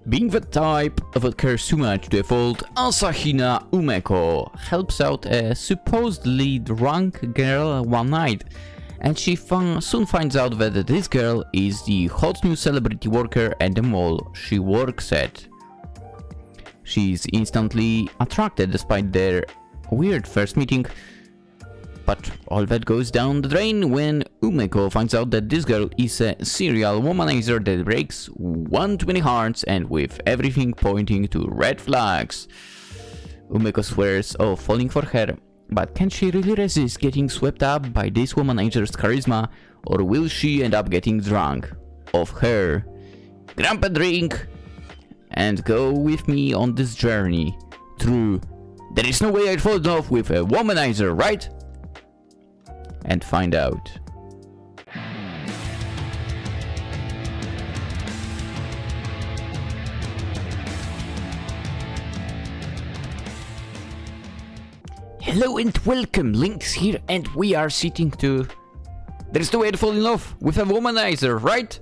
Being the type that cares too much to default, Asahina Umeko helps out a supposedly drunk girl one night, and she soon finds out that this girl is the hot new celebrity worker at the mall she works at. She's instantly attracted despite their weird first meeting, but all that goes down the drain when Umeko finds out that this girl is a serial womanizer that breaks one too many hearts and with everything pointing to red flags. Umeko swears off falling for her, but can she really resist getting swept up by this womanizer's charisma, or will she end up getting drunk of her? Grab a drink and go with me on this journey through There Is No Way I'd Fall in Love with a Womanizer, right? And find out. Hello and welcome, Lynx here, and we are sitting to There's No Way to Fall in Love with a Womanizer, right?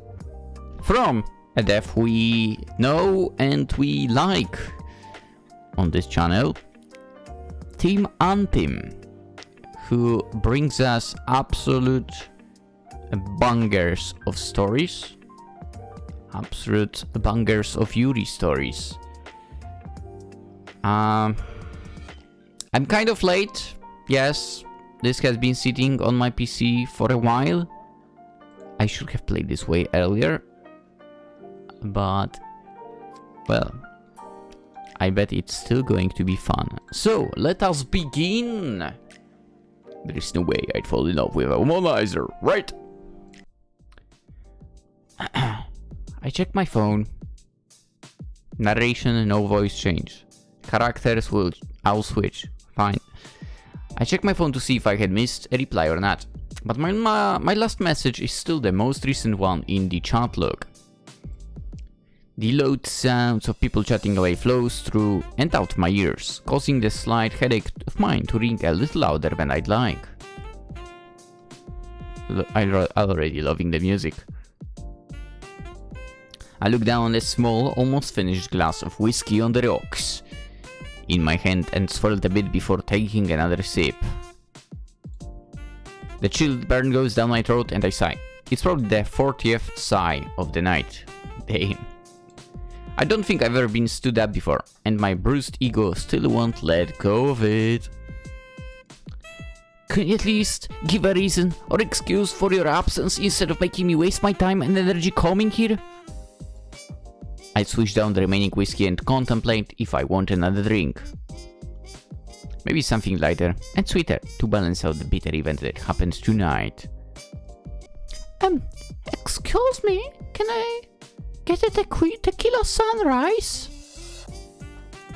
From a dev we know and we like on this channel, Team ANPIM, who brings us absolute bangers of stories, absolute bangers of Yuri stories. I'm kind of late, yes, this has been sitting on my PC for a while. I should have played this way earlier, but, well, I bet it's still going to be fun. So, let us begin! There is no way I'd fall in love with a womanizer, right? I check my phone. Narration, no voice change. Characters I'll switch. Fine. I check my phone to see if I had missed a reply or not. But my last message is still the most recent one in the chat log. The loud sounds of people chatting away flows through and out my ears, causing the slight headache of mine to ring a little louder than I'd like. I'm already loving the music. I look down a small, almost finished glass of whiskey on the rocks in my hand and swirl a bit before taking another sip. The chilled burn goes down my throat and I sigh. It's probably the 40th sigh of the night. Damn. I don't think I've ever been stood up before, and my bruised ego still won't let go of it. Can you at least give a reason or excuse for your absence instead of making me waste my time and energy coming here? I switch down the remaining whiskey and contemplate if I want another drink. Maybe something lighter and sweeter to balance out the bitter event that happened tonight. Excuse me, can I get a tequila sunrise?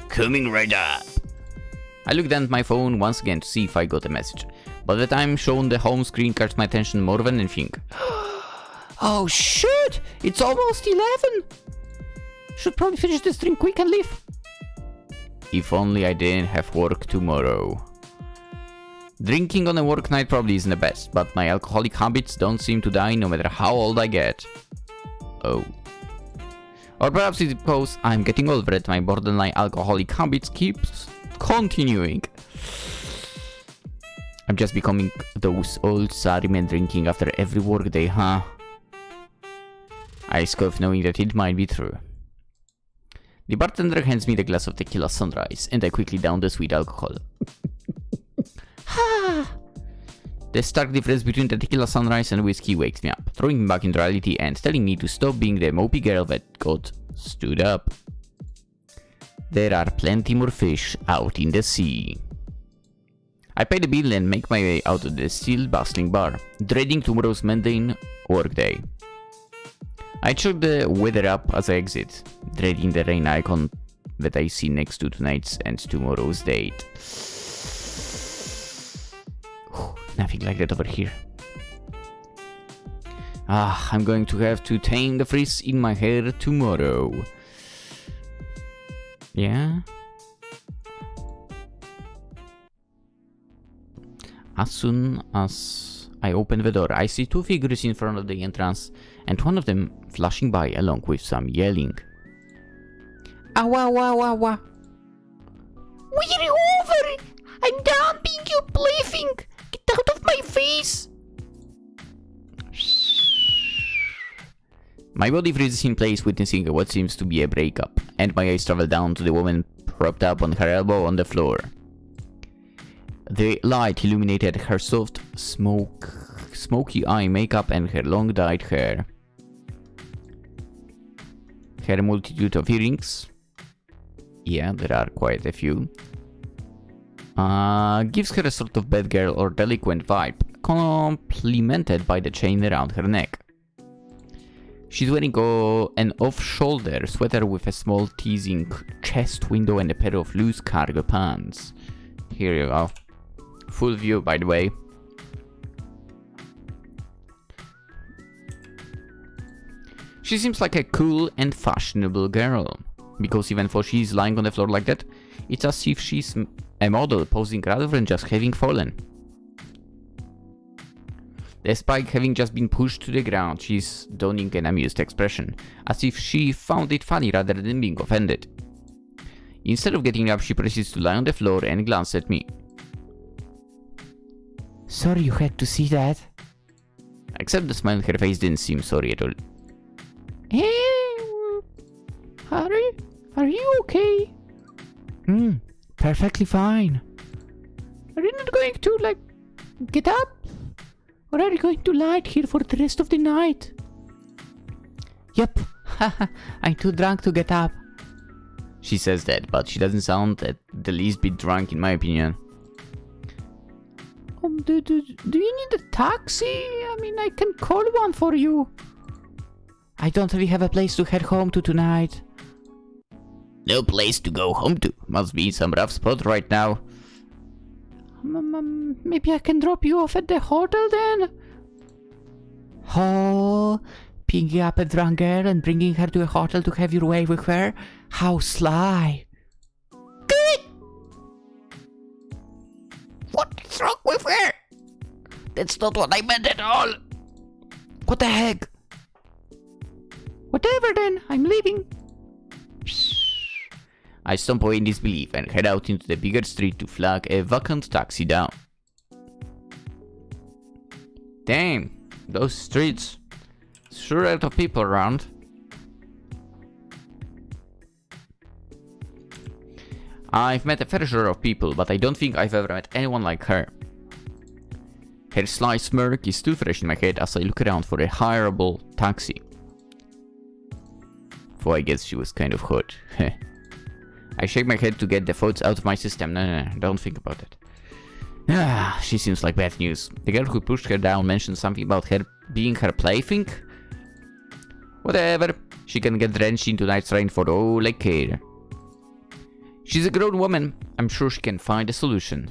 Coming right up. I look down at my phone once again to see if I got a message, but the time shown the home screen catches my attention more than anything. Oh shit! It's almost 11! Should probably finish this drink quick and leave. If only I didn't have work tomorrow. Drinking on a work night probably isn't the best, but my alcoholic habits don't seem to die no matter how old I get. Oh. Or perhaps it's because I'm getting older and my borderline alcoholic habits keeps continuing. I'm just becoming those old sorry men drinking after every work day, huh? I scoff knowing that it might be true. The bartender hands me the glass of tequila sunrise and I quickly down the sweet alcohol. Ha! The stark difference between the tequila sunrise and whiskey wakes me up, throwing me back into reality and telling me to stop being the mopey girl that got stood up. There are plenty more fish out in the sea. I pay the bill and make my way out of the still bustling bar, dreading tomorrow's mundane workday. I check the weather app as I exit, dreading the rain icon that I see next to tonight's and tomorrow's date. Nothing like that over here. I'm going to have to tame the frizz in my hair tomorrow. Yeah? As soon as I open the door, I see two figures in front of the entrance, and one of them flashing by along with some yelling. Awa, awa, awa, awa. We're over! I'm dumping you, plaything! Get out of my face! My body freezes in place, witnessing what seems to be a breakup, and my eyes travel down to the woman propped up on her elbow on the floor. The light illuminated her soft, smoky eye makeup and her long dyed hair. Her multitude of earrings, yeah, there are quite a few, gives her a sort of bad girl or delinquent vibe, complemented by the chain around her neck. She's wearing an off-shoulder sweater with a small teasing chest window and a pair of loose cargo pants. Here you go. Full view, by the way. She seems like a cool and fashionable girl, because even though she's lying on the floor like that, it's as if she's a model posing rather than just having fallen. Despite having just been pushed to the ground, she's donning an amused expression, as if she found it funny rather than being offended. Instead of getting up, she proceeds to lie on the floor and glance at me. Sorry you had to see that. Except the smile on her face didn't seem sorry at all. Hey, Harry, are you okay? Perfectly fine. Are you not going to, get up? Or are you going to lie here for the rest of the night? Yep, I'm too drunk to get up. She says that, but she doesn't sound at the least bit drunk in my opinion. Do you need a taxi? I mean, I can call one for you. I don't really have a place to head home to tonight. No place to go home to. Must be some rough spot right now. Maybe I can drop you off at the hotel then? Oh, picking up a drunk girl and bringing her to a hotel to have your way with her? How sly. What's wrong with her? That's not what I meant at all. What the heck? Whatever then, I'm leaving. I stomp away in disbelief and head out into the bigger street to flag a vacant taxi down. Damn, those streets. Sure a lot of people around. I've met a fair share of people, but I don't think I've ever met anyone like her. Her sly smirk is still fresh in my head as I look around for a hireable taxi. Though I guess she was kind of hot. I shake my head to get the thoughts out of my system. No, don't think about it. She seems like bad news. The girl who pushed her down mentioned something about her being her plaything. Whatever, she can get drenched in tonight's rain for all I care. She's a grown woman. I'm sure she can find a solution.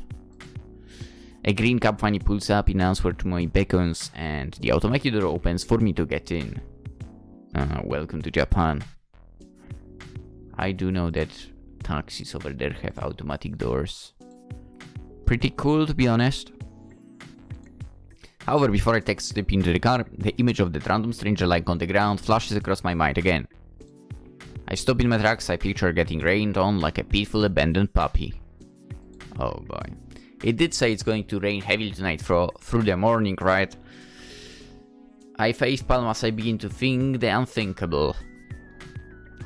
A green cab finally pulls up in answer to my beckons, and the automatic door opens for me to get in. Welcome to Japan. I do know that taxis over there have automatic doors. Pretty cool, to be honest. However, before I step into the car, the image of that random stranger lying on the ground flashes across my mind again. I stop in my tracks. I picture her getting rained on like a pitiful abandoned puppy. Oh boy. It did say it's going to rain heavily tonight through the morning, right? I facepalm as I begin to think the unthinkable.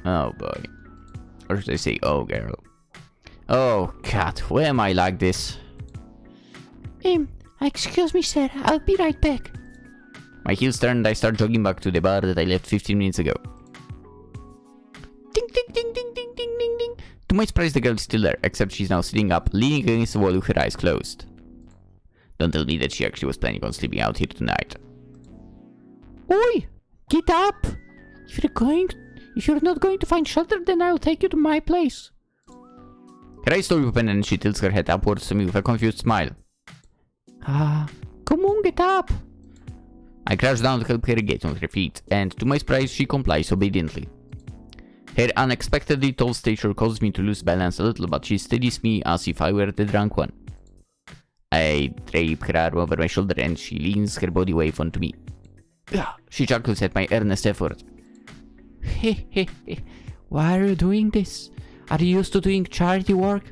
Oh boy. Or should I say, oh girl. Oh cat, why am I like this? Excuse me sir, I'll be right back. My heels turn and I start jogging back to the bar that I left 15 minutes ago. Ding ding ding ding ding ding ding ding. To my surprise, the girl is still there, except she's now sitting up, leaning against the wall with her eyes closed. Don't tell me that she actually was planning on sleeping out here tonight. Oi! Get up! If you're not going to find shelter, then I'll take you to my place. Her eyes slowly open and she tilts her head upwards to me with a confused smile. Come on, get up! I crouch down to help her get on her feet, and to my surprise, she complies obediently. Her unexpectedly tall stature causes me to lose balance a little, but she steadies me as if I were the drunk one. I drape her arm over my shoulder and she leans her body weight onto me. She chuckles at my earnest effort. Why are you doing this? Are you used to doing charity work?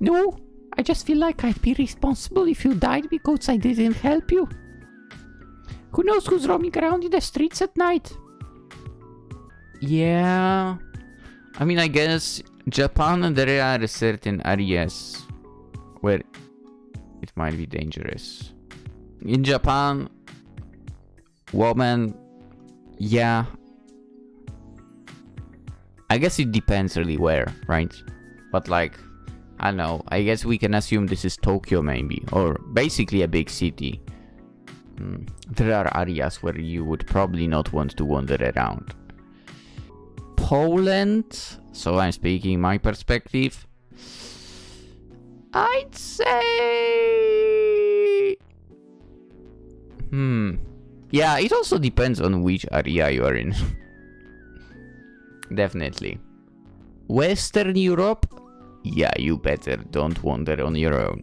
No, I just feel like I'd be responsible if you died because I didn't help you. Who knows who's roaming around in the streets at night? Yeah, I mean, I guess Japan, there are certain areas where it might be dangerous. In Japan, woman, yeah. I guess it depends really where, right? But like, I don't know, I guess we can assume this is Tokyo maybe, or basically a big city. There are areas where you would probably not want to wander around. Poland, so I'm speaking my perspective. I'd say... Yeah, it also depends on which area you are in. Definitely. Western Europe? Yeah, you better don't wander on your own.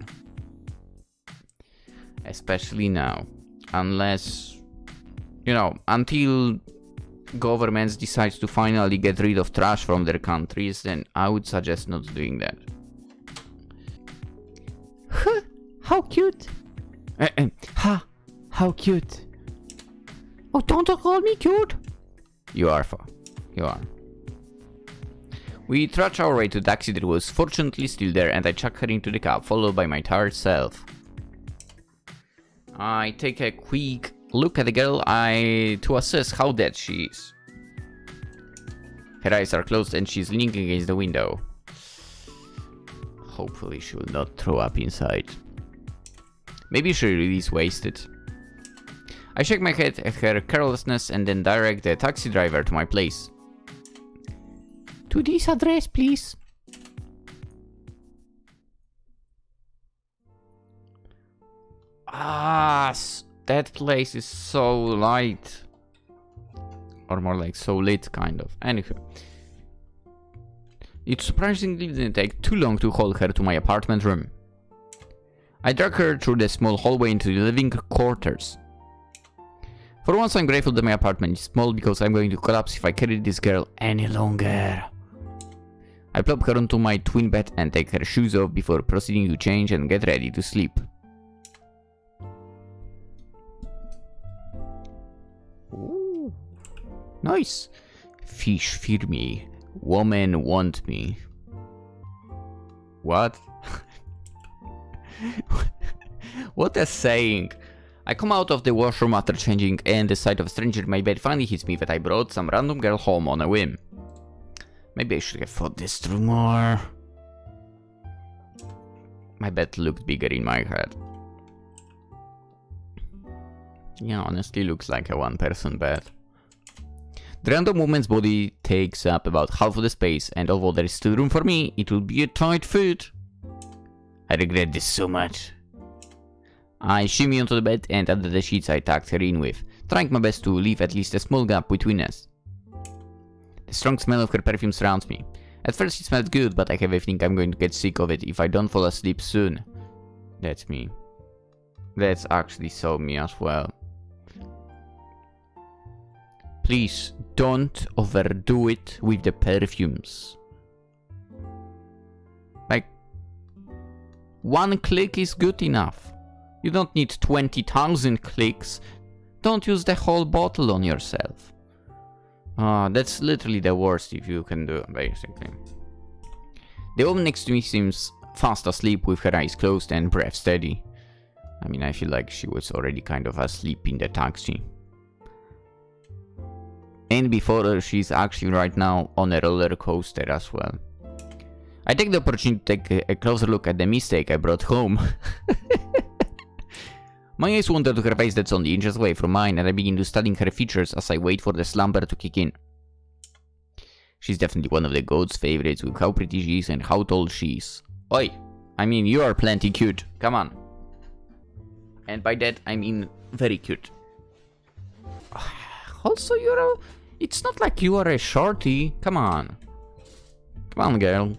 Especially now. Unless, you know, until governments decide to finally get rid of trash from their countries, then I would suggest not doing that. How cute! How cute! Oh, don't call me cute! You are. We trudge our way to the taxi that was fortunately still there, and I chuck her into the cab, followed by my tired self. I take a quick look at the girl to assess how dead she is. Her eyes are closed and she's leaning against the window. Hopefully she will not throw up inside. Maybe she really is wasted. I shake my head at her carelessness and then direct the taxi driver to my place. To this address, please. That place is so light. Or more like so lit, kind of. Anywho. It surprisingly didn't take too long to haul her to my apartment room. I drag her through the small hallway into the living quarters. For once, I'm grateful that my apartment is small because I'm going to collapse if I carry this girl any longer. I plop her onto my twin bed and take her shoes off before proceeding to change and get ready to sleep. Ooh, nice. Fish fear me. Woman want me. What? What a saying. I come out of the washroom after changing and the sight of a stranger in my bed finally hits me that I brought some random girl home on a whim. Maybe I should have thought this through more. My bed looked bigger in my head. Yeah, honestly looks like a one-person bed. The random woman's body takes up about half of the space, and although there is still room for me, it will be a tight fit. I regret this so much. I shimmy onto the bed and under the sheets I tucked her in with, trying my best to leave at least a small gap between us. The strong smell of her perfume surrounds me. At first it smelled good, but I have a feeling I'm going to get sick of it if I don't fall asleep soon. That's me. That's actually so me as well. Please don't overdo it with the perfumes. Like, one click is good enough. You don't need 20,000 clicks. Don't use the whole bottle on yourself. That's literally the worst if you can do, basically. The woman next to me seems fast asleep with her eyes closed and breath steady. I mean, I feel like she was already kind of asleep in the taxi. And before her, she's actually right now on a roller coaster as well. I take the opportunity to take a closer look at the mistake I brought home. My eyes wander to her face that's only inches away from mine, and I begin to study her features as I wait for the slumber to kick in. She's definitely one of the goat's favorites with how pretty she is and how tall she is. Oi! I mean, you are plenty cute. Come on. And by that, I mean very cute. Also, it's not like you are a shorty. Come on. Come on, girl.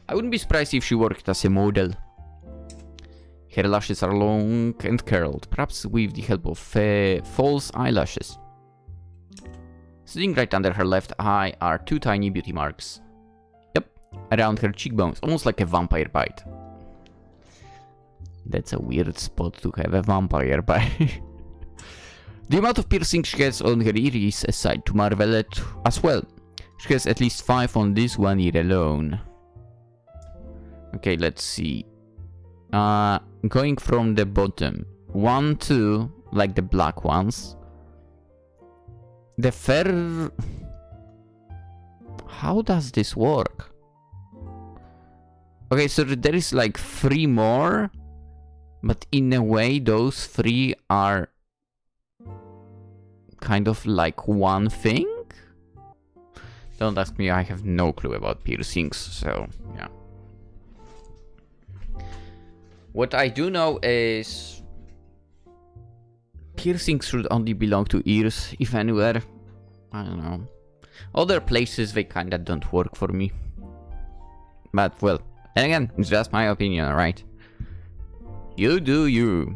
I wouldn't be surprised if she worked as a model. Her lashes are long and curled, perhaps with the help of false eyelashes. Sitting right under her left eye are 2 tiny beauty marks. Yep, around her cheekbones, almost like a vampire bite. That's a weird spot to have a vampire bite. The amount of piercing she has on her ear is a sight to marvel at as well. She has at least 5 on this one ear alone. Okay, let's see. Going from the bottom. 1, 2, like the black ones. The fur... How does this work? Okay, so there is like 3 more. But in a way, those 3 are... kind of like one thing? Don't ask me, I have no clue about piercings, so yeah. What I do know is... piercings should only belong to ears, if anywhere. I don't know. Other places, they kinda don't work for me. But, well, and again, it's just my opinion, right? You do you,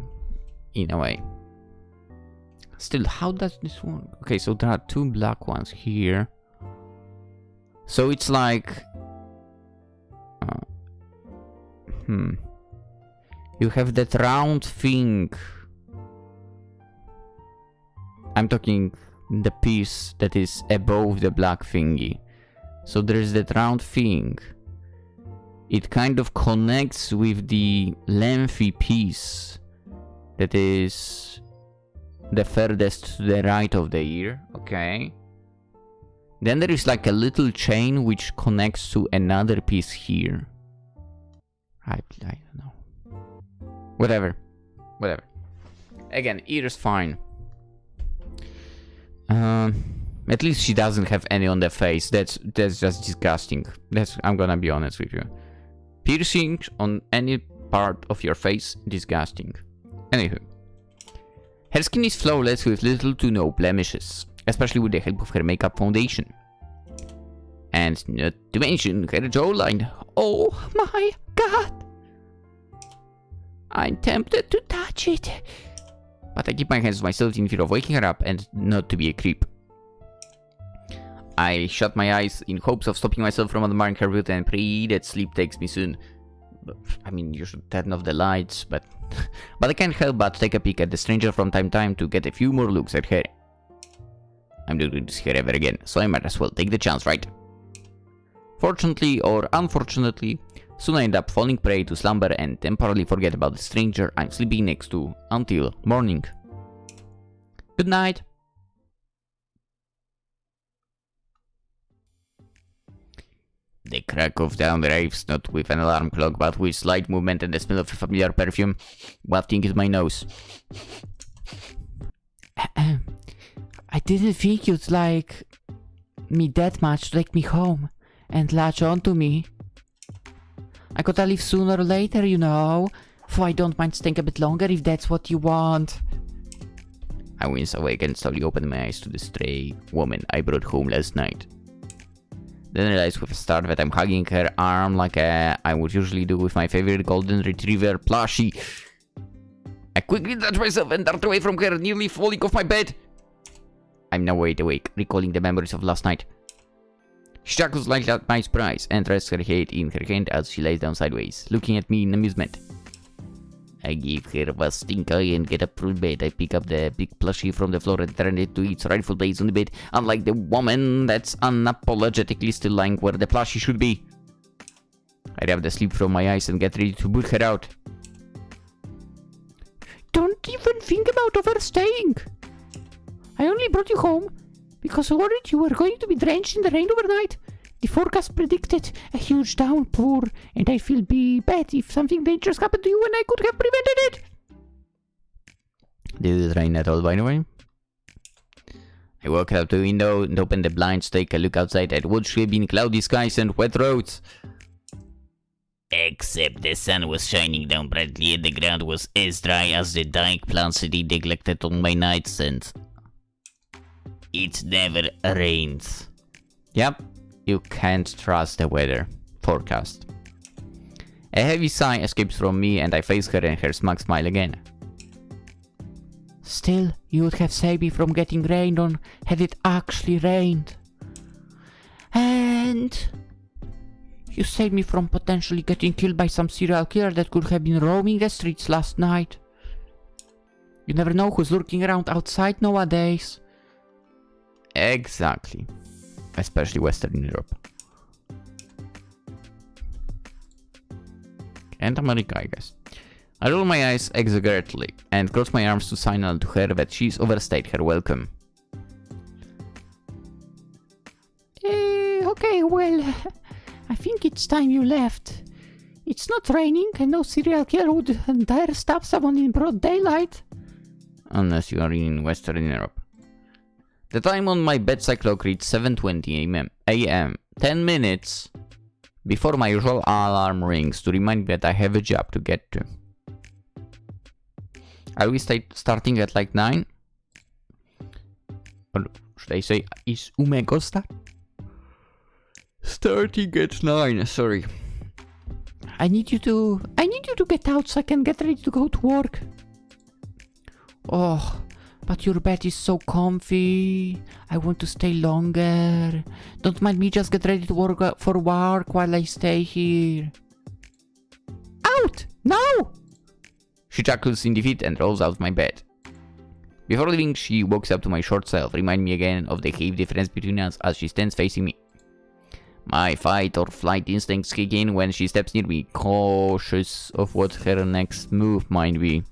in a way. Still, how does this work? Okay, so there are 2 black ones here. So it's like... You have that round thing. I'm talking the piece that is above the black thingy. So there's that round thing. It kind of connects with the lengthy piece that is the furthest to the right of the ear. Okay. Then there is like a little chain which connects to another piece here. I don't know. Whatever. Again, ear's fine. At least she doesn't have any on the face. That's just disgusting. I'm gonna be honest with you. Piercing on any part of your face, disgusting. Anywho. Her skin is flawless with little to no blemishes, especially with the help of her makeup foundation. And not to mention her jawline. Oh my god! I'm tempted to touch it. But I keep my hands to myself in fear of waking her up and not to be a creep. I shut my eyes in hopes of stopping myself from admiring her beauty and pray that sleep takes me soon. I mean, you should turn off the lights, but... but I can't help but take a peek at the stranger from time to time to get a few more looks at her. I'm not going to see her ever again, so I might as well take the chance, right? Fortunately or unfortunately, soon I end up falling prey to slumber and temporarily forget about the stranger I'm sleeping next to until morning. Good night. The crack of dawn arrives not with an alarm clock, but with slight movement and the smell of a familiar perfume wafting in my nose. I didn't think you'd like me that much to take me home and latch on to me. I gotta leave sooner or later, you know, so I don't mind staying a bit longer if that's what you want. I wince awake and slowly open my eyes to the stray woman I brought home last night. Then realize with a start that I'm hugging her arm like I would usually do with my favorite golden retriever plushie. I quickly detach myself and dart away from her, nearly falling off my bed. I'm now wide awake, recalling the memories of last night. She chuckles slightly at my surprise and rests her head in her hand as she lies down sideways, looking at me in amusement. I give her a stink eye and get up from bed. I pick up the big plushie from the floor and turn it to its rightful place on the bed, unlike the woman that's unapologetically still lying where the plushie should be. I rub the sleep from my eyes and get ready to boot her out. Don't even think about overstaying. I only brought you home because I worried you were going to be drenched in the rain overnight. The forecast predicted a huge downpour, and I feel bad if something dangerous happened to you and I could have prevented it. Did it rain at all, by the way? I walked out the window and opened the blinds to take a look outside at what should have been cloudy skies and wet roads. Except the sun was shining down brightly and the ground was as dry as the dyke plants I neglected on my nights, and it never rains. Yep. You can't trust the weather forecast. A heavy sigh escapes from me and I face her and her smug smile again. Still, you would have saved me from getting rained on had it actually rained. And you saved me from potentially getting killed by some serial killer that could have been roaming the streets last night. You never know who's lurking around outside nowadays. Exactly. Especially Western Europe. And America, I guess. I roll my eyes exaggeratedly and cross my arms to signal to her that she's overstayed her welcome. Okay, well, I think it's time you left. It's not raining and no serial killer would dare stab someone in broad daylight. Unless you are in Western Europe. The time on my bedside clock reads 7:20 a.m. 10 minutes before my usual alarm rings to remind me that I have a job to get to. Are we starting at like 9? Or should I say, is Umeko start? Starting at 9, sorry. I need you to get out so I can get ready to go to work. Oh, but your bed is so comfy. I want to stay longer. Don't mind me, just get ready to work for work while I stay here. Out! Now! She chuckles in defeat and rolls out of my bed. Before leaving, she walks up to my short self, reminding me again of the huge difference between us as she stands facing me. My fight or flight instincts kick in when she steps near me, cautious of what her next move might be.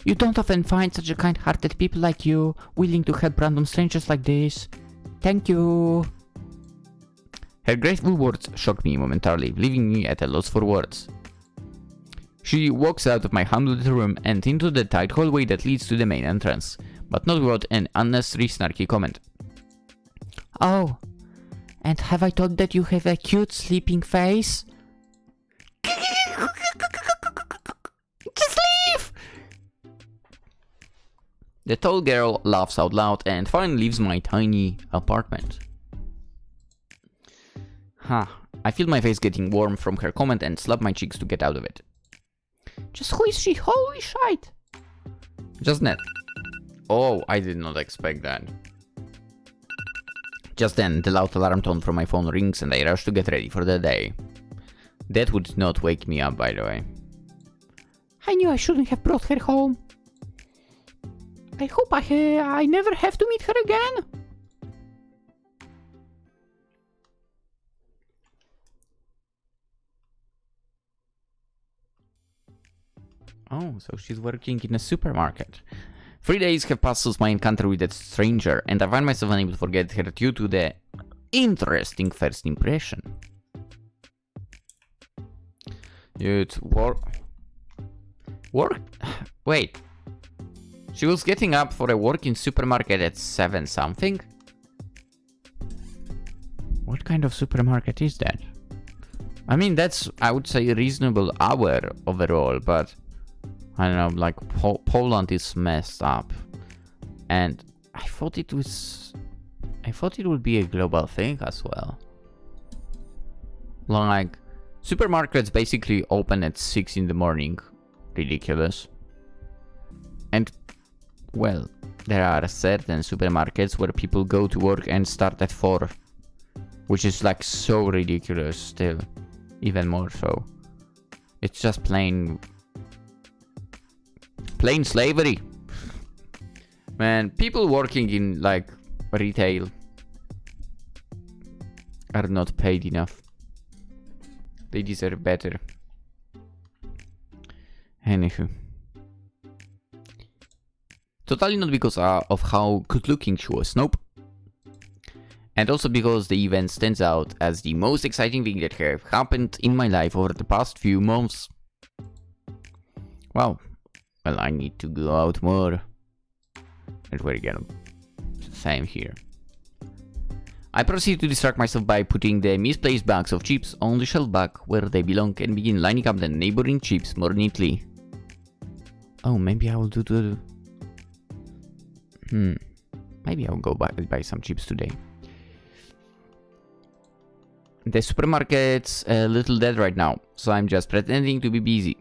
You don't often find such a kind-hearted people like you, willing to help random strangers like this. Thank you. Her grateful words shock me momentarily, leaving me at a loss for words. She walks out of my humble little room and into the tight hallway that leads to the main entrance, but not without an unnecessary snarky comment. Oh, and have I told that you have a cute sleeping face? Just leave! The tall girl laughs out loud and finally leaves my tiny apartment. I feel my face getting warm from her comment and slap my cheeks to get out of it. Just who is she? Holy shite! Just Ned. Oh, I did not expect that. Just then, the loud alarm tone from my phone rings and I rush to get ready for the day. That would not wake me up, by the way. I knew I shouldn't have brought her home. I hope I never have to meet her again. Oh, so she's working in a supermarket. 3 days have passed since my encounter with that stranger, and I find myself unable to forget her due to the interesting first impression. Dude, work? Wait. She was getting up for a work in supermarket at 7 something? What kind of supermarket is that? I mean, that's, I would say, a reasonable hour overall, but I don't know, like Poland is messed up. And I thought it would be a global thing as well. Like, supermarkets basically open at 6 in the morning. Ridiculous. And, well, there are certain supermarkets where people go to work and start at 4. Which is like so ridiculous still. Even more so. It's just plain slavery. Man, people working in like retail are not paid enough. They deserve better. Anywho. Totally not because of how good looking she was, nope. And also because the event stands out as the most exciting thing that have happened in my life over the past few months. Wow. Well, I need to go out more. And we're gonna... Same here. I proceed to distract myself by putting the misplaced bags of chips on the shelf back where they belong and begin lining up the neighboring chips more neatly. Oh, maybe I will do the... Maybe I'll go buy some chips today. The supermarket's a little dead right now, so I'm just pretending to be busy.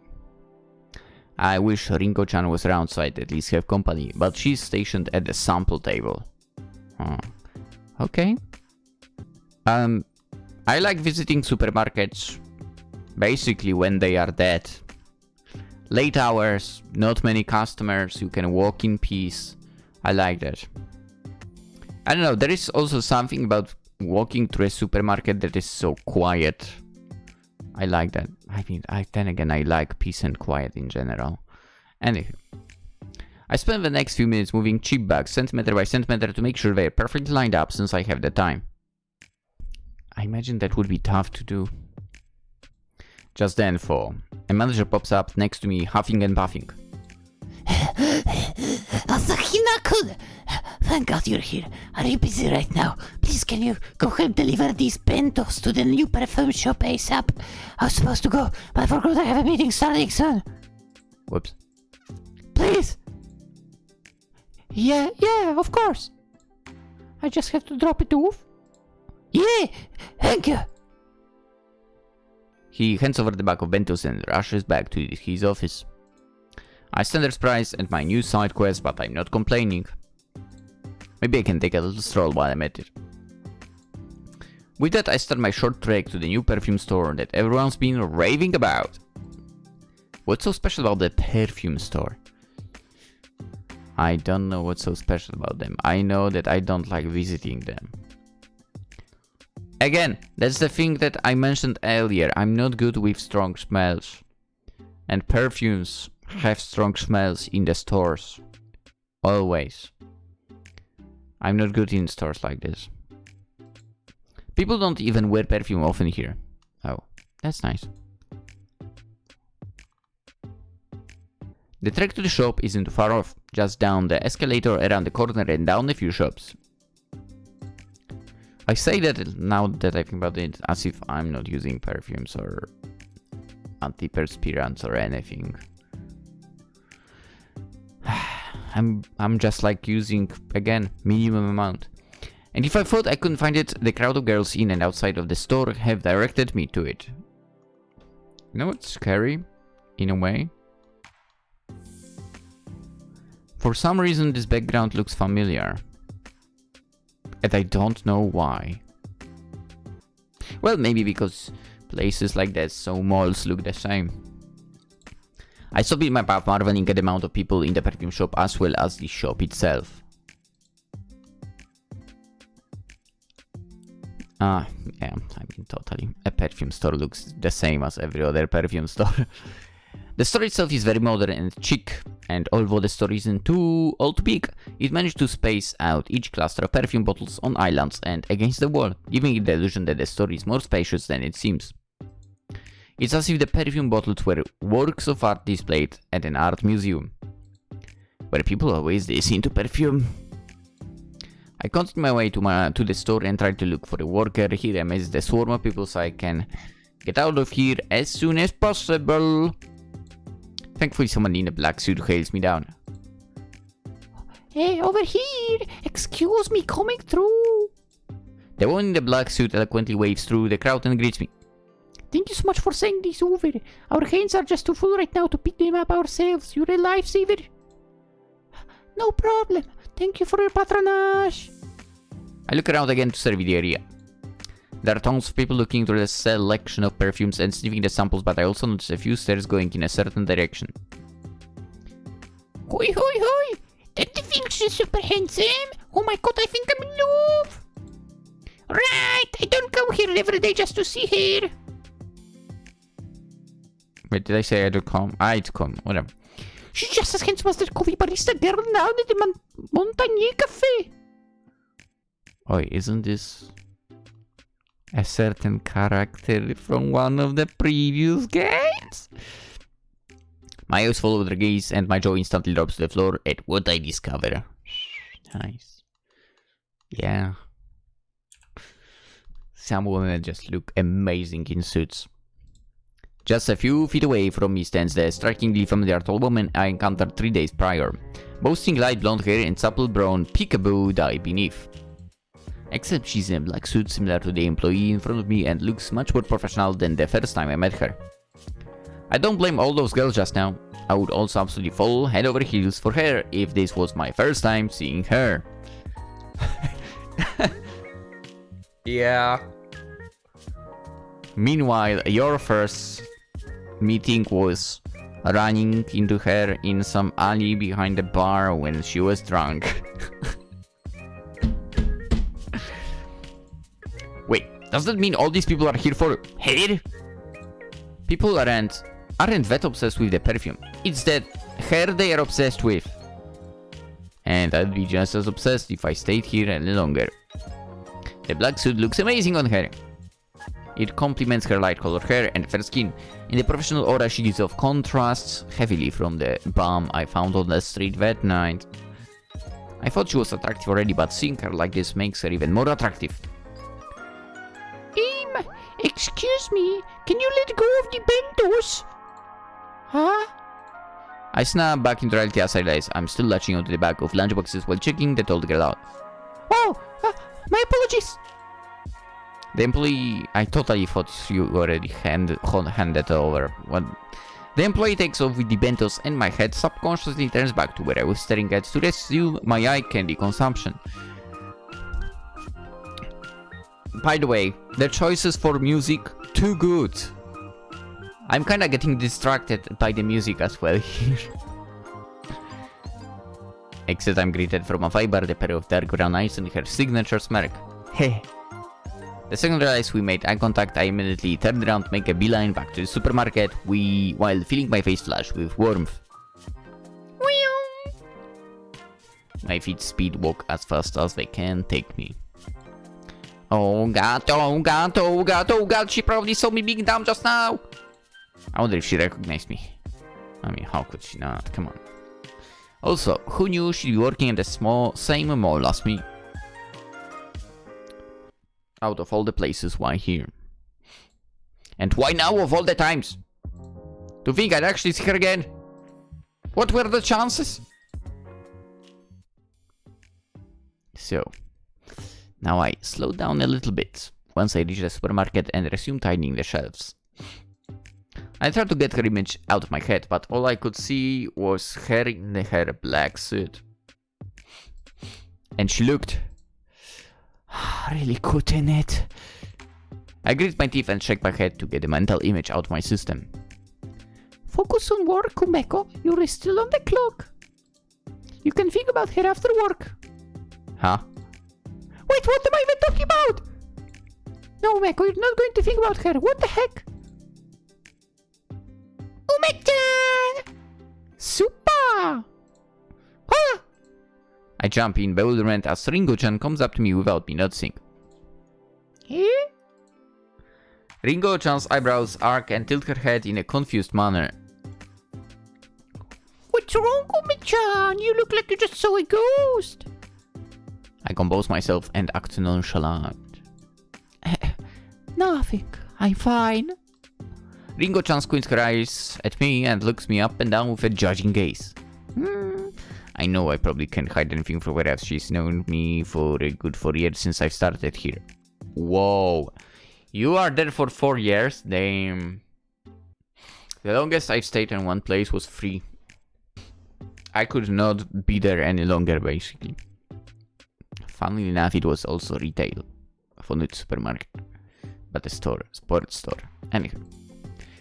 I wish Rinko-chan was around so I'd at least have company, but she's stationed at the sample table. Okay. I like visiting supermarkets basically when they are dead. Late hours, not many customers, you can walk in peace. I like that. I don't know, there is also something about walking through a supermarket that is so quiet. I like that. I mean, then again, I like peace and quiet in general. Anywho. I spent the next few minutes moving chip bags centimeter by centimeter to make sure they're perfectly lined up since I have the time. I imagine that would be tough to do. Just then, a manager pops up next to me, huffing and puffing. Asahina-kun! Thank God you're here. Are you busy right now? Please, can you go help deliver these bentos to the new perfume shop ASAP? I was supposed to go, but I forgot I have a meeting starting soon. Whoops. Please! Yeah, of course. I just have to drop it off. Yeah, thank you. He hands over the bag of bentos and rushes back to his office. I stand there surprised at my new side quest, but I'm not complaining. Maybe I can take a little stroll while I'm at it. With that, I start my short trek to the new perfume store that everyone's been raving about. What's so special about the perfume store? I don't know what's so special about them. I know that I don't like visiting them. Again, that's the thing that I mentioned earlier. I'm not good with strong smells. And perfumes have strong smells in the stores. Always. I'm not good in stores like this. People don't even wear perfume often here. Oh, that's nice. The trek to the shop isn't far off. Just down the escalator, around the corner and down a few shops. I say that now that I think about it as if I'm not using perfumes or antiperspirants or anything. I'm just like using, again, minimum amount. And if I thought I couldn't find it, the crowd of girls in and outside of the store have directed me to it. You know what's scary? In a way? For some reason this background looks familiar. And I don't know why. Well, maybe because places like that, so malls look the same. I stop in my path marveling at the amount of people in the perfume shop as well as the shop itself. Yeah, I mean totally. A perfume store looks the same as every other perfume store. The store itself is very modern and chic, and although the store isn't too old to big, it managed to space out each cluster of perfume bottles on islands and against the wall, giving it the illusion that the store is more spacious than it seems. It's as if the perfume bottles were works of art displayed at an art museum. Were people always this into perfume? I continue my way to the store and try to look for a worker here amidst the swarm of people so I can get out of here as soon as possible. Thankfully someone in a black suit hails me down. Hey, over here! Excuse me, coming through! The woman in the black suit eloquently waves through the crowd and greets me. Thank you so much for saying this over. Our hands are just too full right now to pick them up ourselves. You're a lifesaver. No problem. Thank you for your patronage. I look around again to survey the area. There are tons of people looking through the selection of perfumes and sniffing the samples, but I also notice a few stairs going in a certain direction. Hoi hoi hoi! Don't you think she's super handsome? Oh my god, I think I'm in love! Right, I don't come here every day just to see her. Wait, did I say I'd come? I'd come, whatever. She's just as handsome as the coffee barista girl now at the Montagne Cafe. Oh, isn't this a certain character from one of the previous games? My eyes follow their gaze and my jaw instantly drops to the floor at what I discover. Nice. Yeah. Some women just look amazing in suits. Just a few feet away from me stands the strikingly familiar tall woman I encountered 3 days prior, boasting light blonde hair and supple brown peekaboo dye beneath. Except she's in a black suit similar to the employee in front of me and looks much more professional than the first time I met her. I don't blame all those girls just now. I would also absolutely fall head over heels for her if this was my first time seeing her. Yeah. Meanwhile, your first meeting was running into her in some alley behind the bar when she was drunk. Wait, does that mean all these people are here for hair? People aren't that obsessed with the perfume. It's that hair they are obsessed with. And I'd be just as obsessed if I stayed here any longer. The black suit looks amazing on her. It complements her light colored hair and fair skin. In the professional aura she gives off contrasts heavily from the bum I found on the street that night. I thought she was attractive already, but seeing her like this makes her even more attractive. Excuse me, can you let go of the bentos? Huh? I snap back into reality as I realize I'm still latching onto the back of lunchboxes while checking the old girl out. Oh, my apologies. The employee... I totally thought you already handed over. The employee takes off with the bentos and my head subconsciously turns back to where I was staring at to resume my eye candy consumption. By the way, the choices for music, too good. I'm kinda getting distracted by the music as well here. Except I'm greeted from afar by the pair of dark brown eyes and her signature smirk. Hey. The second I realized we made eye contact, I immediately turned around, make a beeline back to the supermarket, while feeling my face flush with warmth. My feet speed walk as fast as they can take me. Oh god, oh god, oh god, oh god, she probably saw me being down just now. I wonder if she recognized me. I mean, how could she not? Come on. Also, who knew she'd be working at the same mall as me? Out of all the places, why here? And why now of all the times? To think I'd actually see her again? What were the chances? So, now I slowed down a little bit once I reached the supermarket and resumed tidying the shelves. I tried to get her image out of my head, but all I could see was her in her black suit. And she looked really good in it. I grit my teeth and shake my head to get the mental image out of my system. Focus on work, Umeko. You're still on the clock. You can think about her after work. Huh? Wait, what am I even talking about? No, Umeko, you're not going to think about her. What the heck? Umeko-chan! Super! Ah! I jump in bewilderment as Ringo-chan comes up to me without me noticing. Eh? Ringo-chan's eyebrows arc and tilt her head in a confused manner. What's wrong, Umeko-chan? You look like you just saw a ghost. I compose myself and act nonchalant. Nothing. I'm fine. Ringo-chan squints her eyes at me and looks me up and down with a judging gaze. I know I probably can't hide anything from her as she's known me for a good 4 years since I've started here. Whoa. You are there for 4 years? Damn. The longest I've stayed in one place was 3. I could not be there any longer, basically. Funnily enough, it was also retail. For not supermarket. But a store. Sports store. Anyhow.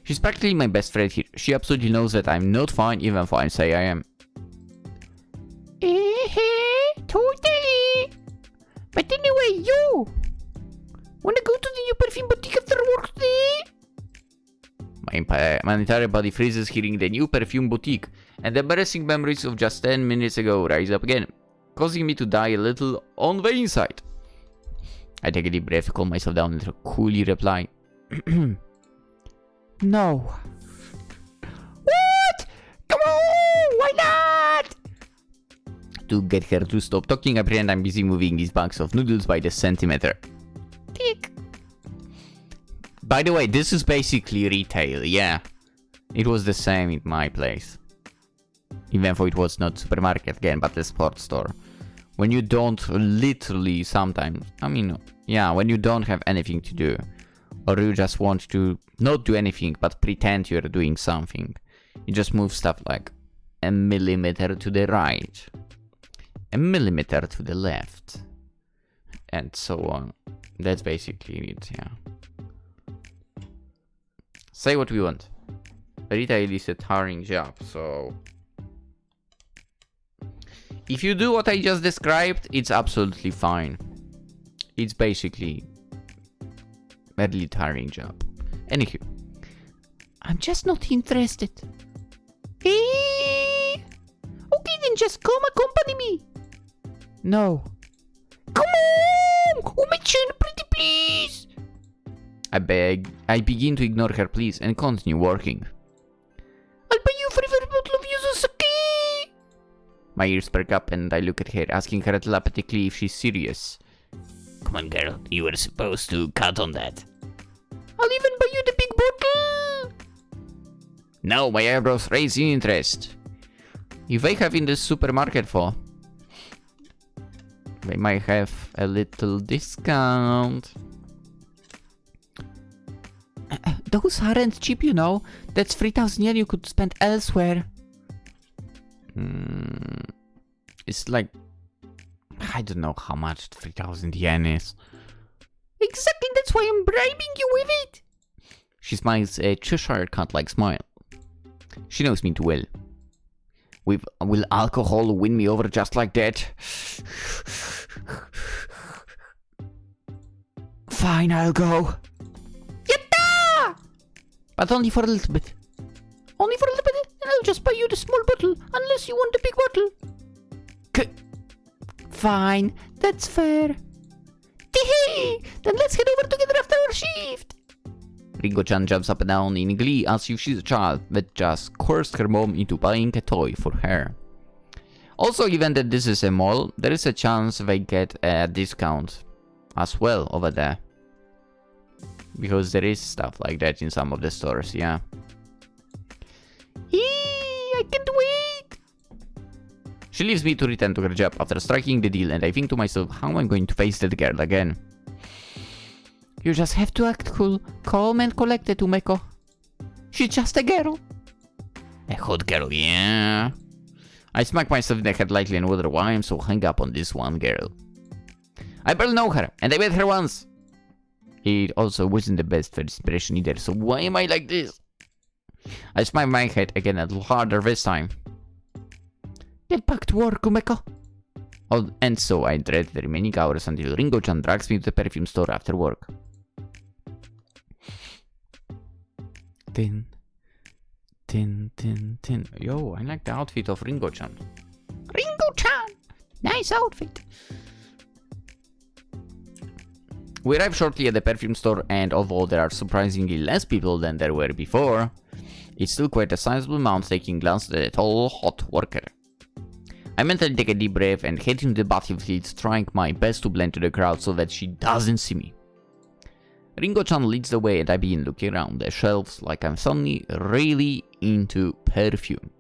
She's practically my best friend here. She absolutely knows that I'm not fine even if I say I am. Totally. But anyway, you wanna go to the new perfume boutique after work today? My entire body freezes hearing the new perfume boutique, and the embarrassing memories of just 10 minutes ago rise up again, causing me to die a little on the inside. I take a deep breath to calm myself down and coolly reply. No. What? Come on, why not? To get her to stop talking, I pretend I'm busy moving these bags of noodles by the centimeter. Tick. By the way, this is basically retail, yeah. It was the same in my place. Even though it was not supermarket again, but a sports store. When you don't literally sometimes, when you don't have anything to do. Or you just want to not do anything, but pretend you're doing something. You just move stuff like a millimeter to the right, a millimeter to the left, and so on. That's basically it, yeah. Say what we want. Retail is a tiring job, so if you do what I just described, it's absolutely fine. It's basically a really tiring job. Anywho, I'm just not interested. Hey! Okay, then just come accompany me. No. Come on! Oh, my chin, pretty please. I beg. I begin to ignore her pleas and continue working. I'll buy you for every bottle of yuzu sake. My ears perk up and I look at her, asking her telepathically if she's serious. Come on, girl. You were supposed to cut on that. I'll even buy you the big bottle. Now my eyebrows raise in interest. If they have in the supermarket for, they might have a little discount. Those aren't cheap, you know. That's 3,000 yen you could spend elsewhere. It's like, I don't know how much 3,000 yen is. Exactly, that's why I'm bribing you with it. She smiles a Cheshire cat-like smile. She knows me too well. Will alcohol win me over just like that? Fine, I'll go. Yatta! But only for a little bit. Only for a little bit, and I'll just buy you the small bottle, unless you want the big bottle. Fine, that's fair. Tee-hee! Then let's head over together after our shift. Ringo-chan jumps up and down in glee as if she's a child that just coerced her mom into buying a toy for her. Also, given that this is a mall, there is a chance they get a discount as well over there. Because there is stuff like that in some of the stores, yeah. I can't wait! She leaves me to return to her job after striking the deal, and I think to myself, how am I going to face that girl again? You just have to act cool, calm and collected, Umeko. She's just a girl. A hot girl, yeah. I smack myself in the head lightly and wonder why I'm so hung up on this one girl. I barely know her, and I met her once. It also wasn't the best first impression either, so why am I like this? I smack my head again a little harder this time. Get back to work, Umeko. Oh, and so I dread the remaining hours until Ringo-chan drags me to the perfume store after work. Tin. Yo, I like the outfit of Ringo-chan. Ringo-chan! Nice outfit! We arrive shortly at the perfume store, and although there are surprisingly less people than there were before, it's still quite a sizable amount taking a glance at the tall, hot worker. I mentally take a deep breath and head into the battlefield, trying my best to blend to the crowd so that she doesn't see me. Ringo-chan leads the way and I begin looking around the shelves like I'm suddenly really into perfume.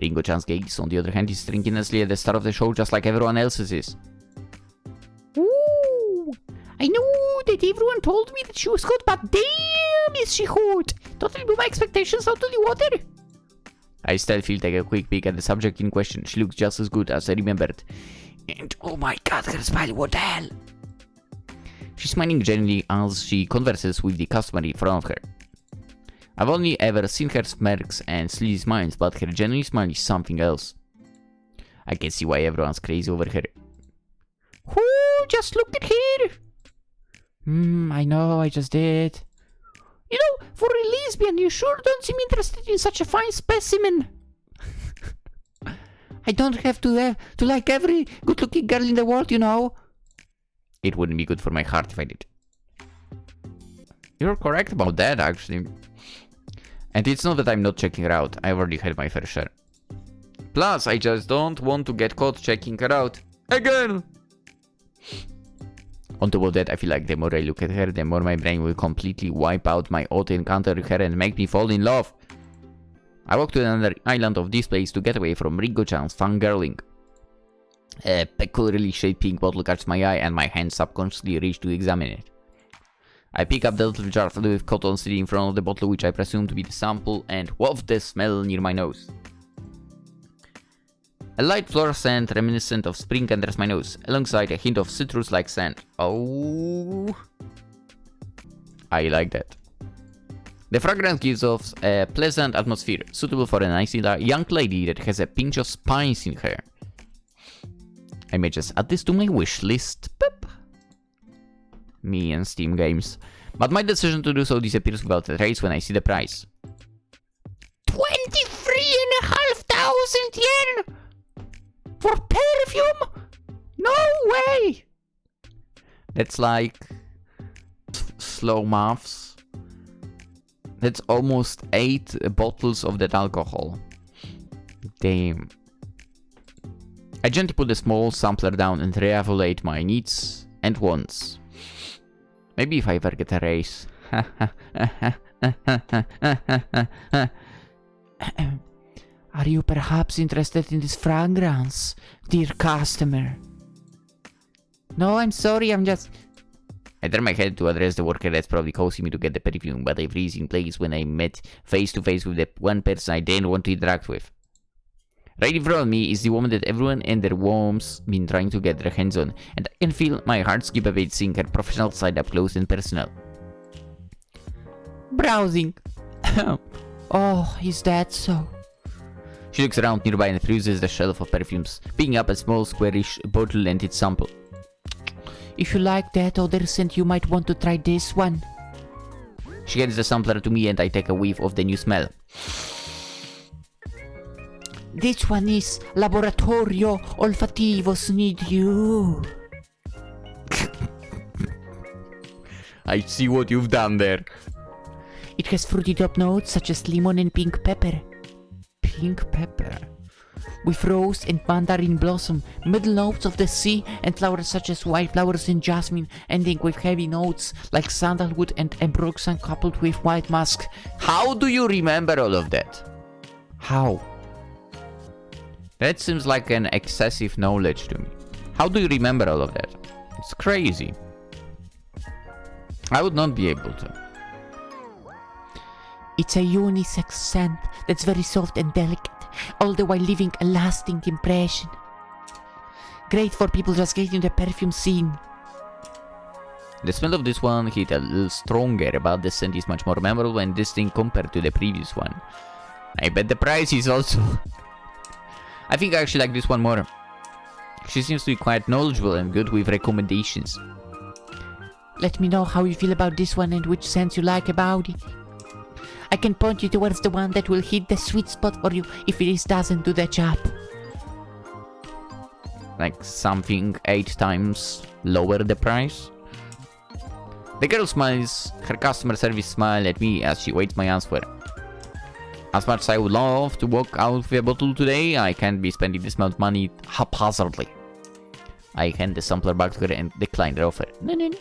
Ringo-chan's gaze, on the other hand, is drinking-lessly at the start of the show just like everyone else's is. Ooh, I know that everyone told me that she was hot, but damn is she hot! Totally blew my expectations out of the water! I stealthily take a quick peek at the subject in question. She looks just as good as I remembered. And oh my god, her smile, what the hell? She's smiling genuinely as she converses with the customer in front of her. I've only ever seen her smirks and sleazy smiles, but her genuine smile is something else. I can see why everyone's crazy over her. Ooh, just look at her! I know, I just did. You know, for a lesbian, you sure don't seem interested in such a fine specimen. I don't have to like every good-looking girl in the world, you know. It wouldn't be good for my heart if I did. You're correct about that, actually. And it's not that I'm not checking her out. I've already had my fair share. Plus, I just don't want to get caught checking her out. Again! On top of that, I feel like the more I look at her, the more my brain will completely wipe out my auto-encounter with her and make me fall in love. I walk to another island of displays to get away from Ringo-chan's fangirling. A peculiarly shaped pink bottle catches my eye and my hand subconsciously reach to examine it. I pick up the little jar filled with cotton sitting in front of the bottle, which I presume to be the sample, and waft the smell near my nose. A light floral scent reminiscent of spring enters my nose, alongside a hint of citrus-like scent. Oh, I like that. The fragrance gives off a pleasant atmosphere, suitable for a nice young lady that has a pinch of spice in her. I may just add this to my wish list. Boop. Me and Steam games. But my decision to do so disappears without a trace when I see the price. 23,500 yen! For perfume? No way! That's like slow maths. That's almost 8 bottles of that alcohol. Damn. I gently put the small sampler down and re-evaluate my needs and wants. Maybe if I ever get a raise. Are you perhaps interested in this fragrance, dear customer? No, I'm sorry, I'm just... I turn my head to address the worker that's probably causing me to get the perfume, but I freeze in place when I met face to face with the one person I didn't want to interact with. Right in front of me is the woman that everyone and their worms been trying to get their hands on, and I can feel my heart skip a bit seeing her professional side up close and personal. Browsing. Oh, is that so? She looks around nearby and peruses the shelf of perfumes, picking up a small squarish bottle and its sample. If you like that other scent, you might want to try this one. She hands the sampler to me and I take a whiff of the new smell. This one is Laboratorio Olfativo Snidiu. I see what you've done there. It has fruity top notes such as lemon and pink pepper. Pink pepper? With rose and mandarin blossom, middle notes of the sea, and flowers such as wildflowers and jasmine, ending with heavy notes like sandalwood and ambroxan coupled with white musk. How do you remember all of that? How? That seems like an excessive knowledge to me. How do you remember all of that? It's crazy. I would not be able to. It's a unisex scent that's very soft and delicate, all the while leaving a lasting impression. Great for people just getting the perfume scene. The smell of this one hit a little stronger, but the scent is much more memorable and distinct compared to the previous one. I bet the price is also... I think I actually like this one more. She seems to be quite knowledgeable and good with recommendations. Let me know how you feel about this one and which scents you like about it. I can point you towards the one that will hit the sweet spot for you if it doesn't do the job. Like something 8 times lower the price? The girl smiles, her customer service smile at me as she waits my answer. As much as I would love to walk out with a bottle today, I can't be spending this amount of money haphazardly. I hand the sampler back to her and decline the offer. No.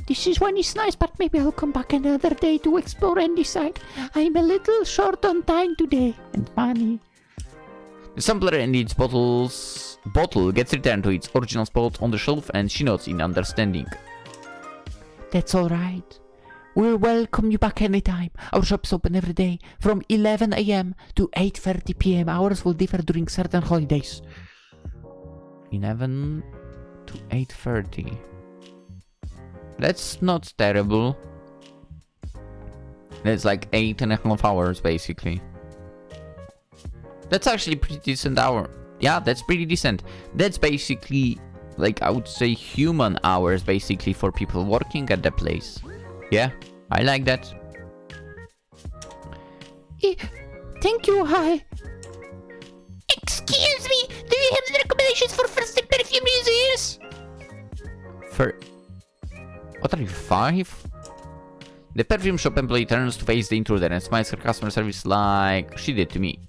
This one is nice, but maybe I'll come back another day to explore and decide. I'm a little short on time today, and money. The sampler and its bottle gets returned to its original spot on the shelf, and she nods in understanding. That's alright. We'll welcome you back anytime. Our shop's open every day from 11 AM to 8:30 PM. Hours will differ during certain holidays. 11 to 8:30. That's not terrible. That's like 8.5 hours basically. That's actually pretty decent hour. Yeah, that's pretty decent. That's basically, like, I would say human hours basically for people working at the place. Yeah, I like that. Thank you, hi. Excuse me, do you have any recommendations for first perfume users? What are you, 5? The perfume shop employee turns to face the intruder and smiles her customer service like she did to me.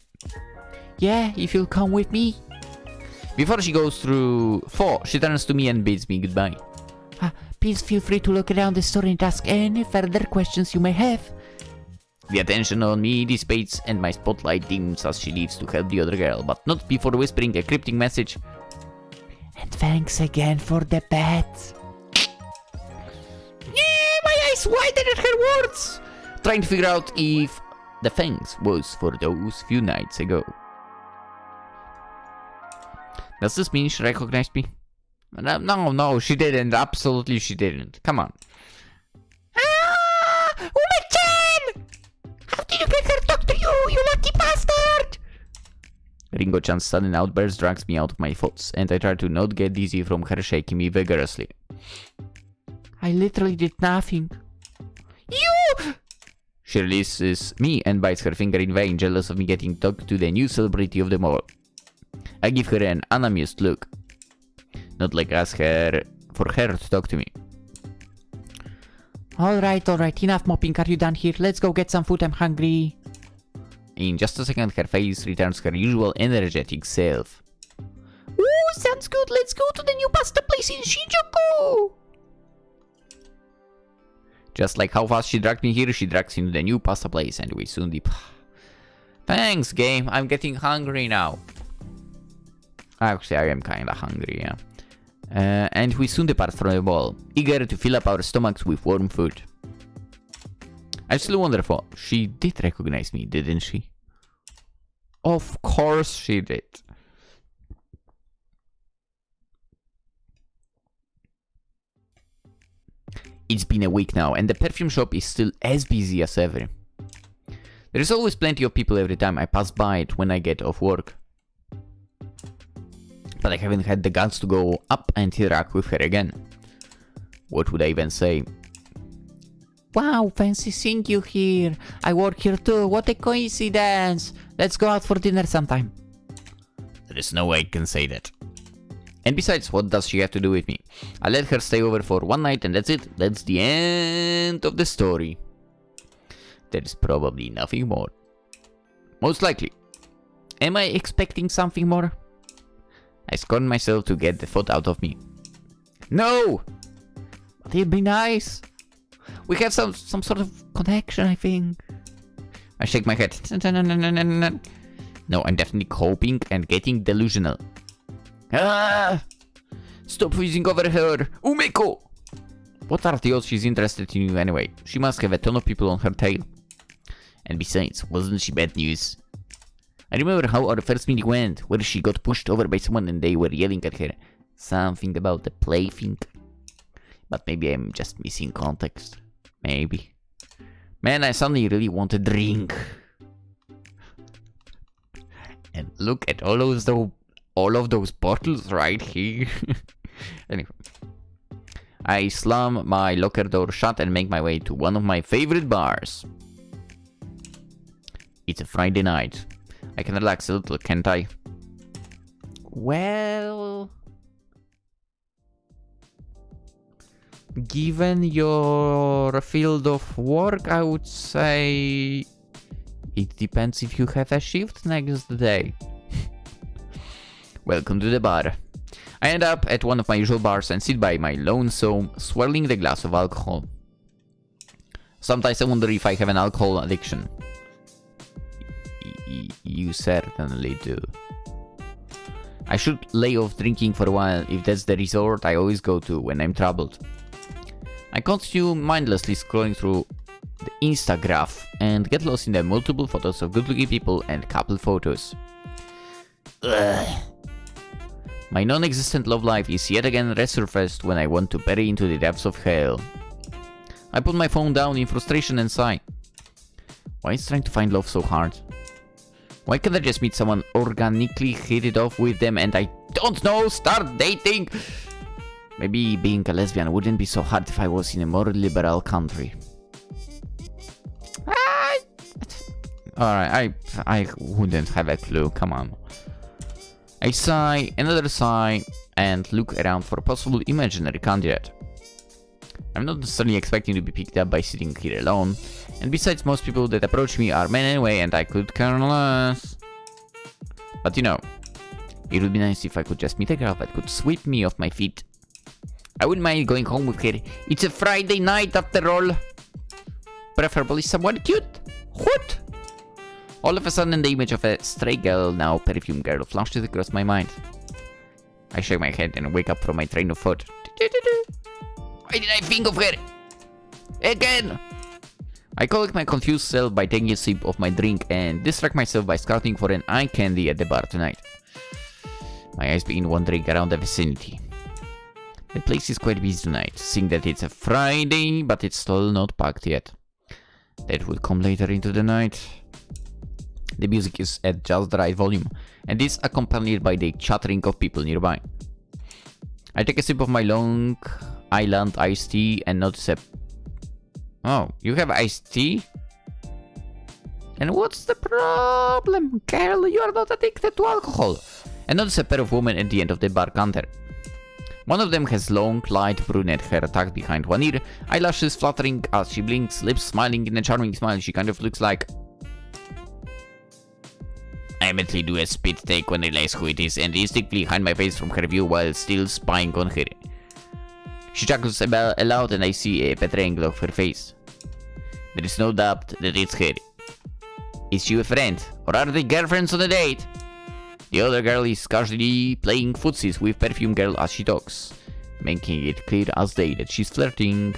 Yeah, if you'll come with me. Before she goes through 4, she turns to me and bids me goodbye. Please feel free to look around the store and ask any further questions you may have. The attention on me dissipates and my spotlight dims as she leaves to help the other girl, but not before whispering a cryptic message. And thanks again for the bet. Yeah, my eyes widened her words, trying to figure out if the thanks was for those few nights ago. Does this mean she recognized me? No, she didn't. Absolutely she didn't. Come on. Ah! Uma-chan! How did you get her to talk to you lucky bastard? Ringo-chan's sudden outburst drags me out of my thoughts, and I try to not get dizzy from her shaking me vigorously. I literally did nothing. You! She releases me and bites her finger in vain, jealous of me getting talked to the new celebrity of them all. I give her an unamused look. Not like ask her for her to talk to me. Alright, enough mopping, are you done here? Let's go get some food, I'm hungry. In just a second, her face returns her usual energetic self. Ooh, sounds good, let's go to the new pasta place in Shinjuku! Just like how fast she dragged me here, she drags into the new pasta place, and we soon dip. Thanks, game. I'm getting hungry now. Actually, I am kinda hungry, yeah. And we soon depart from the ball, eager to fill up our stomachs with warm food. I still wonder if she did recognize me, didn't she? Of course she did. It's been a week now, and the perfume shop is still as busy as ever. There's always plenty of people every time I pass by it when I get off work. But I haven't had the guts to go up and interact with her again. What would I even say? Wow, fancy seeing you here. I work here too, what a coincidence. Let's go out for dinner sometime. There is no way I can say that. And besides, what does she have to do with me? I let her stay over for one night and that's it. That's the end of the story. There is probably nothing more. Most likely. Am I expecting something more? I scorn myself to get the thought out of me. No! But it'd be nice. We have some sort of connection, I think. I shake my head. No, I'm definitely coping and getting delusional. Ah! Stop freezing over her! Umeko! What are the odds she's interested in you anyway? She must have a ton of people on her tail. And besides, wasn't she bad news? I remember how our first meeting went, where she got pushed over by someone and they were yelling at her. Something about the plaything. But maybe I'm just missing context. Maybe. Man, I suddenly really want a drink. And look at all of those bottles right here. Anyway. I slam my locker door shut and make my way to one of my favorite bars. It's a Friday night. I can relax a little, can't I? Well... given your field of work, I would say... it depends if you have a shift next day. Welcome to the bar. I end up at one of my usual bars and sit by my lonesome, swirling the glass of alcohol. Sometimes I wonder if I have an alcohol addiction. You certainly do. I should lay off drinking for a while if that's the resort I always go to when I'm troubled. I continue mindlessly scrolling through the Instagraph and get lost in the multiple photos of good-looking people and couple photos. Ugh. My non-existent love life is yet again resurfaced when I want to bury into the depths of hell. I put my phone down in frustration and sigh. Why is trying to find love so hard? Why can't I just meet someone, organically hit it off with them and I don't know, start dating? Maybe being a lesbian wouldn't be so hard if I was in a more liberal country. Alright, I wouldn't have a clue, come on. I sigh, another sigh, and look around for a possible imaginary candidate. I'm not necessarily expecting to be picked up by sitting here alone, and besides most people that approach me are men anyway and I could care less. But you know, it would be nice if I could just meet a girl that could sweep me off my feet. I wouldn't mind going home with her. It's a Friday night after all. Preferably someone cute. What? All of a sudden the image of a stray girl, now perfume girl, flashes across my mind. I shake my head and wake up from my train of thought. Why did I think of her? Again! I collect my confused self by taking a sip of my drink and distract myself by scouting for an eye candy at the bar tonight. My eyes begin wandering around the vicinity. The place is quite busy tonight, seeing that it's a Friday, but it's still not packed yet. That will come later into the night. The music is at just the right volume, and is accompanied by the chattering of people nearby. I take a sip of my Long Island iced tea and notice a... Oh, you have iced tea? And what's the problem, girl? You are not addicted to alcohol. And notice a pair of women at the end of the bar counter. One of them has long, light brunette hair tucked behind one ear, eyelashes fluttering as she blinks, lips smiling in a charming smile. She kind of looks like... I mentally do a spit take when I realize who it is and instinctively hide my face from her view while still spying on her. She chuckles aloud and I see a better angle of her face. There is no doubt that it's her. Is she a friend, or are they girlfriends on a date? The other girl is casually playing footsies with Perfume Girl as she talks, making it clear as day that she's flirting.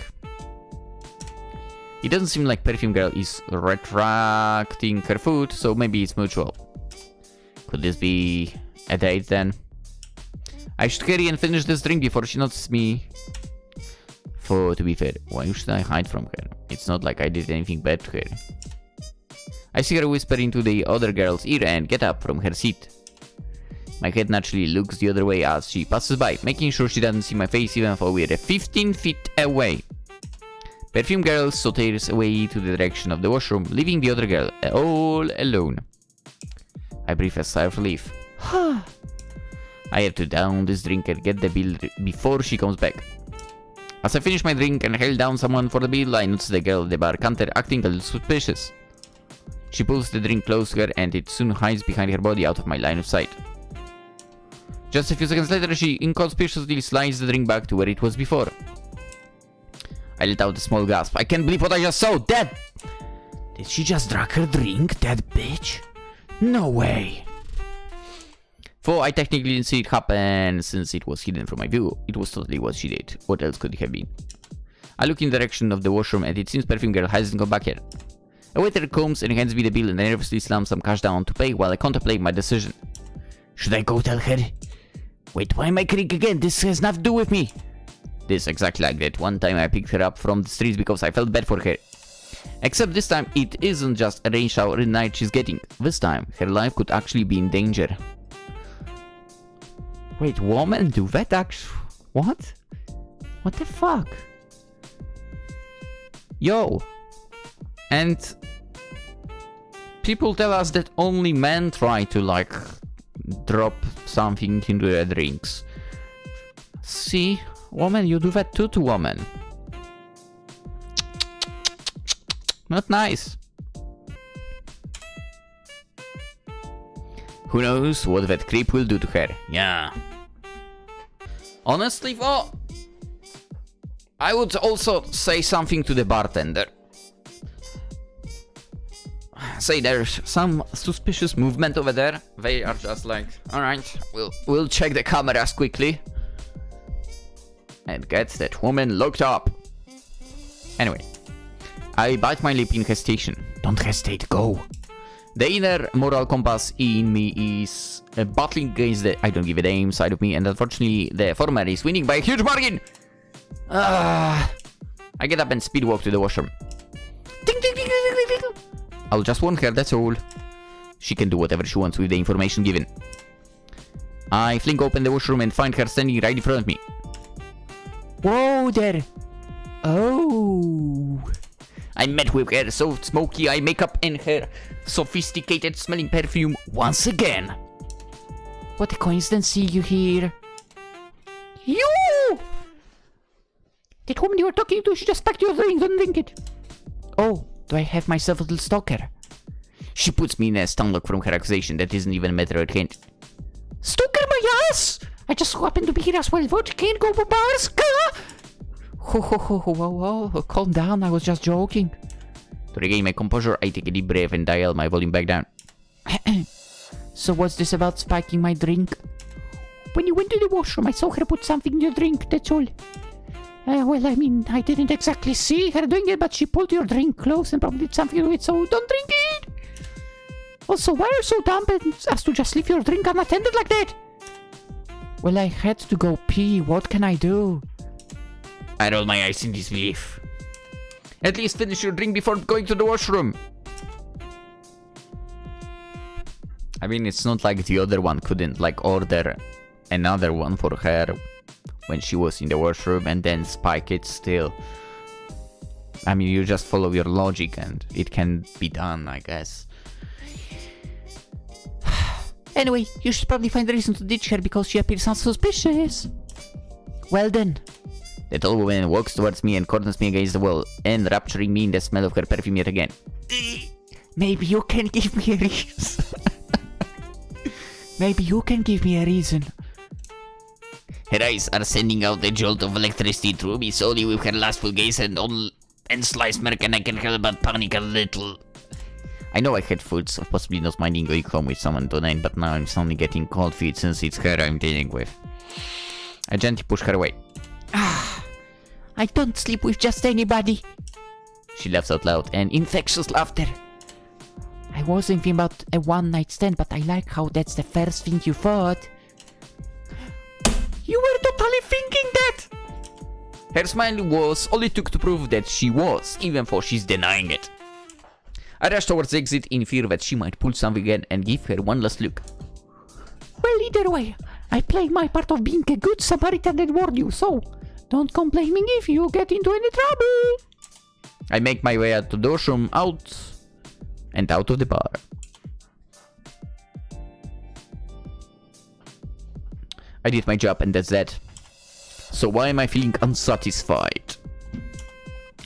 It doesn't seem like Perfume Girl is retracting her foot, so maybe it's mutual. Could this be a date then? I should hurry and finish this drink before she notices me. For to be fair, why should I hide from her? It's not like I did anything bad to her. I see her whisper into the other girl's ear and get up from her seat. My head naturally looks the other way as she passes by, making sure she doesn't see my face even though we're 15 feet away. Perfume Girl saunters away to the direction of the washroom, leaving the other girl all alone. I breathe a sigh of relief. I have to down this drink and get the bill before she comes back. As I finish my drink and hail down someone for the bill, I notice the girl at the bar counter acting a little suspicious. She pulls the drink close to her and it soon hides behind her body out of my line of sight. Just a few seconds later, she inconspicuously slides the drink back to where it was before. I let out a small gasp. I can't believe what I just saw! That... Did she just drink her drink, that bitch? No way! Though I technically didn't see it happen, since it was hidden from my view, it was totally what she did. What else could it have been? I look in the direction of the washroom and it seems Perfume Girl hasn't come back yet. A waiter comes and hands me the bill and I nervously slam some cash down to pay while I contemplate my decision. Should I go tell her? Wait, why am I crying again? This has nothing to do with me. This exactly like that. One time I picked her up from the streets because I felt bad for her. Except this time it isn't just a rain shower night she's getting. This time her life could actually be in danger. Wait, woman, do that actually... What? What the fuck? Yo. And... people tell us that only men try to, like, drop something into their drinks. See? Woman, you do that too to woman. Not nice. Who knows what that creep will do to her? Yeah. Honestly, though, I would also say something to the bartender. Say there's some suspicious movement over there. They are just like, alright, we'll check the cameras quickly. And get that woman locked up. Anyway, I bite my lip in hesitation. Don't hesitate, go. The inner moral compass in me is battling against the I don't give a damn side of me, and unfortunately the former is winning by a huge margin. I get up and speed walk to the washroom. Ding, ding, ding, ding, ding, ding. I'll just warn her, that's all. She can do whatever she wants with the information given. I fling open the washroom and find her standing right in front of me. Whoa there. Oh. I met with her soft smoky eye makeup and her sophisticated smelling perfume once again. What a coincidence, see you here. You! That woman you were talking to, she just packed your drink, don't drink it. Oh, do I have myself a little stalker? She puts me in a stunlock from her accusation that isn't even a matter at hand. Stalker my ass! I just so happen to be here as well, but you can't go to bars, Whoa, calm down, I was just joking. To regain my composure, I take a deep breath and dial my volume back down. So what's this about spiking my drink? When you went to the washroom, I saw her put something in your drink, that's all. Well, I mean, I didn't exactly see her doing it, but she pulled your drink close and probably did something to it, so don't drink it! Also, why are you so dumb as to just leave your drink unattended like that? Well, I had to go pee. What can I do? I roll my eyes in disbelief. At least finish your drink before going to the washroom. I mean, it's not like the other one couldn't, like, order another one for her when she was in the washroom and then spike it still. I mean, you just follow your logic and it can be done, I guess. Anyway, you should probably find a reason to ditch her because she appears unsuspicious. Well then. The tall woman walks towards me and corners me against the wall, enrapturing me in the smell of her perfume yet again. Maybe you can give me a reason. Maybe you can give me a reason. Her eyes are sending out a jolt of electricity through me solely with her lustful gaze and sly smirk, and I can help but panic a little. I know I had thoughts of possibly not minding going home with someone tonight, but now I'm suddenly getting cold feet since it's her I'm dealing with. I gently push her away. I don't sleep with just anybody. She laughs out loud, and infectious laughter. I was thinking about a one-night stand, but I like how that's the first thing you thought. You were totally thinking that! Her smile was all it took to prove that she was, even though she's denying it. I rush towards the exit in fear that she might pull something again and give her one last look. Well, either way, I play my part of being a good Samaritan and warn you, so don't come blaming if you get into any trouble. I make my way out to the washroom, out of the bar. I did my job and that's that. So why am I feeling unsatisfied?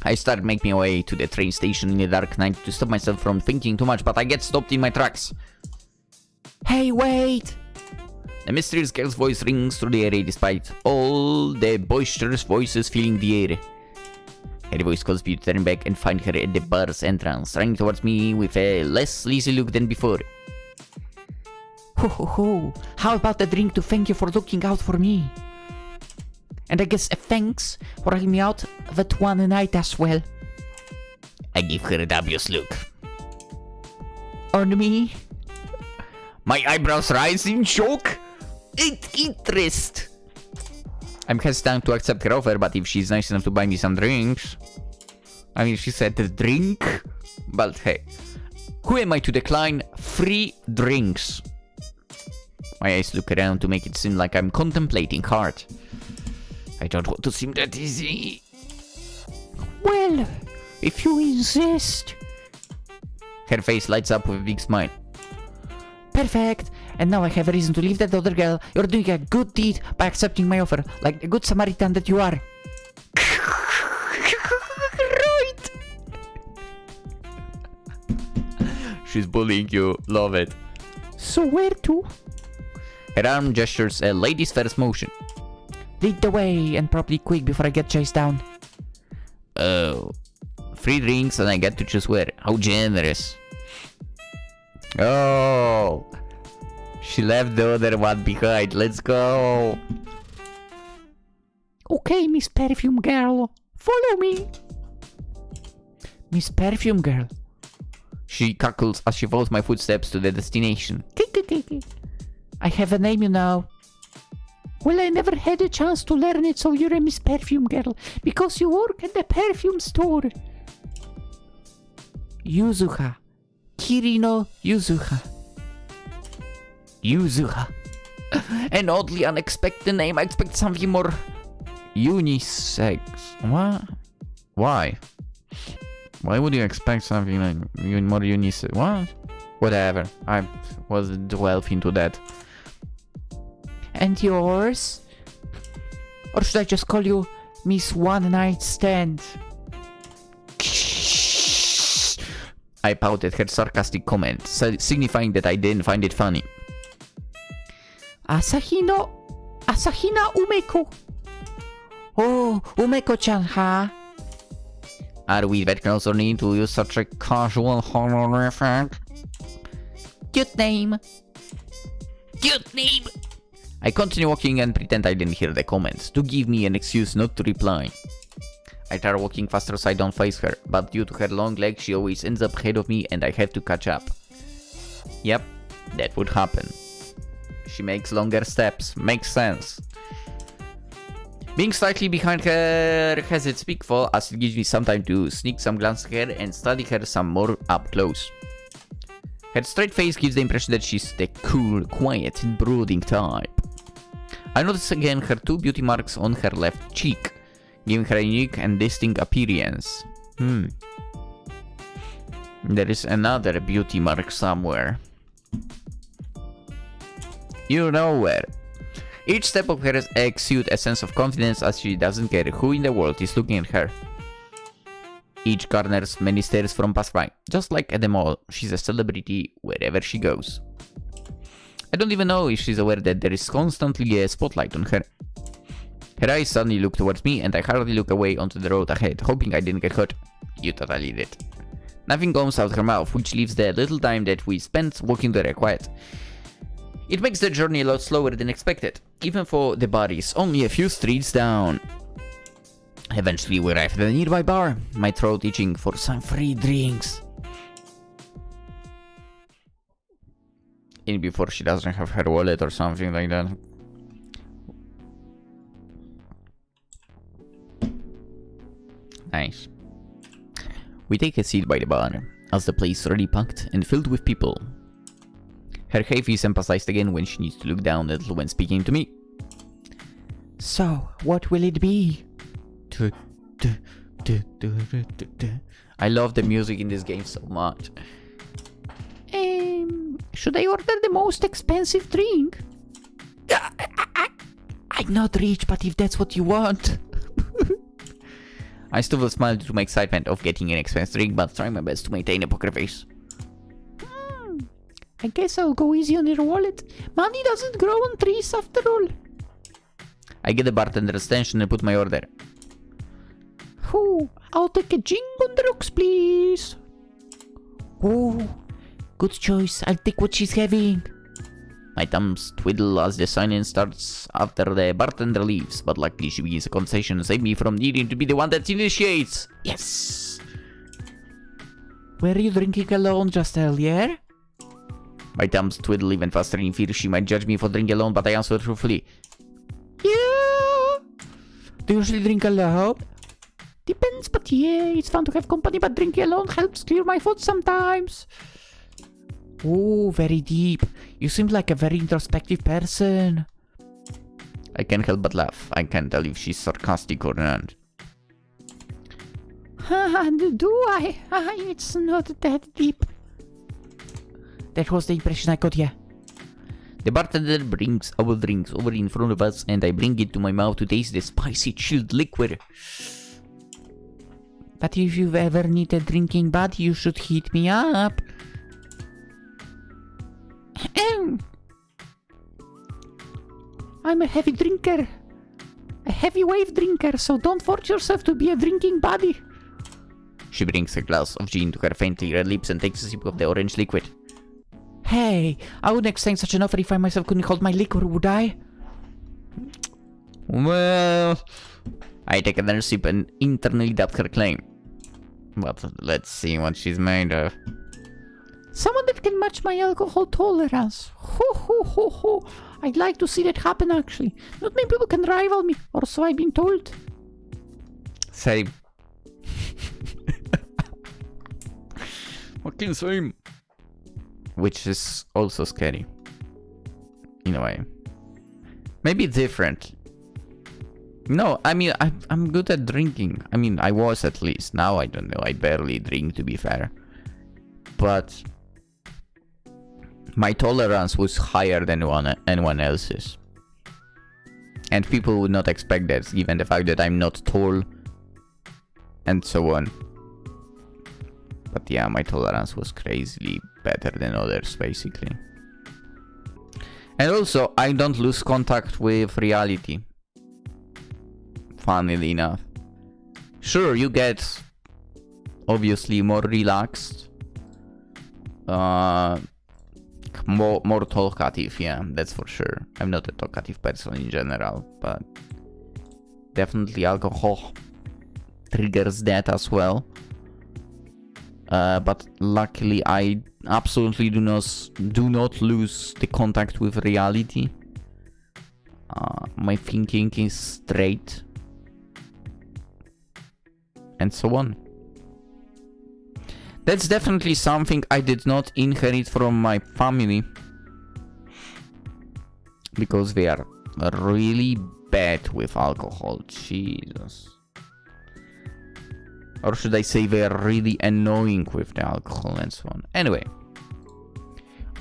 I start making my way to the train station in the dark night to stop myself from thinking too much, but I get stopped in my tracks. Hey, wait! The mysterious girl's voice rings through the air despite all the boisterous voices filling the air. Her voice calls me to turn back and find her at the bar's entrance, running towards me with a less sleazy look than before. Ho ho ho, how about a drink to thank you for looking out for me? And I guess a thanks for helping me out that one night as well. I give her a dubious look. On me? My eyebrows rise in shock and interest. I'm hesitant to accept her offer, but if she's nice enough to buy me some drinks... I mean, she said drink, but hey. Who am I to decline free drinks? My eyes look around to make it seem like I'm contemplating hard. I don't want to seem that easy. Well, if you insist. Her face lights up with a big smile. Perfect. And now I have a reason to leave that other girl. You're doing a good deed by accepting my offer, like a good Samaritan that you are. Right. She's bullying you. Love it. So where to? Her arm gestures a lady's first motion. Lead the way, and probably quick before I get chased down. Oh. 3 drinks and I get to choose where. How generous. Oh. She left the other one behind. Let's go. Okay, Miss Perfume Girl. Follow me. Miss Perfume Girl. She cackles as she follows my footsteps to the destination. I have a name, you know. Well, I never had a chance to learn it, so you're a Miss Perfume Girl, because you work at the perfume store. Yuzuha. Kirino Yuzuha. Yuzuha. An oddly unexpected name. I expect something more unisex. What? Why? Why would you expect something like more unisex? What? Whatever. I wasn't delve into that. And yours? Or should I just call you Miss One Night Stand? I pouted her sarcastic comment, signifying that I didn't find it funny. Asahina Umeko. Oh, Umeko-chan, huh? Are we that close or need to use such a casual honorific? Cute name. Cute name! I continue walking and pretend I didn't hear the comments, to give me an excuse not to reply. I try walking faster so I don't face her, but due to her long legs she always ends up ahead of me and I have to catch up. Yep, that would happen. She makes longer steps, makes sense. Being slightly behind her has its pitfall, as it gives me some time to sneak some glances at her and study her some more up close. Her straight face gives the impression that she's the cool, quiet, and brooding type. I notice again her 2 beauty marks on her left cheek, giving her a unique and distinct appearance. There is another beauty mark somewhere. You know where. Each step of hers exudes a sense of confidence as she doesn't care who in the world is looking at her. Each garners many stares from passersby. Just like at the mall, she's a celebrity wherever she goes. I don't even know if she's aware that there is constantly a spotlight on her. Her eyes suddenly look towards me and I hardly look away onto the road ahead, hoping I didn't get hurt. You totally did. Nothing comes out her mouth, which leaves the little time that we spent walking there quiet. It makes the journey a lot slower than expected, even for the bodies only a few streets down. Eventually we arrive at a nearby bar, my throat itching for some free drinks. In before she doesn't have her wallet or something like that. Nice. We take a seat by the bar, as the place is already packed and filled with people. Her height is emphasized again when she needs to look down a little when speaking to me. So, what will it be? I love the music in this game so much. Should I order the most expensive drink? I'm not rich, but if that's what you want. I still will smile due to my excitement of getting an expensive drink, but try my best to maintain a poker face. I guess I'll go easy on your wallet. Money doesn't grow on trees after all. I get the bartender's attention and put my order. Oh, I'll take a gin on the rocks, please. Oh, good choice. I'll take what she's having. My thumbs twiddle as the silence starts after the bartender leaves, but luckily she begins a conversation to save me from needing to be the one that initiates. Yes! Were you drinking alone just earlier? My thumbs twiddle even faster in fear she might judge me for drinking alone, but I answer truthfully. Yeah. Do you usually drink alone? Depends, but yeah, it's fun to have company, but drinking alone helps clear my thoughts sometimes. Oh, very deep. You seem like a very introspective person. I can't help but laugh. I can't tell if she's sarcastic or not. Do I? It's not that deep. That was the impression I got, yeah. The bartender brings our drinks over in front of us and I bring it to my mouth to taste the spicy chilled liquid. But if you've ever need a drinking buddy, you should hit me up. I'm a heavy drinker. A heavy wave drinker, so don't force yourself to be a drinking buddy. She brings a glass of gin to her faintly red lips and takes a sip of the orange liquid. Hey, I wouldn't extend such an offer if I myself couldn't hold my liquor, would I? Well, I take another sip and internally doubt her claim. But let's see what she's made of. Someone that can match my alcohol tolerance. Ho. I'd like to see that happen actually. Not many people can rival me, or so I've been told. Same. Fucking same. Which is also scary. In a way. Maybe different. No, I mean, I'm good at drinking. I mean, I was at least. Now I don't know. I barely drink, to be fair. But my tolerance was higher than anyone else's. And people would not expect that, given the fact that I'm not tall. And so on. But yeah, my tolerance was crazily better than others, basically. And also, I don't lose contact with reality. Funnily enough. Sure, you get obviously more relaxed. like more talkative, yeah, that's for sure. I'm not a talkative person in general, but definitely alcohol triggers that as well. But luckily I absolutely do not lose the contact with reality. My thinking is straight. And so on. That's definitely something I did not inherit from my family. Because they are really bad with alcohol. Jesus. Or should I say they are really annoying with the alcohol and so on. Anyway.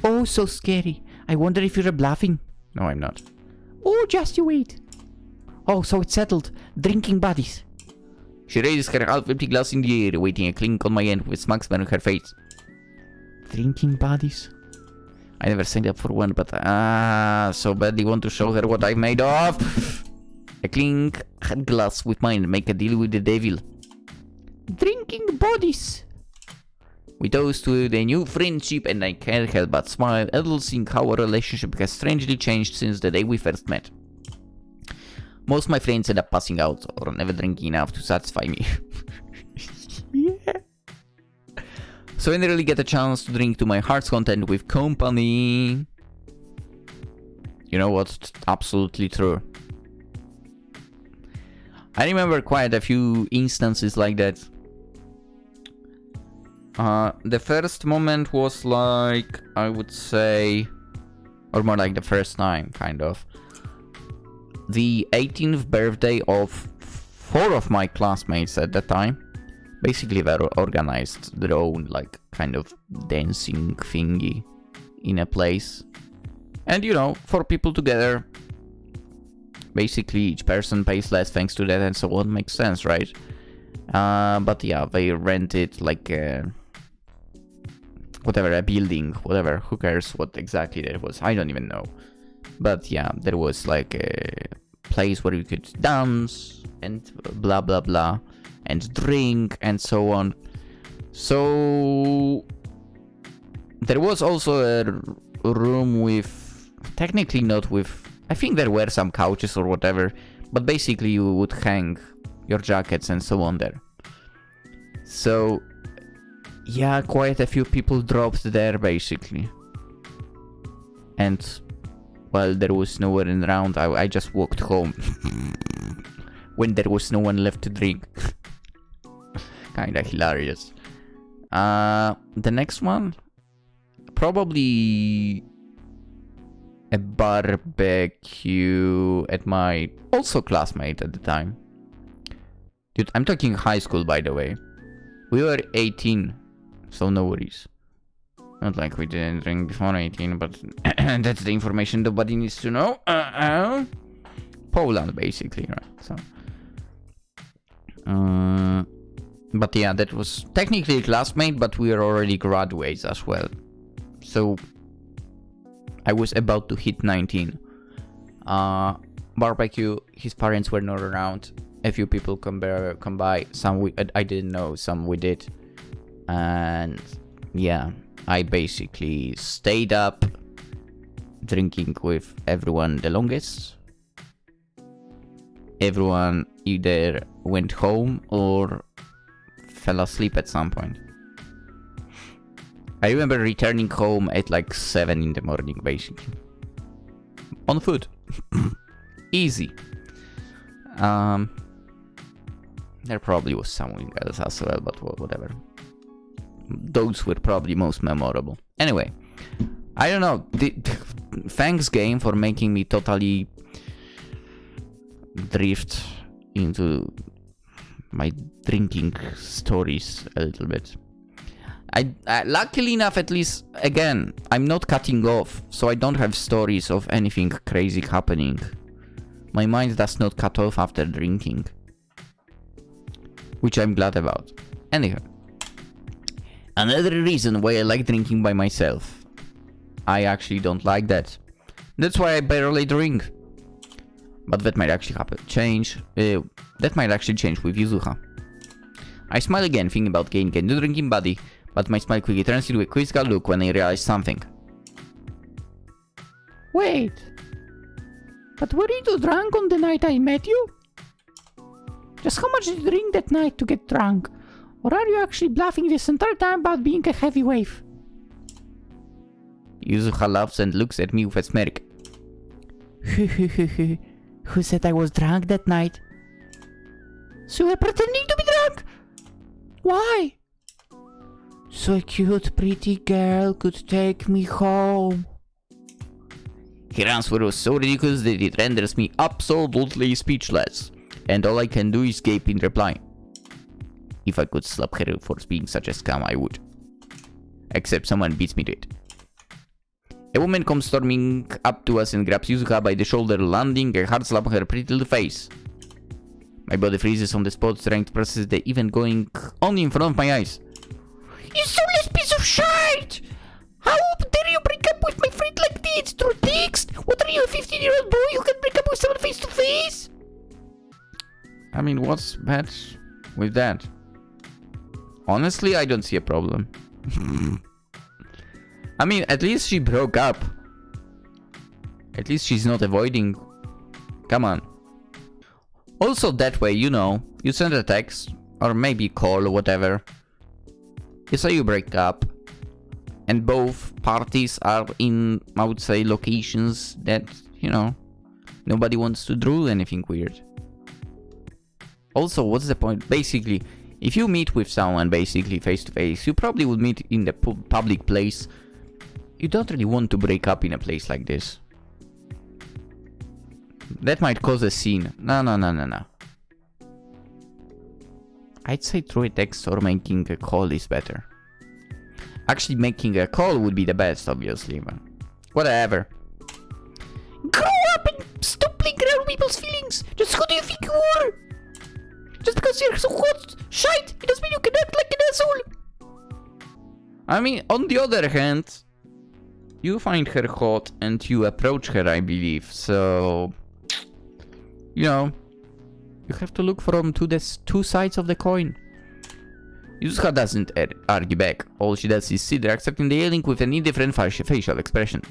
Oh, so scary. I wonder if you're bluffing. No, I'm not. Oh, just you wait. Oh, so it's settled. Drinking buddies. She raises her half-empty glass in the air, waiting a clink on my end with smug smile on her face. Drinking buddies? I never signed up for one, but so badly want to show her what I'm made of. A clink her glass with mine, make a deal with the devil. Drinking buddies. We toast to the new friendship, and I can't help but smile a little, seeing how our relationship has strangely changed since the day we first met. Most of my friends end up passing out or never drinking enough to satisfy me. Yeah. So I rarely get a chance to drink to my heart's content with company. You know what? It's absolutely true. I remember quite a few instances like that. The first moment was like, I would say, or more like the first time, kind of. The 18th birthday of 4 of my classmates at the time. Basically, they organized their own, like, kind of dancing thingy in a place. And, you know, 4 people together, basically each person pays less thanks to that and so on. Makes sense, right? But yeah, they rented, like, whatever, a building, whatever, who cares what exactly that was, I don't even know. But yeah, there was like a place where you could dance and blah blah blah and drink and so on. So there was also a room with, technically not with, I think there were some couches or whatever, but basically you would hang your jackets and so on there. So yeah, quite a few people dropped there basically. And well, there was no one around. I just walked home when there was no one left to drink. Kinda hilarious. The next one, probably a barbecue at my also classmate at the time. Dude, I'm talking high school, by the way. We were 18, so no worries. Not like we didn't drink before 18, but that's the information nobody needs to know. Poland, basically, right? So, but yeah, that was technically a classmate, but we were already graduates as well. So I was about to hit 19. Barbecue. His parents were not around. A few people come by. Some I didn't know. Some we did, and yeah. I basically stayed up drinking with everyone the longest. Everyone either went home or fell asleep at some point. I remember returning home at like 7 in the morning, basically. On foot. Easy. There probably was something else as well, but whatever. Those were probably most memorable. Anyway, I don't know. Thanks game for making me totally drift into my drinking stories a little bit. I luckily enough, at least, again, I'm not cutting off, so I don't have stories of anything crazy happening. My mind does not cut off after drinking, which I'm glad about. Anyhow. Another reason why I like drinking by myself. I actually don't like that. That's why I barely drink. But that might actually change. That might actually change with Yuzuha. I smile again, thinking about getting a new drinking buddy, but my smile quickly turns into a quizzical look when I realize something. Wait. But were you too drunk on the night I met you? Just how much did you drink that night to get drunk? Or are you actually bluffing this entire time about being a heavy wave? Yuzuha laughs and looks at me with a smirk. Who said I was drunk that night? So you're pretending to be drunk? Why? So a cute, pretty girl could take me home. Her answer was so ridiculous that it renders me absolutely speechless. And all I can do is gape in reply. If I could slap her for being such a scam, I would. Except someone beats me to it. A woman comes storming up to us and grabs Yuzuha by the shoulder, landing a hard slap on her pretty little face. My body freezes on the spot, trying to process the event going on in front of my eyes. You soulless piece of shit! How dare you break up with my friend like this through text? What are you, a 15-year-old boy who can break up with someone face to face? I mean, what's bad with that? Honestly, I don't see a problem. I mean, at least she broke up. At least she's not avoiding. Come on. Also, that way, you know, you send a text, or maybe call, or whatever. You say you break up, and both parties are in, I would say, locations that, you know, nobody wants to do anything weird. Also, what's the point? Basically, if you meet with someone basically face to face, you probably would meet in the public place. You don't really want to break up in a place like this. That might cause a scene. No. I'd say through a text or making a call is better. Actually, making a call would be the best, obviously, but whatever. Grow up and stop playing around people's feelings! Just who do you think you are? Just because you're so hot, shite, it doesn't mean you can act like an asshole! I mean, on the other hand, you find her hot and you approach her, I believe, so... You know, you have to look from two sides of the coin. Yuzuha doesn't argue back. All she does is sit there accepting the yelling with an indifferent facial expression.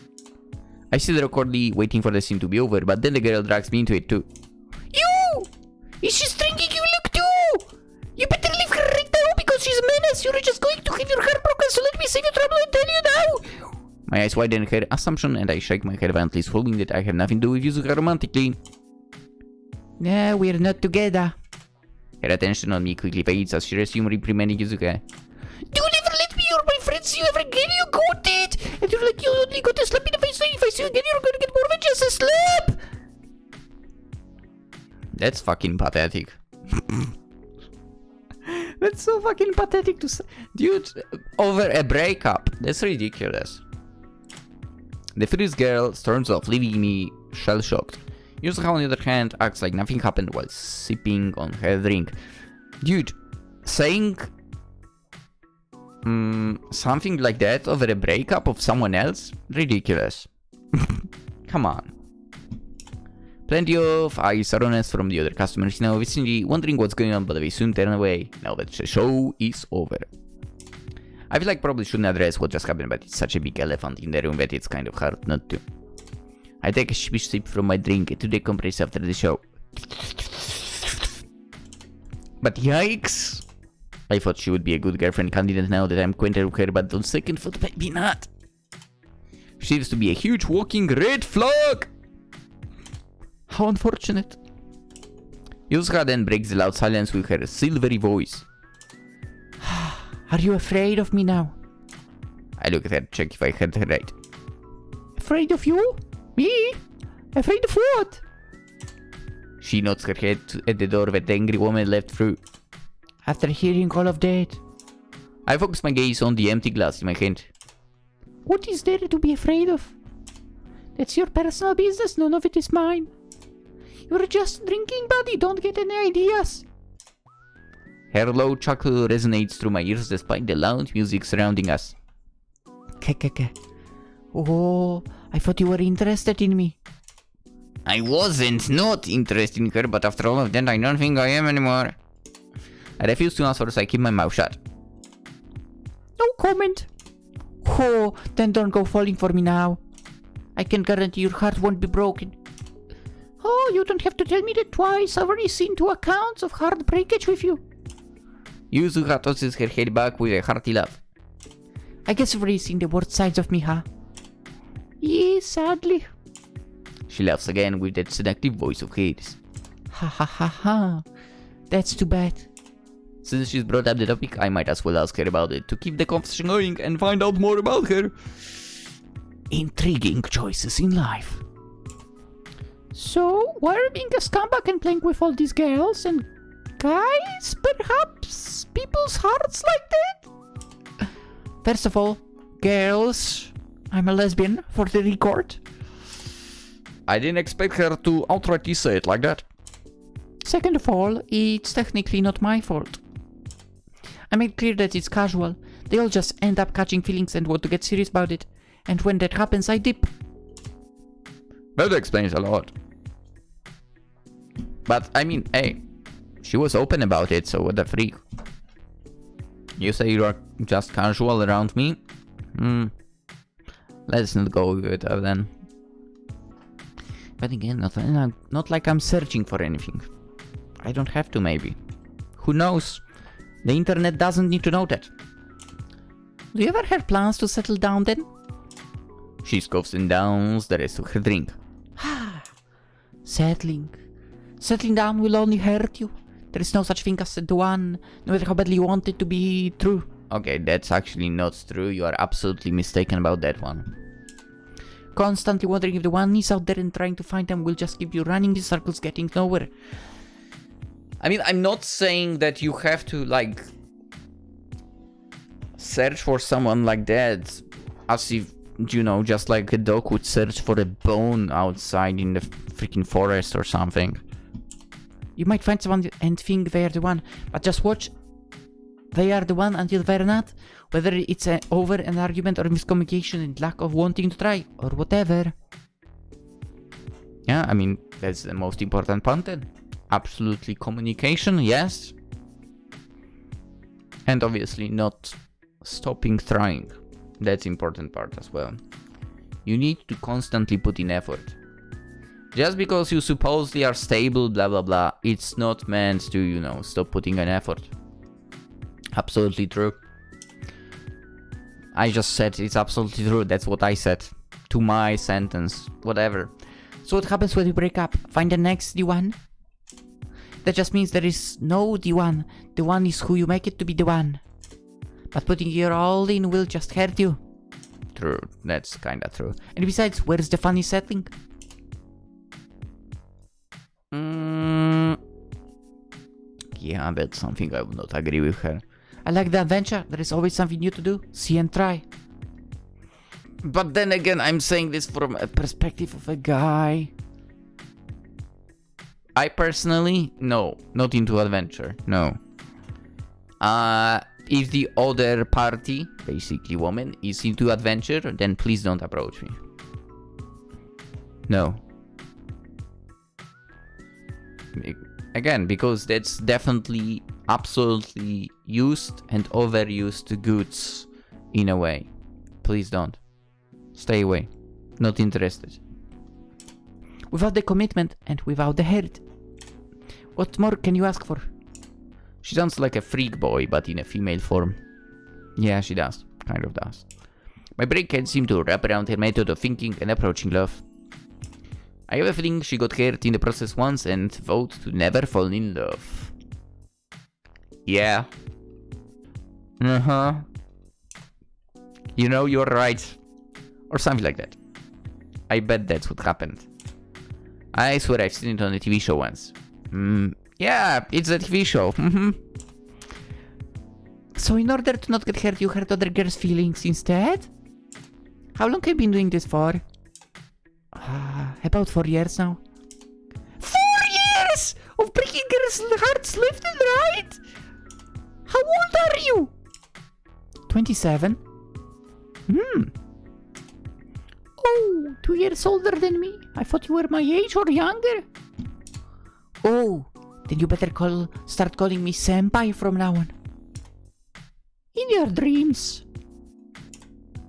I sit there awkwardly waiting for the scene to be over, but then the girl drags me into it too. You! Is she stringing you look too? You better leave her right now because she's a menace. You're just going to have your heart broken, so let me save you trouble and tell you now. My eyes widen her assumption and I shake my head violently, swallowing that I have nothing to do with Yuzuha romantically. No, we're not together. Her attention on me quickly fades as she resumes reprimanding Yuzuha. You never let me or my friends see you ever again, you got it! And you're like, you only got a slap in the face, so if I see you again, you're gonna get more than just a slap! That's fucking pathetic. That's so fucking pathetic to say. Dude, over a breakup. That's ridiculous. The first girl storms off, leaving me shell-shocked. Yuzuha, on the other hand, acts like nothing happened while sipping on her drink. Dude, saying something like that over a breakup of someone else? Ridiculous. Come on. Plenty of eyes are on us from the other customers now, vicinity, wondering what's going on, but they soon turn away now that the show is over. I feel like probably shouldn't address what just happened, but it's such a big elephant in the room that it's kind of hard not to. I take a sip from my drink to decompress after the show. But yikes! I thought she would be a good girlfriend candidate now that I'm acquainted with her, but on second thought, maybe not. She seems to be a huge walking red flag! How unfortunate. Yuzuha then breaks the loud silence with her silvery voice. Are you afraid of me now? I look at her to check if I heard her right. Afraid of you? Me? Afraid of what? She nods her head at the door that the angry woman left through. After hearing all of that, I focus my gaze on the empty glass in my hand. What is there to be afraid of? That's your personal business, none of it is mine. You're just drinking, buddy, don't get any ideas. Her low chuckle resonates through my ears despite the loud music surrounding us. Oh, I thought you were interested in me. I wasn't not interested in her, but after all of that, I don't think I am anymore. I refuse to answer, so I keep my mouth shut. No comment. Oh, then don't go falling for me now. I can guarantee your heart won't be broken. Oh, you don't have to tell me that twice. I've already seen 2 accounts of heart breakage with you. Yuzuha tosses her head back with a hearty laugh. I guess you've already seen the worst sides of me, huh? Yes, sadly. She laughs again with that seductive voice of hers. Ha ha ha ha. That's too bad. Since she's brought up the topic, I might as well ask her about it to keep the conversation going and find out more about her intriguing choices in life. So, why are you being a scumbag and playing with all these girls and guys? Perhaps people's hearts like that? First of all, girls, I'm a lesbian for the record. I didn't expect her to outrightly say it like that. Second of all, it's technically not my fault. I made clear that it's casual. They all just end up catching feelings and want to get serious about it. And when that happens, I dip. That explains a lot. But I mean, hey, she was open about it, so what the freak? You say you are just casual around me? Let's not go with it then. But again, not like I'm searching for anything. I don't have to, maybe. Who knows? The internet doesn't need to know that. Do you ever have plans to settle down then? She scoffs and downs the rest of her drink. Settling. Settling down will only hurt you. There is no such thing as the one, no matter how badly you want it to be true. Okay, that's actually not true. You are absolutely mistaken about that one. Constantly wondering if the one is out there and trying to find them will just keep you running in circles getting nowhere. I mean, I'm not saying that you have to, like, search for someone like that as if, you know, just like a dog would search for a bone outside in the freaking forest or something. You might find someone and think they are the one, but just watch. They are the one until they're not. Whether it's over an argument or miscommunication and lack of wanting to try, or whatever. Yeah, I mean, that's the most important part then. Absolutely communication, yes. And obviously not stopping trying. That's important part as well. You need to constantly put in effort. Just because you supposedly are stable, blah blah blah, it's not meant to, you know, stop putting an effort. Absolutely true. I just said it's absolutely true. That's what I said to my sentence. Whatever. So what happens when you break up? Find the next D1? That just means there is no D1. The one is who you make it to be the one. But putting your all in will just hurt you. True. That's kinda true. And besides, where's the fun in settling? Yeah, that's something I would not agree with her. I like the adventure. There is always something new to do. See and try. But then again, I'm saying this from a perspective of a guy. I personally, no, not into adventure, no. If the other party, basically woman, is into adventure, then please don't approach me. No. Again, because that's definitely absolutely used and overused goods in a way. Please don't. Stay away. Not interested. Without the commitment and without the hurt. What more can you ask for? She sounds like a freak boy, but in a female form. Yeah, she does. Kind of does. My brain can't seem to wrap around her method of thinking and approaching love. I have a feeling she got hurt in the process once and vowed to never fall in love. Yeah. Uh-huh. You know, you're right. Or something like that. I bet that's what happened. I swear I've seen it on a TV show once. Yeah, it's a TV show. So in order to not get hurt, you hurt other girls' feelings instead? How long have you been doing this for? About 4 years now. 4 years of breaking girls' hearts left and right? How old are you? 27. Oh, 2 years older than me. I thought you were my age or younger. Oh, then you better start calling me senpai from now on. In your dreams.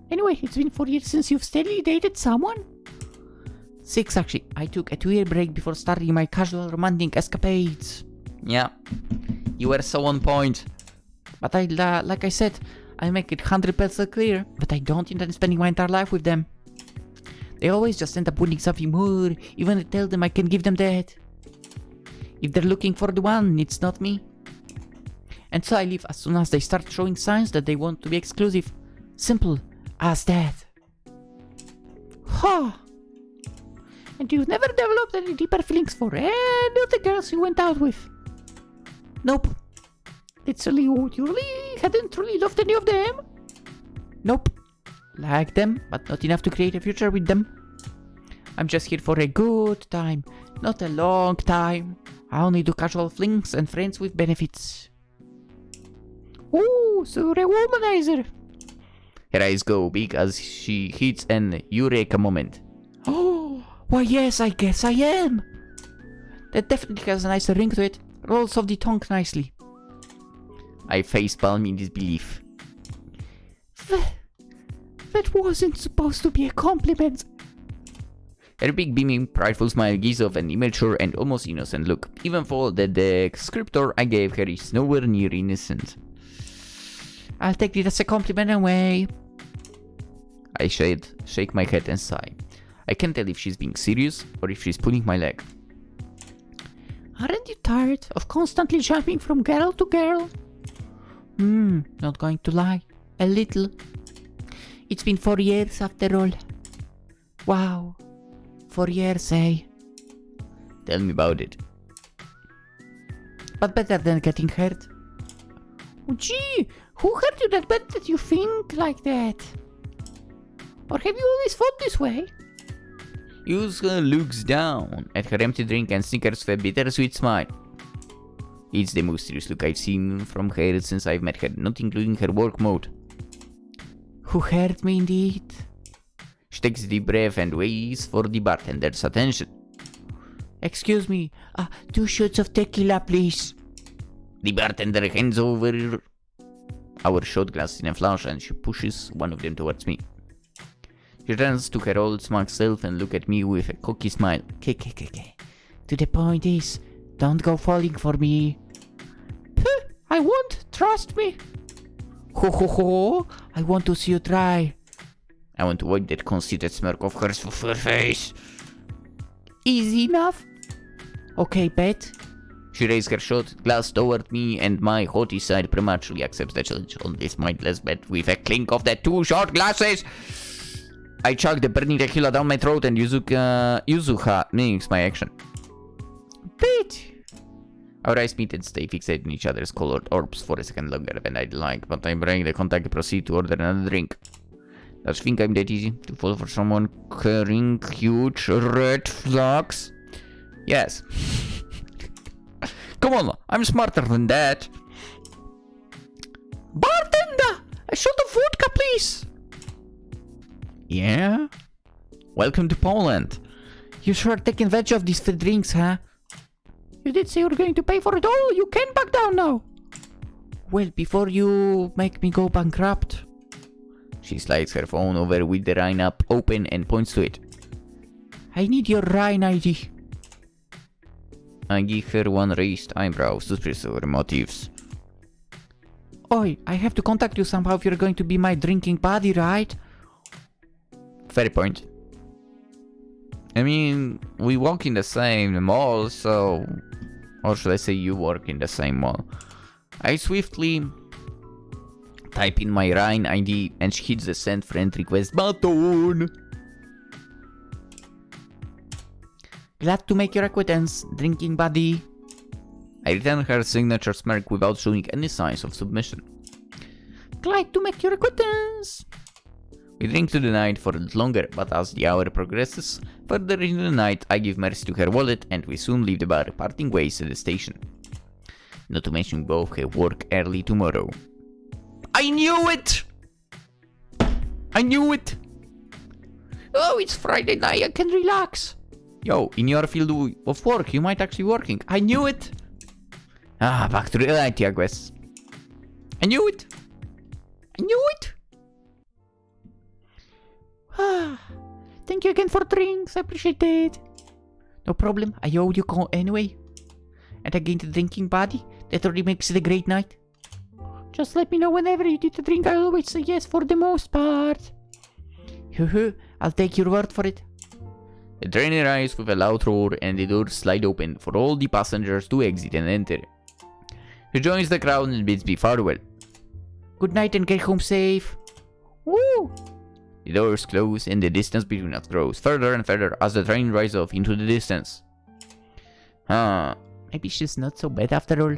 Anyway, it's been 4 years since you've steadily dated someone. 6 actually. I took a 2-year break before starting my casual romantic escapades. Yeah, you were so on point. But like I said, I make it 100% clear, but I don't intend spending my entire life with them. They always just end up wanting something more, even I tell them I can give them that. If they're looking for the one, it's not me. And so I leave as soon as they start showing signs that they want to be exclusive. Simple as that. Huh. And you've never developed any deeper feelings for any of the girls you went out with? Nope. Literally, you really hadn't really loved any of them? Nope. Like them, but not enough to create a future with them. I'm just here for a good time, not a long time. I only do casual flings and friends with benefits. Ooh, so you're a womanizer. Her eyes go big as she hits an eureka moment. Oh, why yes, I guess I am. That definitely has a nice ring to it. Rolls off the tongue nicely. I facepalm in disbelief. That wasn't supposed to be a compliment. Her big beaming, prideful smile gives off an immature and almost innocent look, even though the descriptor I gave her is nowhere near innocent. I'll take it as a compliment anyway. I shake my head and sigh. I can't tell if she's being serious or if she's pulling my leg. Aren't you tired of constantly jumping from girl to girl? Not going to lie. A little. It's been 4 years after all. Wow. 4 years, eh? Tell me about it. But better than getting hurt. Oh, gee, who hurt you that bad that you think like that? Or have you always thought this way? Yusuke looks down at her empty drink and snickers with a bittersweet smile. It's the most serious look I've seen from her since I've met her, not including her work mode. Who hurt me indeed? She takes a deep breath and waits for the bartender's attention. Excuse me, 2 shots of tequila, please. The bartender hands over our shot glasses in a flash and she pushes one of them towards me. She turns to her old smug self and looks at me with a cocky smile. To the point is, don't go falling for me. I won't, trust me. Ho, I want to see you try. I want to wipe that conceited smirk off her face. Easy enough? Okay, bet. She raised her shot glass toward me and my haughty side prematurely accepts the challenge on this mindless bet with a clink of the 2 shot glasses. I chug the burning tequila down my throat and Yuzuha mimics my action. Bet. Our eyes meet and stay fixated in each other's colored orbs for a second longer than I'd like, but I break the contact and proceed to order another drink. Does you think I'm that easy to fall for someone carrying huge red flags? Yes. Come on, I'm smarter than that. Bartender, a shot of vodka, please. Yeah? Welcome to Poland. You sure taking advantage of these free drinks, huh? You did say you were going to pay for it all. You can't back down now. Well, before you make me go bankrupt. She slides her phone over with the Rhine app open and points to it. I need your Rhine ID. I give her one raised eyebrow, suspicious of her motives. Oi, I have to contact you somehow if you're going to be my drinking buddy, right? Fair point. I mean, we walk in the same mall, so... Or should I say you work in the same mall. I swiftly type in my Rhine ID and she hits the send friend request button. Glad to make your acquaintance, drinking buddy. I return her signature smirk without showing any signs of submission. Glad to make your acquaintance. We drink to the night for a little longer, but as the hour progresses, further into the night I give mercy to her wallet and we soon leave the bar, parting ways at the station. Not to mention we both have work early tomorrow. I knew it! I knew it! Oh, it's Friday night, I can relax. Yo, in your field of work, you might actually be working. I knew it! Back to reality, I guess. I knew it! I knew it! Thank you again for drinks. I appreciate it. No problem. I owe you anyway. And again, the drinking buddy. That already makes it a great night. Just let me know whenever you need to drink. I'll always say yes for the most part. I'll take your word for it. The train arrives with a loud roar and the doors slide open for all the passengers to exit and enter. He joins the crowd and bids me farewell. Good night and get home safe. Woo! The doors close and the distance between us grows further and further as the train rides off into the distance. Maybe she's not so bad after all.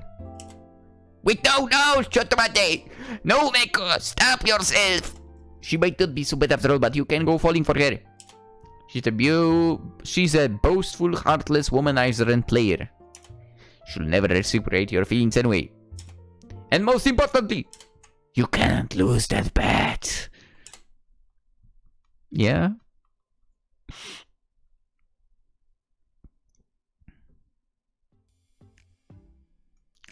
Wait, no, Chotomate! No, Umeko, stop yourself! She might not be so bad after all, but you can go falling for her. She's a boastful, heartless womanizer and player. She'll never reciprocate your feelings anyway. And most importantly, you can't lose that bet. Yeah?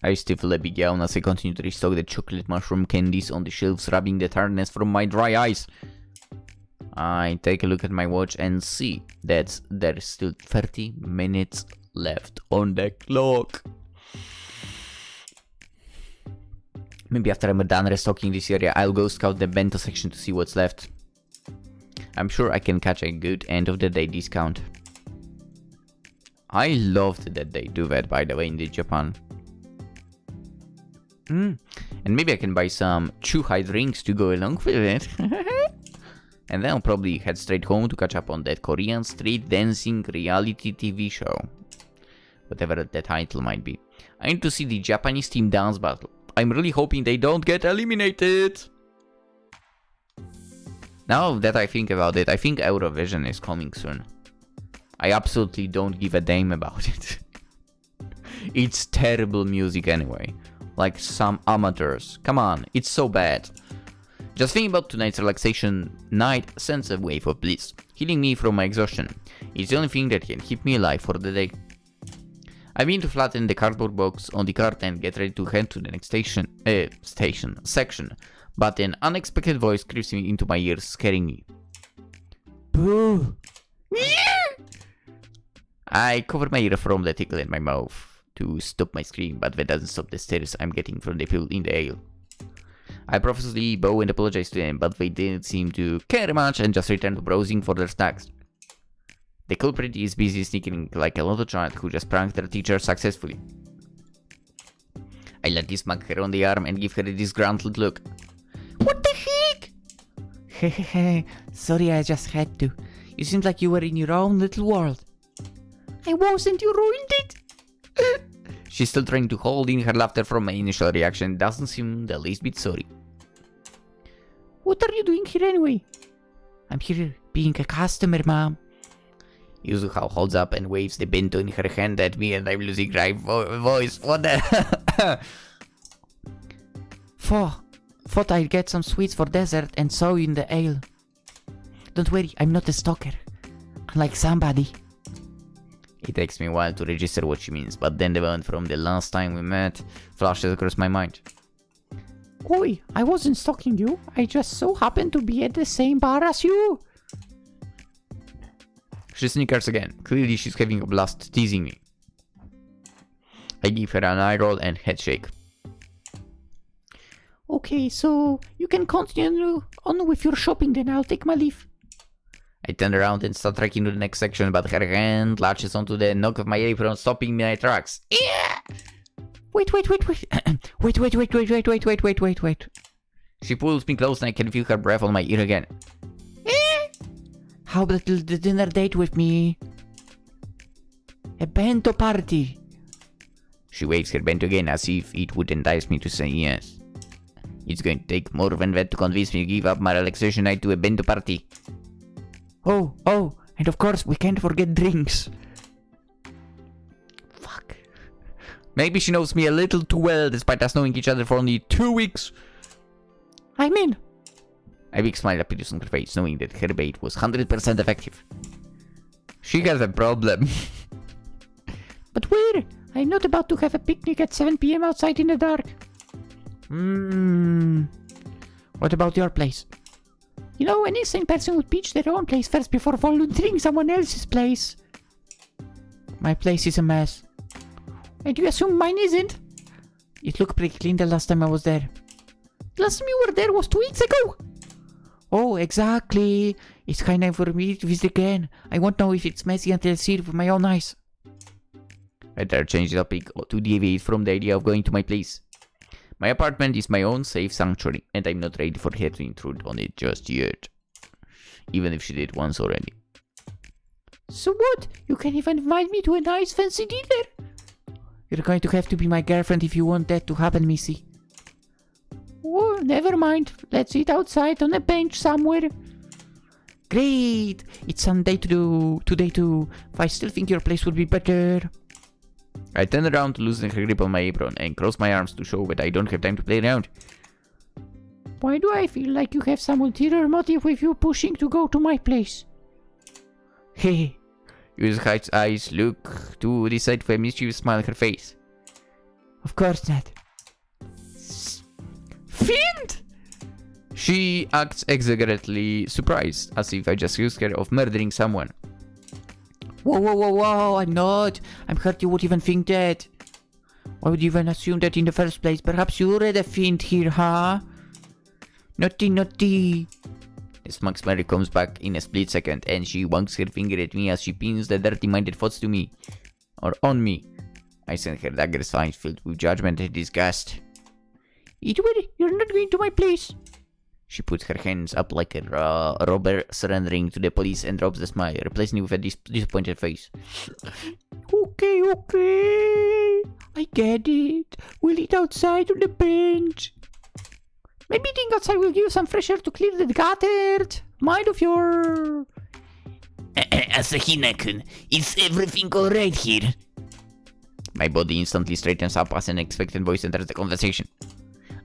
I stifle a big yawn as I continue to restock the chocolate mushroom candies on the shelves, rubbing the tiredness from my dry eyes. I take a look at my watch and see that there's still 30 minutes left on the clock. Maybe after I'm done restocking this area, I'll go scout the bento section to see what's left. I'm sure I can catch a good end of the day discount. I loved that they do that, by the way, in Japan. And maybe I can buy some Chuhai drinks to go along with it. And then I'll probably head straight home to catch up on that Korean street dancing reality TV show. Whatever the title might be. I need to see the Japanese team dance battle. I'm really hoping they don't get eliminated. Now that I think about it, I think Eurovision is coming soon. I absolutely don't give a damn about it. It's terrible music anyway. Like some amateurs. Come on, it's so bad. Just thinking about tonight's relaxation night sends a wave of bliss, healing me from my exhaustion. It's the only thing that can keep me alive for the day. I mean to flatten the cardboard box on the cart and get ready to head to the next section, but an unexpected voice creeps into my ears, scaring me. Boo! I cover my ear from the tickle in my mouth to stop my scream, but that doesn't stop the stares I'm getting from the people in the ale. I profusely bow and apologize to them, but they didn't seem to care much and just returned to browsing for their snacks. The culprit is busy sneaking like a little child who just pranked their teacher successfully. I lightly smack her on the arm and give her a disgruntled look. What the heck? Hehehe, sorry, I just had to. You seemed like you were in your own little world. I wasn't, you ruined it. She's still trying to hold in her laughter from my initial reaction, doesn't seem the least bit sorry. What are you doing here anyway? I'm here being a customer, Mom. Yuzuha holds up and waves the bento in her hand at me and I'm losing my voice. What the? Thought I'd get some sweets for dessert and saw you in the ale. Don't worry, I'm not a stalker. Unlike somebody. It takes me a while to register what she means, but then the moment from the last time we met flashes across my mind. Oi, I wasn't stalking you. I just so happened to be at the same bar as you. She snickers again. Clearly she's having a blast teasing me. I give her an eye roll and head shake. Okay, so you can continue on with your shopping, then I'll take my leave. I turn around and start trekking to the next section, but her hand latches onto the knock of my apron, stopping me in my tracks. Yeah! Wait. Wait. She pulls me close and I can feel her breath on my ear again. How about the dinner date with me? A bento party. She waves her bento again as if it would entice me to say yes. It's going to take more than that to convince me to give up my relaxation night to a bento party. Oh, and of course we can't forget drinks. Fuck. Maybe she knows me a little too well despite us knowing each other for only 2 weeks. I'm in. A big smile appears on her face, knowing that her bait was 100% effective. She has a problem. But where? I'm not about to have a picnic at 7 PM outside in the dark. What about your place? You know, an insane person would pitch their own place first before volunteering someone else's place. My place is a mess. And you assume mine isn't? It looked pretty clean the last time I was there. The last time you were there was 2 weeks ago. Oh, exactly. It's kind of for me to visit again. I won't know if it's messy until I see it with my own eyes. I dare change the topic to deviate from the idea of going to my place. My apartment is my own safe sanctuary, and I'm not ready for her to intrude on it just yet. Even if she did once already. So what? You can't even invite me to a nice fancy dinner? You're going to have to be my girlfriend if you want that to happen, Missy. Oh, never mind. Let's eat outside on a bench somewhere. Great! It's Sunday today too. I still think your place would be better. I turn around to loosen her grip on my apron and cross my arms to show that I don't have time to play around. Why do I feel like you have some ulterior motive with you pushing to go to my place? Hey. Yuzuha's eyes look to decide for a mischievous smile on her face. Of course not. Fiend! She acts exaggeratedly surprised, as if I just accused her of murdering someone. Whoa, I'm not. I'm hurt you would even think that. Why would you even assume that in the first place? Perhaps you're the fiend here, huh? Naughty. The smug smile comes back in a split second, and she wags her finger at me as she pins the dirty-minded thoughts to me. Or on me. I send her dagger's eyes filled with judgment and disgust. Edward, you're not going to my place. She puts her hands up like a robber surrendering to the police and drops the smile, replacing it with a disappointed face. Okay. I get it. We'll eat outside on the bench. Maybe eating outside will give you some fresh air to clear the gutter. Mind of your... Asahina-kun, is everything alright here? My body instantly straightens up as an expectant voice enters the conversation.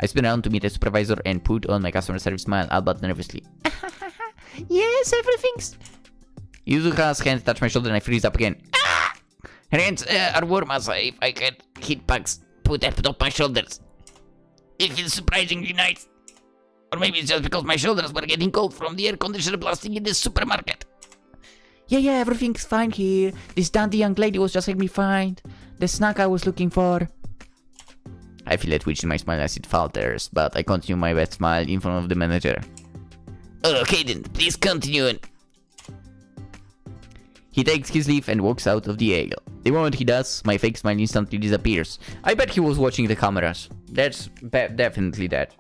I spin around to meet the supervisor and put on my customer service smile, albeit nervously. Yes, everything's... Yuzuha's hands touch my shoulder and I freeze up again. Ah! Her hands are warm as if I had heat packs put up my shoulders. It feels surprisingly nice. Or maybe it's just because my shoulders were getting cold from the air conditioner blasting in the supermarket. Yeah, everything's fine here. This dandy young lady was just helping me find the snack I was looking for. I feel a twitch in my smile as it falters, but I continue my best smile in front of the manager. Okay then, please continue. He takes his leave and walks out of the aisle. The moment he does, my fake smile instantly disappears. I bet he was watching the cameras. That's definitely that.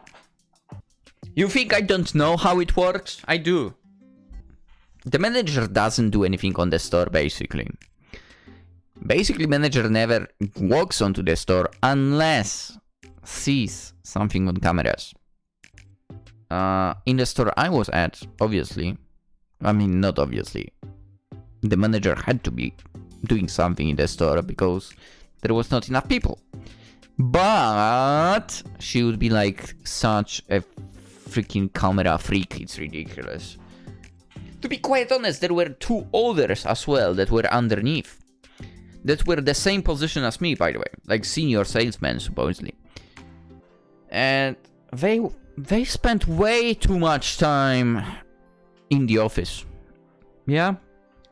You think I don't know how it works? I do. The manager doesn't do anything on the store, basically. Manager never walks onto the store unless sees something on cameras. In the store I was at, obviously. I mean, not obviously. The manager had to be doing something in the store because there was not enough people. But she would be like such a freaking camera freak, it's ridiculous. To be quite honest, there were 2 others as well that were underneath. That were the same position as me, by the way. Like senior salesmen, supposedly. And they spent way too much time in the office. Yeah?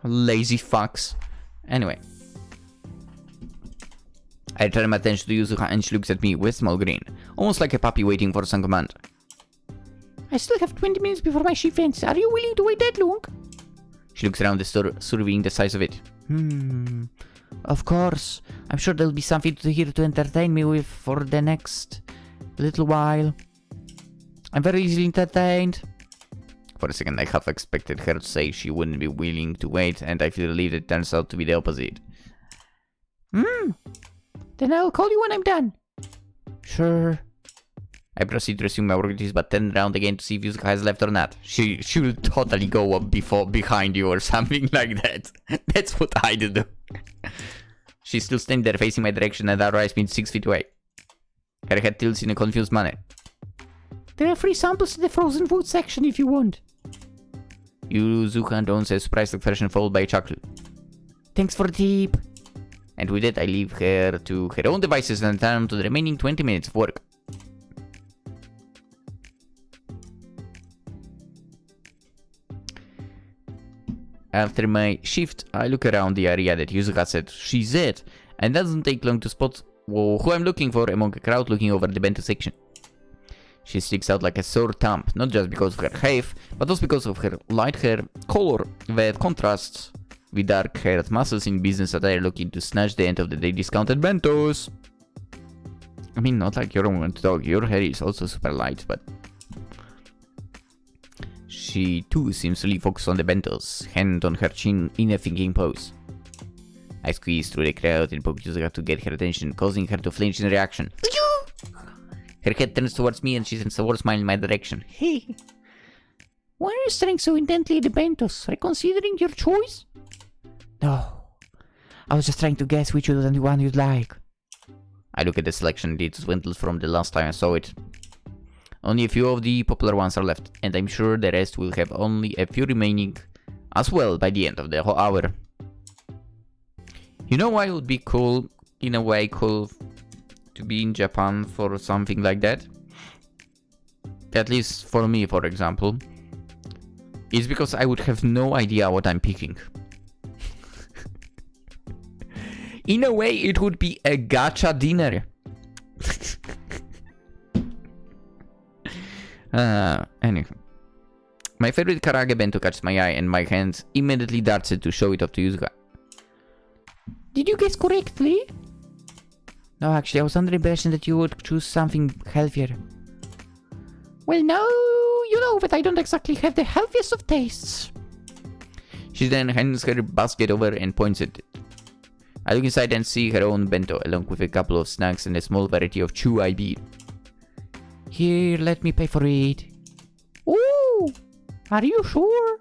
Lazy fucks. Anyway. I turn my attention to Yuzuha and she looks at me with a small grin. Almost like a puppy waiting for some command. I still have 20 minutes before my shift ends. Are you willing to wait that long? She looks around the store, surveying the size of it. Of course. I'm sure there'll be something here to entertain me with for the next little while. I'm very easily entertained. For a second, I half expected her to say she wouldn't be willing to wait, and I feel relieved it turns out to be the opposite. Then I'll call you when I'm done. Sure. I proceed to resume my work duties, but turn around again to see if Yuzuka has left or not. She will totally go up behind you or something like that. That's what I do. She's still standing there facing my direction and our eyes meet 6 feet away. Her head tilts in a confused manner. There are free samples in the frozen food section if you want. Yuzuka dons a surprised expression followed by a chuckle. Thanks for the tip. And with that I leave her to her own devices and turn to the remaining 20 minutes of work. After my shift, I look around the area that Yuzuka said she's at, and doesn't take long to spot who I'm looking for among a crowd looking over the bento section. She sticks out like a sore thumb, not just because of her height, but also because of her light hair color that contrasts with dark-haired muscles in business attire looking to snatch the end of the day discounted bentos. I mean, not like your own dog, your hair is also super light, but... She too seems really focused on the bentos, hand on her chin in a thinking pose. I squeeze through the crowd and poke Yuzuka to get her attention, causing her to flinch in reaction. Her head turns towards me and she sends a warm smile in my direction. Hey, why are you staring so intently at the bentos? Reconsidering your choice? No, I was just trying to guess which was the one you'd like. I look at the selection, it dwindles from the last time I saw it. Only a few of the popular ones are left, and I'm sure the rest will have only a few remaining as well by the end of the whole hour. You know why it would be cool, in a way cool, to be in Japan for something like that? At least for me, for example. It's because I would have no idea what I'm picking. In a way, it would be a gacha dinner. Anyway. My favorite karage bento catches my eye and my hand immediately darts it to show it off to Yuzuka. Did you guess correctly? No, actually, I was under the impression that you would choose something healthier. Well, now you know that I don't exactly have the healthiest of tastes. She then hands her basket over and points at it. I look inside and see her own bento, along with a couple of snacks and a small variety of chew beer. Here, let me pay for it. Ooh, are you sure?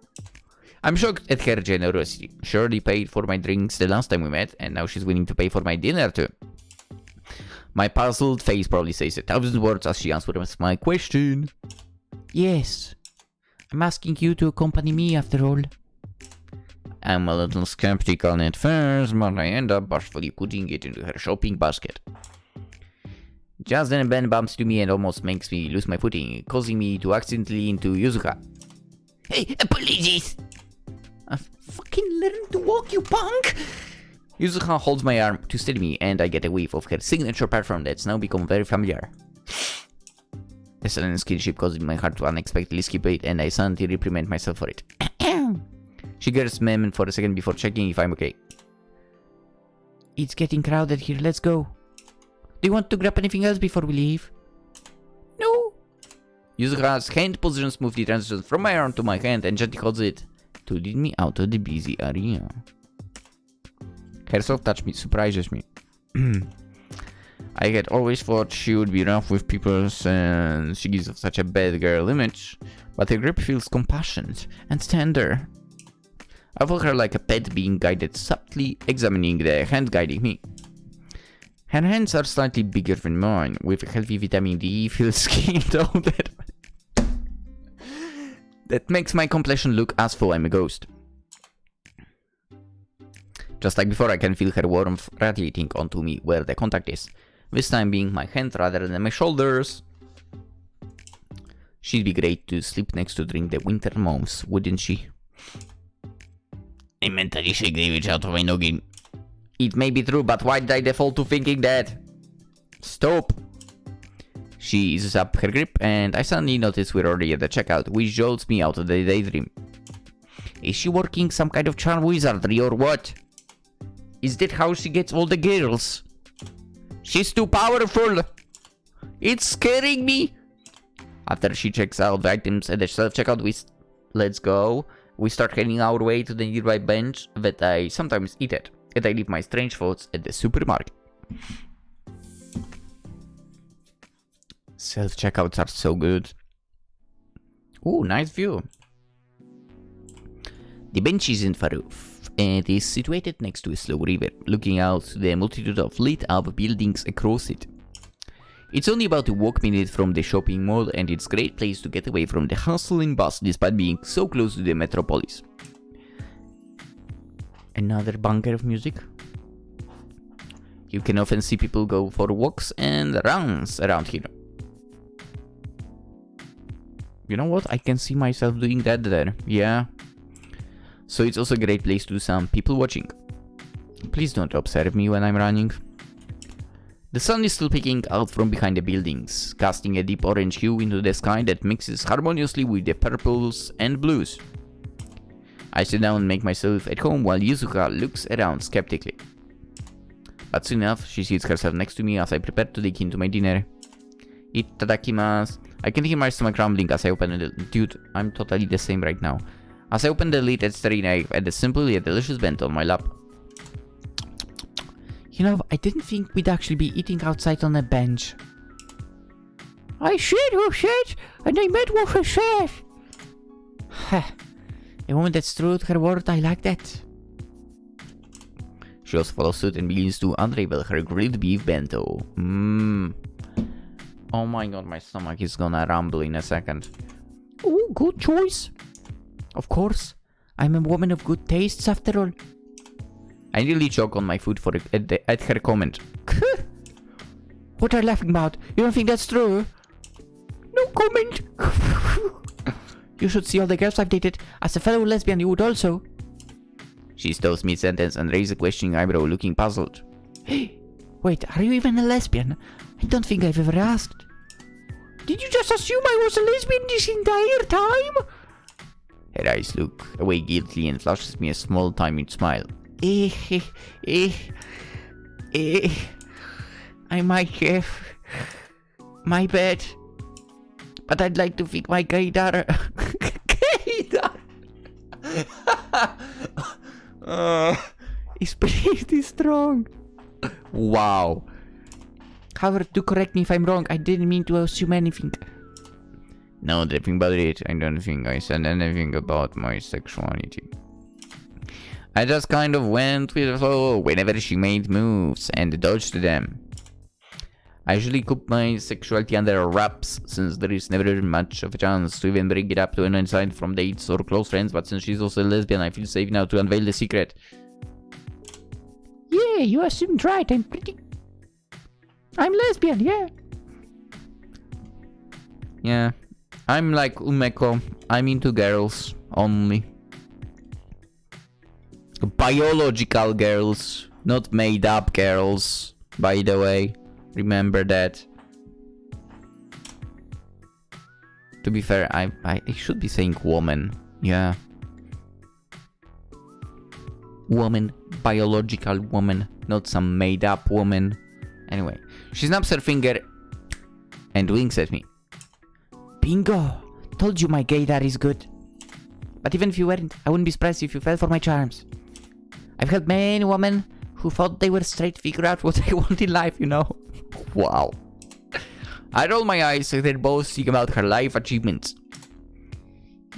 I'm shocked at her generosity. Shirley paid for my drinks the last time we met, and now she's willing to pay for my dinner too. My puzzled face probably says 1,000 words as she answers my question. Yes, I'm asking you to accompany me after all. I'm a little skeptical at first, but I end up bashfully putting it into her shopping basket. Just then Ben bumps into me and almost makes me lose my footing, causing me to accidentally into Yuzuka. Hey, apologies! Fucking learn to walk, you punk! Yuzuka holds my arm to steady me, and I get a whiff of her signature perfume that's now become very familiar. The sudden skinship causes my heart to unexpectedly skip it, and I suddenly reprimand myself for it. She gets me for a second before checking if I'm okay. It's getting crowded here, let's go. Do you want to grab anything else before we leave? No. Yuzuka's hand position smoothly transitions from my arm to my hand and gently holds it to lead me out of the busy area. Her soft touch surprises me. I had always thought she would be rough with people since she gives off such a bad girl image, but her grip feels compassionate and tender. I feel her like a pet being guided, subtly examining the hand guiding me. Her hands are slightly bigger than mine, with a healthy vitamin D filled skin tone that makes my complexion look as though I'm a ghost. Just like before, I can feel her warmth radiating onto me where the contact is, this time being my hand rather than my shoulders. She'd be great to sleep next to during the winter months, wouldn't she? I mentally shake the image out of my noggin. It may be true, but why did I default to thinking that? Stop! She eases up her grip, and I suddenly notice we're already at the checkout, which jolts me out of the daydream. Is she working some kind of charm wizardry or what? Is that how she gets all the girls? She's too powerful! It's scaring me! After she checks out the items at the self-checkout, we start heading our way to the nearby bench that I sometimes eat at, and I leave my strange thoughts at the supermarket. Self-checkouts are so good. Ooh, nice view. The bench isn't far off, and is situated next to a slow river, looking out to the multitude of lit-up buildings across it. It's only about a walk minute from the shopping mall, and it's a great place to get away from the hustle and bustle despite being so close to the metropolis. Another banger of music. You can often see people go for walks and runs around here. You know what? I can see myself doing that there. Yeah. so it's also a great place to do some people watching. Please don't observe me when I'm running. The sun is still peeking out from behind the buildings, casting a deep orange hue into the sky that mixes harmoniously with the purples and blues. I sit down and make myself at home while Yuzuka looks around skeptically. But soon enough, she seats herself next to me as I prepare to dig into my dinner. Itadakimasu. I can hear my stomach rumbling as I open it. Dude, I'm totally the same right now. As I open the lid and staring at the simple yet delicious bento on my lap. You know, I didn't think we'd actually be eating outside on a bench. I said who said, and I meant what I said. A woman that's true to her word, I like that. She also follows suit and begins to unravel her grilled beef bento. Oh my god, my stomach is gonna rumble in a second. Oh, good choice. Of course, I'm a woman of good tastes after all. I nearly choke on my food at her comment. What are you laughing about? You don't think that's true? No comment. You should see all the girls I've dated. As a fellow lesbian, you would also. She stops mid-sentence and raises a questioning eyebrow, looking puzzled. Hey, wait, are you even a lesbian? I don't think I've ever asked. Did you just assume I was a lesbian this entire time? Her eyes look away guiltily and flashes me a small timid smile. I might have. My bad. But I'd like to think my gaydar. It's pretty strong. Wow. However, do correct me if I'm wrong. I didn't mean to assume anything. No, the thing about it, I don't think I said anything about my sexuality. I just kind of went with the flow whenever she made moves and dodged them. I usually keep my sexuality under wraps, since there is never much of a chance to even bring it up to anyone aside from dates or close friends, but since she's also a lesbian, I feel safe now to unveil the secret. Yeah, you assumed right. I'm lesbian, yeah. Yeah, I'm like Umeko. I'm into girls only. Biological girls, not made up girls, by the way. Remember that. To be fair, I should be saying woman. Yeah. Woman, biological woman, not some made up woman. Anyway, she snaps her finger and winks at me. Bingo! Told you my gaydar is good. But even if you weren't, I wouldn't be surprised if you fell for my charms. I've helped many women who thought they were straight figure out what they want in life, you know. Wow. I roll my eyes as they're both speaking about her life achievements.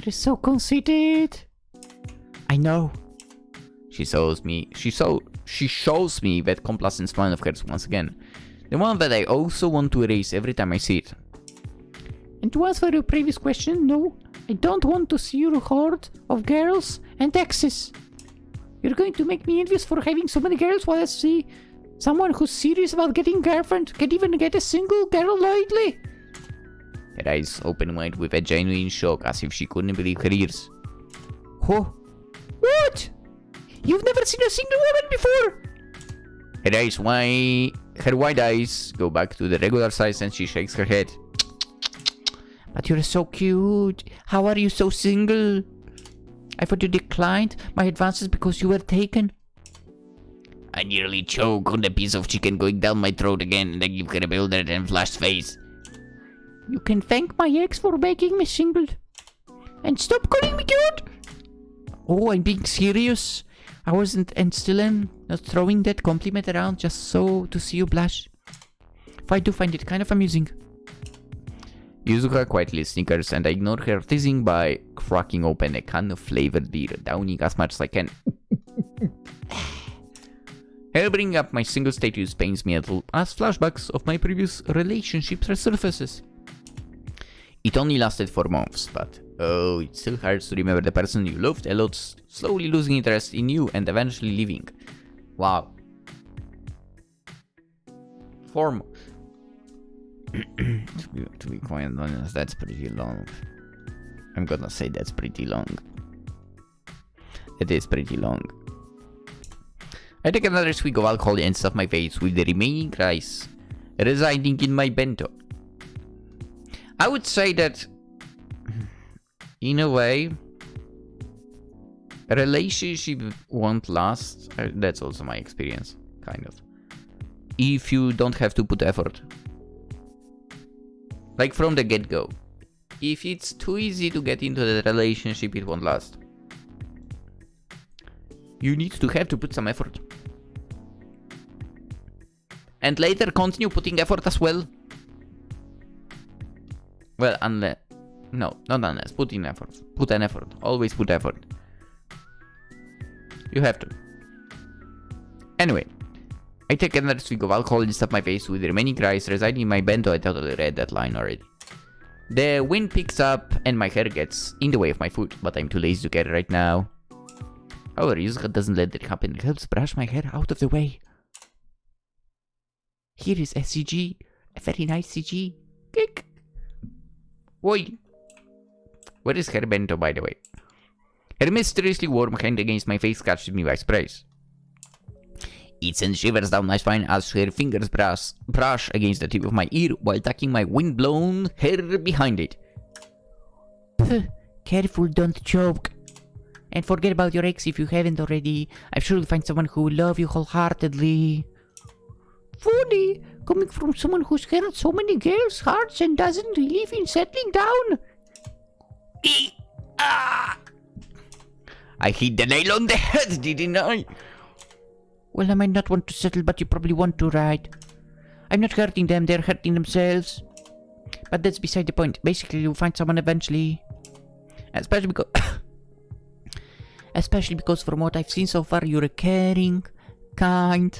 You're so conceited. I know. She shows me that complacent smile of hers once again. The one that I also want to erase every time I see it. And to answer your previous question, no, I don't want to see your horde of girls and exes. You're going to make me envious for having so many girls while I see someone who's serious about getting a girlfriend can't even get a single girl lately. Her eyes open wide with a genuine shock as if she couldn't believe her ears. Oh, what? You've never seen a single woman before? Her wide eyes go back to the regular size and she shakes her head. But you're so cute. How are you so single? I thought you declined my advances because you were taken. I nearly choke on the piece of chicken going down my throat again, and I give her a bewildered and flushed face. You can thank my ex for making me single. And stop calling me cute! Oh, I'm being serious. I wasn't and still am not throwing that compliment around just so to see you blush. If I do find it kind of amusing. Yuzuka quietly snickers and I ignore her teasing by cracking open a can of flavored beer, downing as much as I can. Her bringing up my single status pains me a little as flashbacks of my previous relationships resurfaces. It only lasted 4 months, but oh, it still hurts to remember the person you loved a lot slowly losing interest in you and eventually leaving. Wow. 4 months. To be quite honest, that's pretty long. I'm gonna say that's pretty long. It is pretty long. I take another swig of alcohol and stuff my face with the remaining rice residing in my bento. I would say that, in a way, a relationship won't last. That's also my experience, kind of. If you don't have to put effort. Like from the get-go. If it's too easy to get into the relationship, it won't last. You need to have to put some effort. And later continue putting effort as well. Well, unless... No, not unless. Put in effort. Put an effort. Always put effort. You have to. Anyway. I take another swig of alcohol and stuff my face with the remaining rice residing in my bento. I totally read that line already. The wind picks up and my hair gets in the way of my food, but I'm too lazy to care right now. However, Yuzuka doesn't let that happen. It helps brush my hair out of the way. Here is a CG. A very nice CG. Kick. Oi. Where is her bento, by the way? Her mysteriously warm hand against my face catches me by surprise. It sends shivers down my spine as her fingers brush against the tip of my ear while tucking my wind-blown hair behind it. Careful, don't choke. And forget about your ex if you haven't already. I'm sure you'll find someone who will love you wholeheartedly. Funny, coming from someone who's hurt so many girls' hearts and doesn't believe in settling down. I hit the nail on the head, didn't I? Well, I might not want to settle, but you probably want to, right? I'm not hurting them, they're hurting themselves. But that's beside the point. Basically, you'll find someone eventually. Especially because... Especially because from what I've seen so far, you're a caring, kind,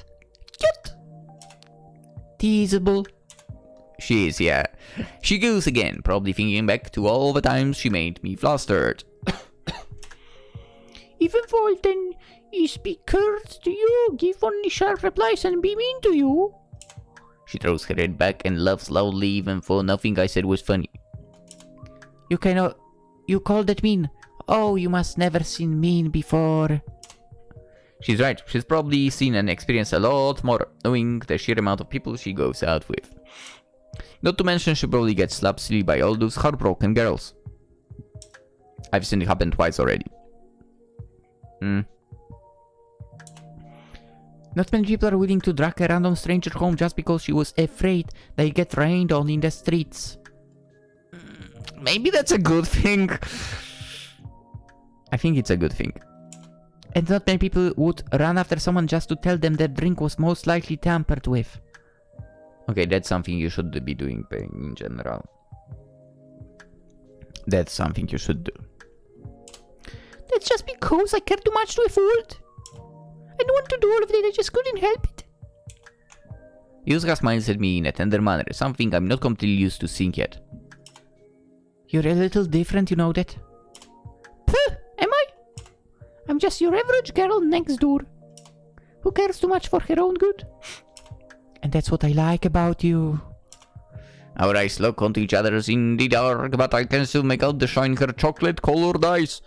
cute, teasable. She is, yeah. She goes again, probably thinking back to all the times she made me flustered. Even Volten is be curt to you, give only sharp replies and be mean to you. She throws her head back and laughs loudly even though nothing I said was funny. You cannot... You call that mean? Oh, you must never seen mean before. She's right. She's probably seen and experienced a lot more, knowing the sheer amount of people she goes out with. Not to mention she probably gets slapped silly by all those heartbroken girls. I've seen it happen twice already. Not many people are willing to drag a random stranger home just because she was afraid they get rained on in the streets. Maybe that's a good thing. I think it's a good thing. And not many people would run after someone just to tell them their drink was most likely tampered with. Okay, that's something you should be doing in general. That's something you should do. That's just because I care too much to afford. I don't want to do all of it, I just couldn't help it. Yuzuka smiles at me in a tender manner, something I'm not completely used to seeing yet. You're a little different, you know that? Puh, am I? I'm just your average girl next door, who cares too much for her own good. And that's what I like about you. Our eyes lock onto each other in the dark, but I can still make out the shine her chocolate-colored eyes.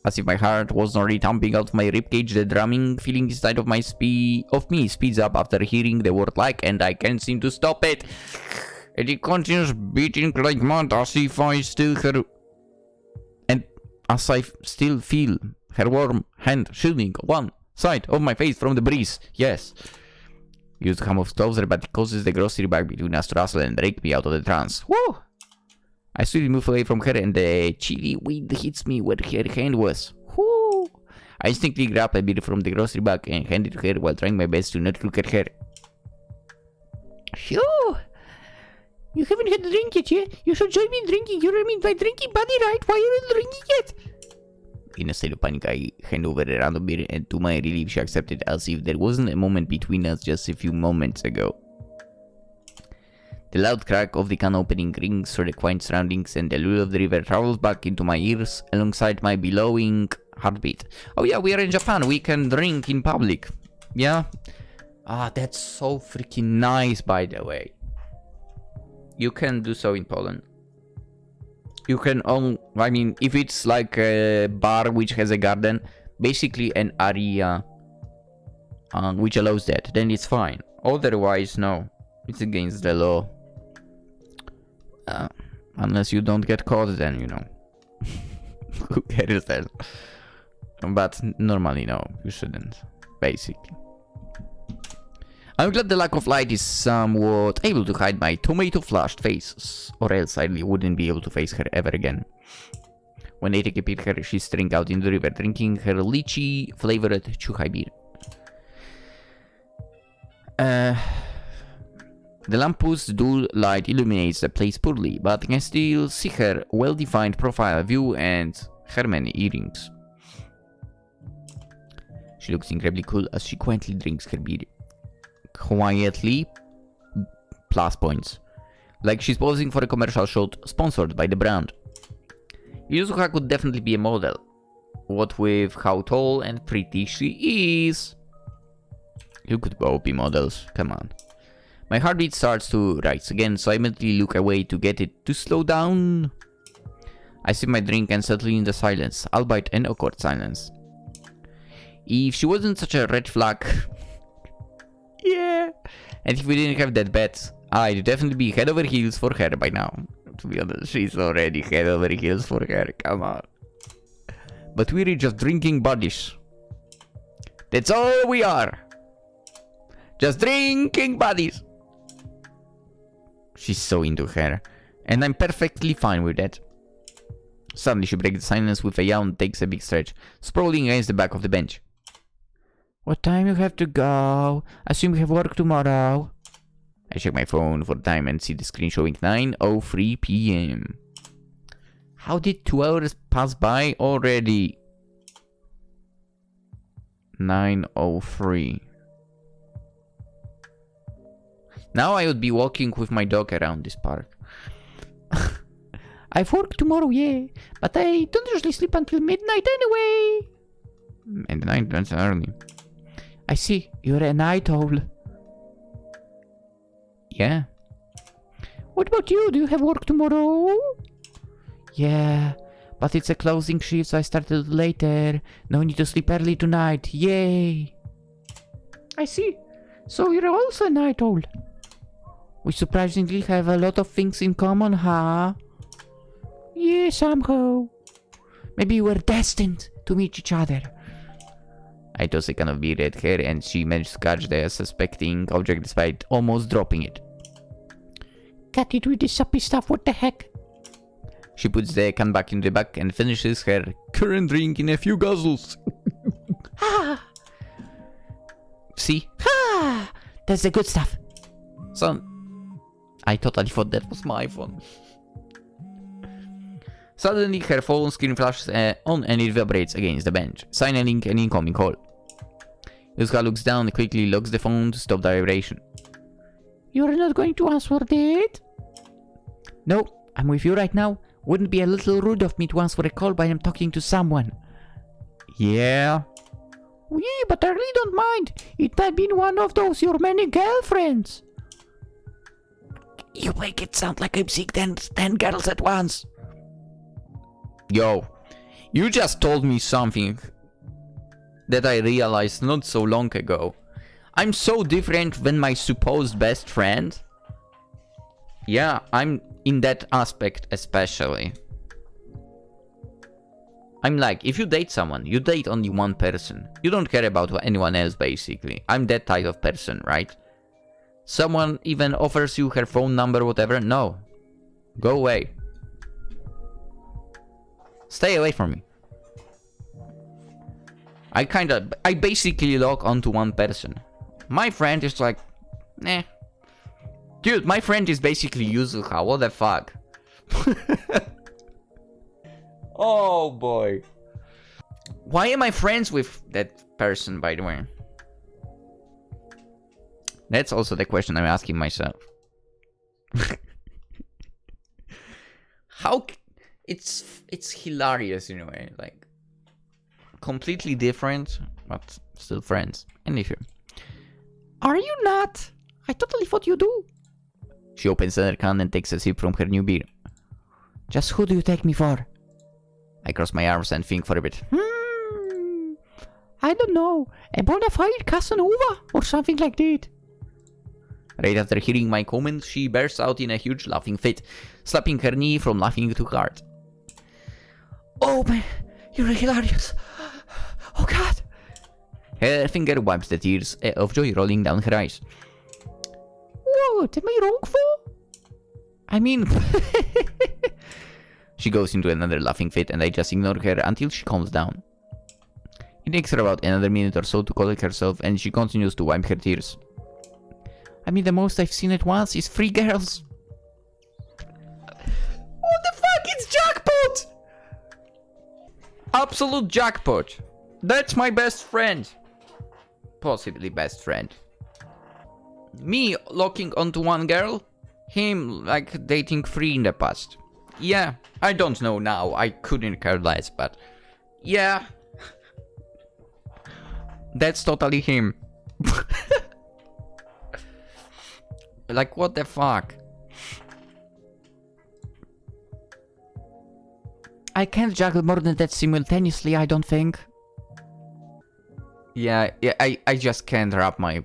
As if my heart was already thumping out my ribcage, the drumming feeling inside of me speeds up after hearing the word like, and I can't seem to stop it. And it continues beating like mad as if I still her... And as I still feel her warm hand shielding one side of my face from the breeze. Yes. Yuzuka moves closer, but it causes the grocery bag between us to rustle and break me out of the trance. Woo! I slowly move away from her and the chilly wind hits me where her hand was. Whoo! I instinctively grab a bit from the grocery bag and hand it to her while trying my best to not look at her. Phew! You haven't had a drink yet, yeah? You should join me in drinking. You're my drinking buddy, right? Why are you drinking yet? In a state of panic, I hand over a random beer, and to my relief, she accepted as if there wasn't a moment between us just a few moments ago. The loud crack of the can opening rings through the quiet surroundings, and the lull of the river travels back into my ears alongside my bellowing heartbeat. Oh yeah, we are in Japan. We can drink in public. Yeah? Ah, that's so freaking nice, by the way. You can do so in Poland. You can own, I mean, if it's like a bar which has a garden, basically an area which allows that, then it's fine. Otherwise, no. It's against the law. Unless you don't get caught, then, you know. Who cares then? But normally, no, you shouldn't. Basically. I'm glad the lack of light is somewhat able to hide my tomato-flushed face, or else I wouldn't be able to face her ever again. When I take a picture, she's staring out in the river, drinking her lychee-flavored chuhai beer. The lamppost's dull light illuminates the place poorly, but I can still see her well-defined profile view and her many earrings. She looks incredibly cool as she quietly drinks her beer. Quietly, plus points. Like she's posing for a commercial shot sponsored by the brand. Yuzuha could definitely be a model. What with how tall and pretty she is. You could both be models, come on. My heartbeat starts to rise again, so I immediately look away to get it to slow down. I sip my drink and settle in the silence, albeit an awkward silence. If she wasn't such a red flag... yeah. And if we didn't have that bet, I'd definitely be head over heels for her by now. To be honest, she's already head over heels for her, come on. But we're just drinking buddies. That's all we are. Just drinking buddies. She's so into her, and I'm perfectly fine with that. Suddenly she breaks the silence with a yawn and takes a big stretch, sprawling against the back of the bench. What time you have to go? Assume you have work tomorrow. I check my phone for time and see the screen showing 9:03 p.m. How did 2 hours pass by already? 9:03. Now I would be walking with my dog around this park. I've work tomorrow, yeah, but I don't usually sleep until midnight anyway. Midnight, that's early. I see, you're a night owl. Yeah. What about you? Do you have work tomorrow? Yeah, but it's a closing shift, so I started later. No need to sleep early tonight. Yay. I see. So you're also a night owl. We surprisingly have a lot of things in common, huh? Yeah, somehow. Maybe we're destined to meet each other. I toss a can of beer at her and she managed to catch the suspecting object despite almost dropping it. Got it with the suppy stuff, what the heck? She puts the can back in the bag and finishes her current drink in a few guzzles. Ah! See? Ah! That's the good stuff. Son, I totally thought that was my phone. Suddenly her phone screen flashes on and it vibrates against the bench, signaling an incoming call. Yuzuha looks down and quickly locks the phone to stop the vibration. You're not going to answer that? No, I'm with you right now. Wouldn't be a little rude of me to answer a call while I'm talking to someone. Yeah? Yeah, but I really don't mind. It might be one of those your many girlfriends. You make it sound like I'm seeing 10 girls at once. Yo, you just told me something that I realized not so long ago. I'm so different than my supposed best friend. Yeah, I'm in that aspect especially. I'm like, if you date someone, you date only one person. You don't care about anyone else, basically. I'm that type of person, right? Someone even offers you her phone number, whatever. No. Go away. Stay away from me. I basically lock onto one person. My friend is like, nah. Dude, my friend is basically Yuzuha. What the fuck? Oh boy. Why am I friends with that person, by the way? That's also the question I'm asking myself. How... It's hilarious in a way, like completely different, but still friends. Anywho, are you not? I totally thought you do. She opens another can and takes a sip from her new beer. Just who do you take me for? I cross my arms and think for a bit. I don't know. A bona fide Casanova or something like that. Right after hearing my comment, she bursts out in a huge laughing fit, slapping her knee from laughing too hard. Oh man, you're hilarious. Oh god. Her finger wipes the tears of joy rolling down her eyes. What am I wrong for? I mean... She goes into another laughing fit and I just ignore her until she calms down. It takes her about another minute or so to collect herself and she continues to wipe her tears. I mean, the most I've seen at once is 3 girls. What the fuck? It's jackpot! Absolute jackpot. That's my best friend. Possibly best friend. Me locking onto 1 girl. Him like dating 3 in the past. Yeah, I don't know now. I couldn't care less, but yeah. That's totally him. Like, what the fuck? I can't juggle more than that simultaneously, I don't think. Yeah, I just can't wrap my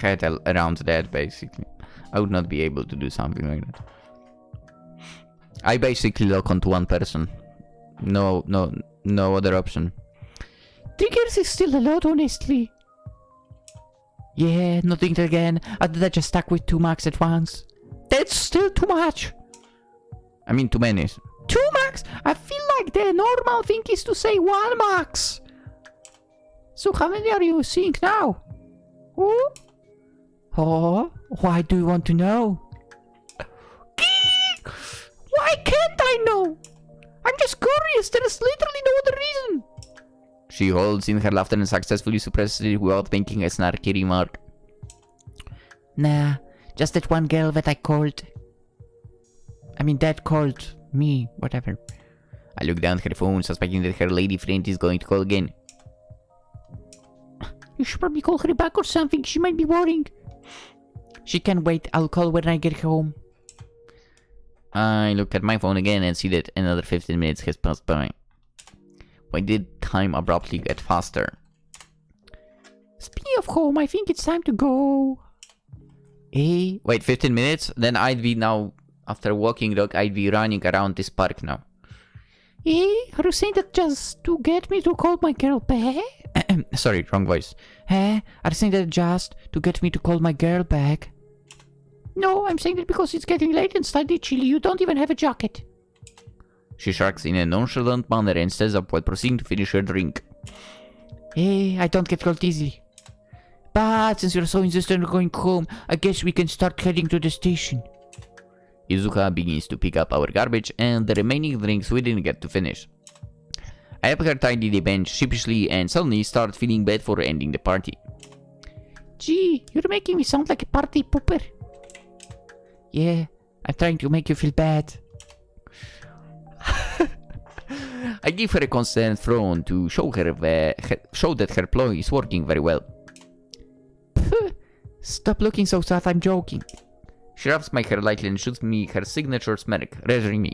head around that, basically. I would not be able to do something like that. I basically lock onto 1 person. No other option. 3 girls is still a lot, honestly. Yeah, not doing it again. I did that just stuck with 2 max at once. That's still too much. I mean, too many. 2 max? I feel like the normal thing is to say 1 max. So how many are you seeing now? Oh? Oh, why do you want to know? Why can't I know? I'm just curious. There is literally no other reason. She holds in her laughter and successfully suppresses it without making a snarky remark. Nah, just that 1 girl that I called. I mean, that called me, whatever. I look down at her phone, suspecting that her lady friend is going to call again. You should probably call her back or something. She might be worrying. She can wait. I'll call when I get home. I look at my phone again and see that another 15 minutes has passed by. Why did time abruptly get faster? Speaking of home, I think it's time to go. Eh? Wait, 15 minutes? Then I'd be now, after walking dog, I'd be running around this park now. Eh? Are you saying that just to get me to call my girl back? Sorry, wrong voice. Eh? Are you saying that just to get me to call my girl back? No, I'm saying that because it's getting late and slightly chilly. You don't even have a jacket. She shrugs in a nonchalant manner and stands up while proceeding to finish her drink. Hey, I don't get cold easily. But since you're so insistent on going home, I guess we can start heading to the station. Izuka begins to pick up our garbage and the remaining drinks we didn't get to finish. I help her tidy the bench sheepishly and suddenly start feeling bad for ending the party. Gee, you're making me sound like a party pooper. Yeah, I'm trying to make you feel bad. I give her a constant frown to show that her ploy is working very well. Stop looking so sad, I'm joking. She rubs my hair lightly and shoots me her signature smirk, reassuring me.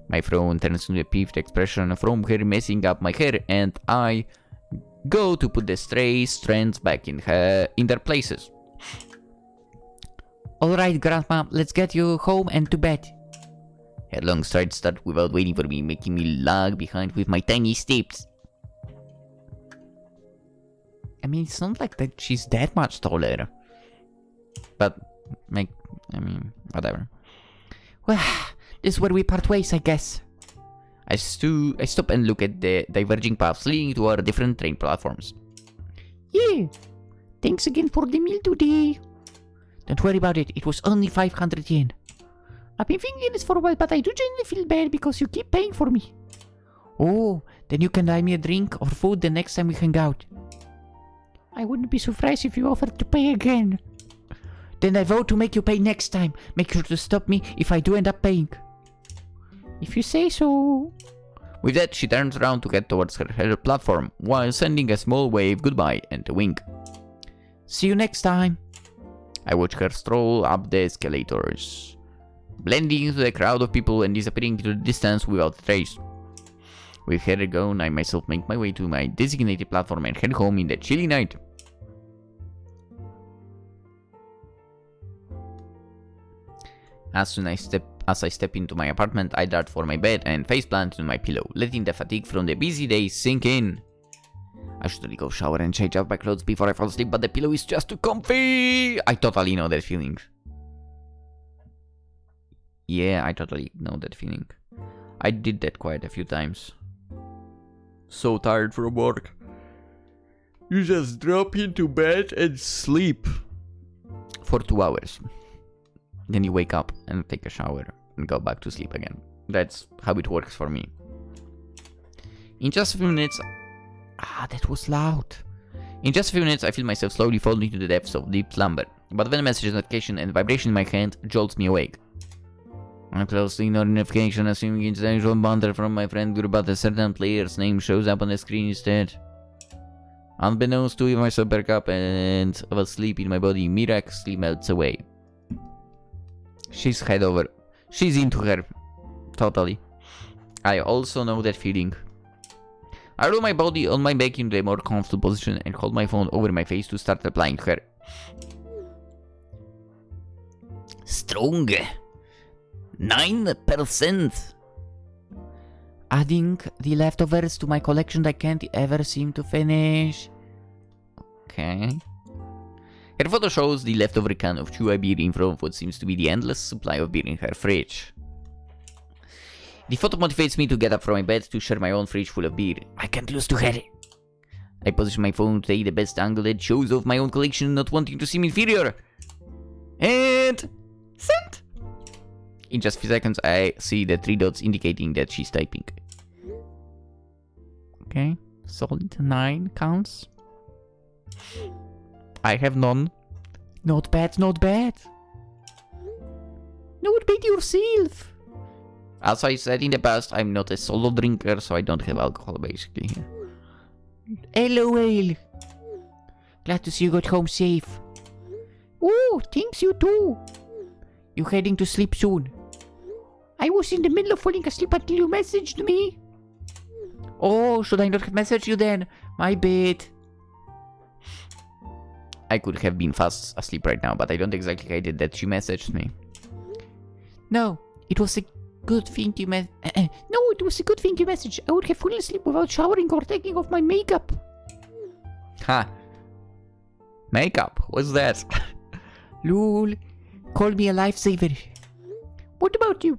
My frown turns into a peeved expression from her messing up my hair, and I go to put the stray strands back in their places. Alright, Grandma, let's get you home and to bed. Her long strides start without waiting for me, making me lag behind with my tiny steps. I mean, it's not like that she's that much taller. But, whatever. Well, this is where we part ways, I guess. I stop and look at the diverging paths leading to our different train platforms. Yeah, thanks again for the meal today. Don't worry about it, it was only 500 yen. I've been thinking this for a while, but I do genuinely feel bad because you keep paying for me. Oh, then you can buy me a drink or food the next time we hang out. I wouldn't be surprised if you offered to pay again. Then I vow to make you pay next time. Make sure to stop me if I do end up paying. If you say so. With that, she turns around to head towards her platform, while sending a small wave goodbye and a wink. See you next time. I watch her stroll up the escalators. blending into the crowd of people and disappearing into the distance without a trace. With her gone, I myself make my way to my designated platform and head home in the chilly night. As I step into my apartment, I dart for my bed and faceplant on my pillow, letting the fatigue from the busy day sink in. I should really go shower and change out my clothes before I fall asleep, but the pillow is just too comfy! I totally know that feeling. Yeah, I totally know that feeling. I did that quite a few times. So tired from work. You just drop into bed and sleep. For 2 hours. Then you wake up and take a shower and go back to sleep again. That's how it works for me. In just a few minutes... that was loud. In just a few minutes, I feel myself slowly falling into the depths of deep slumber. But when a message notification and vibration in my hand jolts me awake. I closely ignore the notification, assuming it's an usual banter from my friend group, but a certain player's name shows up on the screen instead. Unbeknownst to me, myself perk up and of sleep in my body miraculously melts away. She's head over. She's into her. Totally. I also know that feeling. I roll my body on my back into a more comfortable position and hold my phone over my face to start replying to her. Strong. 9%. Adding the leftovers to my collection I can't ever seem to finish. Okay. Her photo shows the leftover can of chewy beer in front of what seems to be the endless supply of beer in her fridge. The photo motivates me to get up from my bed to share my own fridge full of beer. I can't lose to her. I position my phone to take the best angle that shows off my own collection, not wanting to seem inferior. And... sent! In just a few seconds, I see the 3 dots indicating that she's typing. Okay, solid 9 counts. I have none. Not bad, not bad. Not bad yourself. As I said in the past, I'm not a solo drinker, so I don't have alcohol basically. LOL. Glad to see you got home safe. Oh, thanks you too. You heading to sleep soon? I was in the middle of falling asleep until you messaged me. Oh, should I not have messaged you then? My bad. I could have been fast asleep right now, but I don't exactly hate it that she messaged me. No, it was a good thing you No, it was a good thing you messaged. I would have fallen asleep without showering or taking off my makeup. Ha. Makeup? What's that? Lol. Call me a lifesaver. What about you?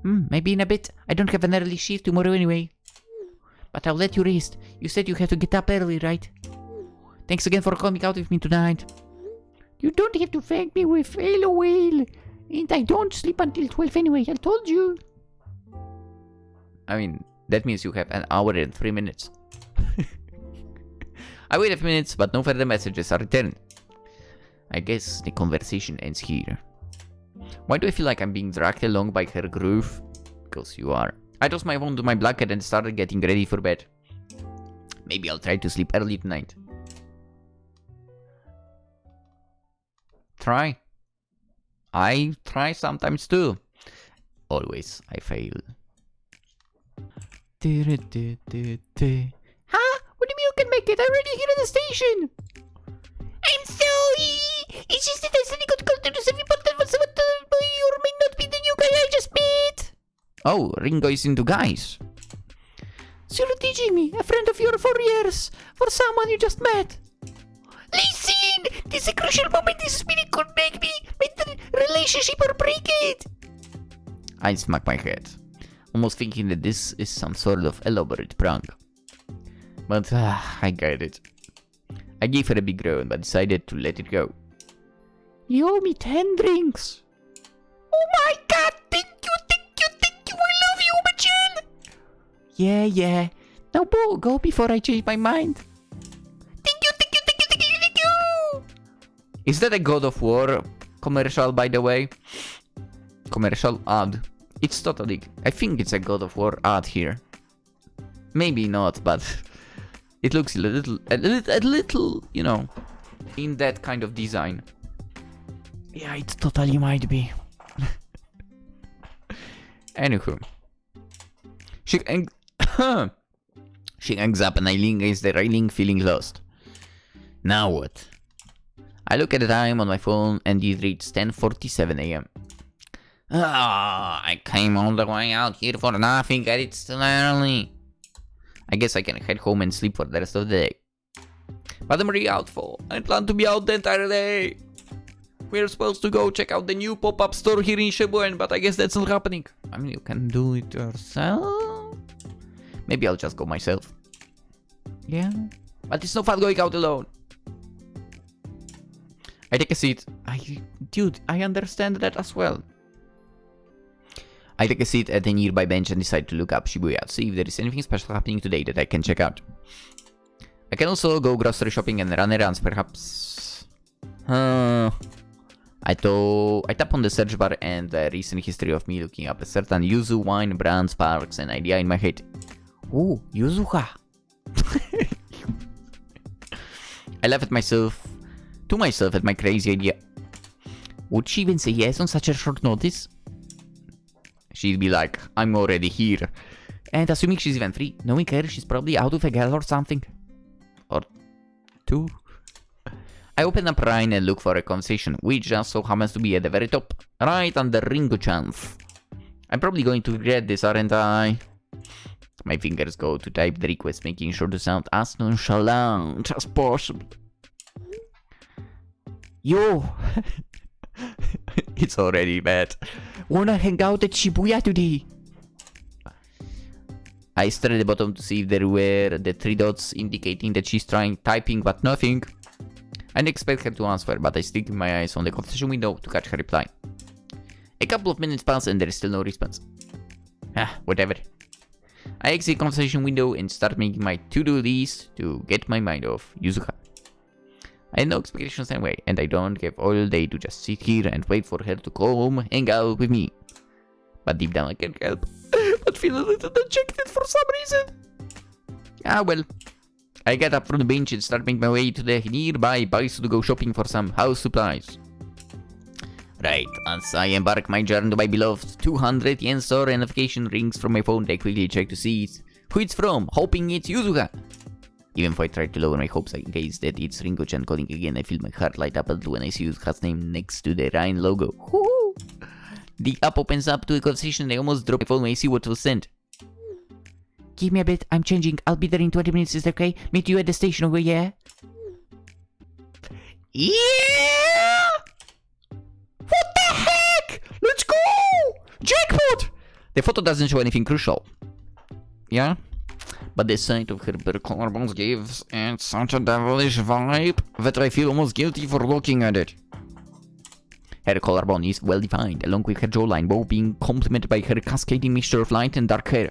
Maybe in a bit. I don't have an early shift tomorrow anyway. But I'll let you rest. You said you have to get up early, right? Thanks again for coming out with me tonight. You don't have to thank me with LOL. And I don't sleep until 12 anyway, I told you. I mean, that means you have an hour and 3 minutes. I wait a few minutes, but no further messages are returned. I guess the conversation ends here. Why do I feel like I'm being dragged along by her groove? Because you are. I tossed my phone to my blanket and started getting ready for bed. Maybe I'll try to sleep early tonight. Try. I try sometimes too. Always I fail. Huh? What do you mean you can make it? I'm already here at the station. I'm sorry. It's just that I suddenly got called to do something important with someone or may not be the new guy I just met. Oh, Ringo is into guys. So you're teaching me, a friend of yours for years, for someone you just met. Listen! This is a crucial moment. This spirit could make me make the relationship or break it. I smack my head, almost thinking that this is some sort of elaborate prank. But I get it. I gave her a big groan, but decided to let it go. You owe me 10 drinks. Oh my god! Thank you! I love you, Machan! Yeah. Now go before I change my mind. Thank you! Is that a God of War commercial, by the way? Commercial ad. It's totally... I think it's a God of War ad here. Maybe not, but... It looks a little, you know, in that kind of design. Yeah, it totally might be. Anywho. She hangs up and I lean against the railing feeling lost. Now what? I look at the time on my phone and it reads 10:47 a.m. I came all the way out here for nothing and it's still early. I guess I can head home and sleep for the rest of the day. But I'm really out for. I plan to be out the entire day. We're supposed to go check out the new pop-up store here in Shibuya, but I guess that's not happening. I mean, you can do it yourself. Maybe I'll just go myself. Yeah. But it's no fun going out alone. I take a seat. Dude, I understand that as well. I take a seat at a nearby bench and decide to look up Shibuya, see if there is anything special happening today that I can check out. I can also go grocery shopping and run errands, perhaps. I tap on the search bar and the recent history of me looking up a certain yuzu wine brand sparks an idea in my head. Oh, yuzuha. I laugh at myself at my crazy idea. Would she even say yes on such a short notice? She'd be like, I'm already here. And assuming she's even free, knowing her, she's probably out with a girl or something. Or two. I open up Rhine and look for a conversation, which just so happens to be at the very top, right under Ringo-chan's. I'm probably going to regret this, aren't I? My fingers go to type the request, making sure to sound as nonchalant as possible. Yo! It's already bad. Wanna hang out at Shibuya today? I stare at the bottom to see if there were the 3 dots indicating that she's trying typing but nothing. I didn't expect her to answer, but I stick my eyes on the conversation window to catch her reply. A couple of minutes pass and there is still no response. Whatever. I exit the conversation window and start making my to-do list to get my mind off Yuzuha. I had no expectations anyway, and I don't have all day to just sit here and wait for her to come hang out with me. But deep down I can't help but feel a little dejected for some reason. Well. I get up from the bench and start making my way to the nearby bus to go shopping for some house supplies. Right, as I embark my journey to my beloved 200 yen store, a notification rings from my phone. I quickly check to see who it's from, hoping it's Yuzuha. Even if I try to lower my hopes in case that it's Ringo-chan calling again, I feel my heart light up a little when I see Yuzuha's name next to the Rhine logo. Woohoo! The app opens up to a conversation and I almost drop my phone when I see what was sent. Give me a bit, I'm changing. I'll be there in 20 minutes, is that okay? Meet you at the station over here. Yeah! What the heck? Let's go! Jackpot! The photo doesn't show anything crucial. Yeah? But the sight of her bare collarbones gives it such a devilish vibe that I feel almost guilty for looking at it. Her collarbone is well defined, along with her jawline, both being complemented by her cascading mixture of light and dark hair.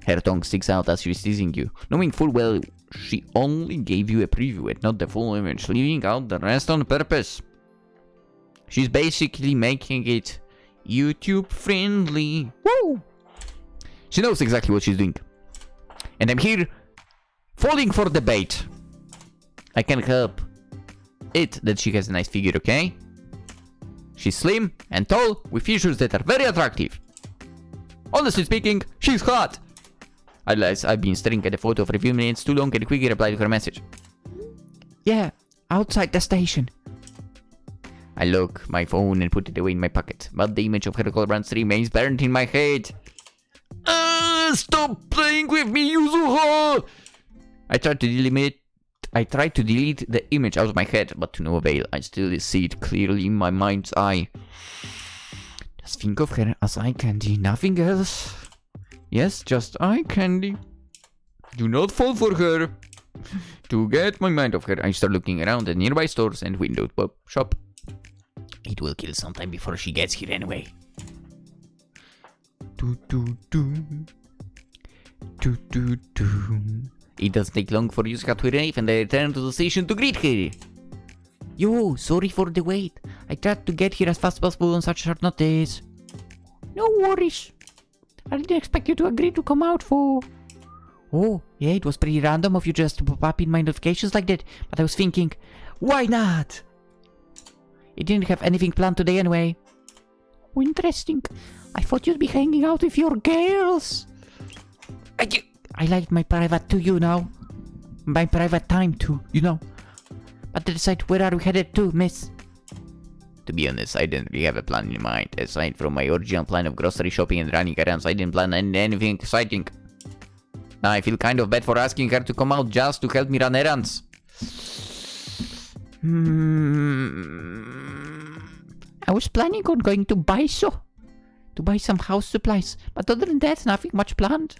Her tongue sticks out as she's teasing you, knowing full well she only gave you a preview and not the full image, leaving out the rest on purpose. She's basically making it YouTube friendly. Woo! She knows exactly what she's doing. And I'm here, falling for the bait. I can't help it that she has a nice figure, okay? She's slim and tall, with features that are very attractive. Honestly speaking, she's hot. I've been staring at the photo for a few minutes too long and quickly replied to her message. Yeah, outside the station. I lock my phone and put it away in my pocket, but the image of her collarbones remains burned in my head. Stop playing with me, Yuzuha! I tried to delete the image out of my head, but to no avail. I still see it clearly in my mind's eye. Just think of her as eye candy, nothing else. Yes, just eye candy. Do not fall for her. To get my mind off her, I start looking around at nearby stores and window shop. It will kill sometime before she gets here anyway. It doesn't take long for Yuzuha to arrive and I return to the station to greet her. Yo, sorry for the wait. I tried to get here as fast as possible on such short notice. No worries. I didn't expect you to agree to come out for... Oh, yeah, it was pretty random of you just to pop up in my notifications like that, but I was thinking, why not? You didn't have anything planned today anyway. interesting. I thought you'd be hanging out with your girls. I like my private too, you know. My private time too, you know. But decide where are we headed to, miss? To be honest, I didn't really have a plan in mind. Aside from my original plan of grocery shopping and running errands, I didn't plan anything exciting. Now I feel kind of bad for asking her to come out just to help me run errands. I was planning on going to buy some house supplies, but other than that, nothing much planned.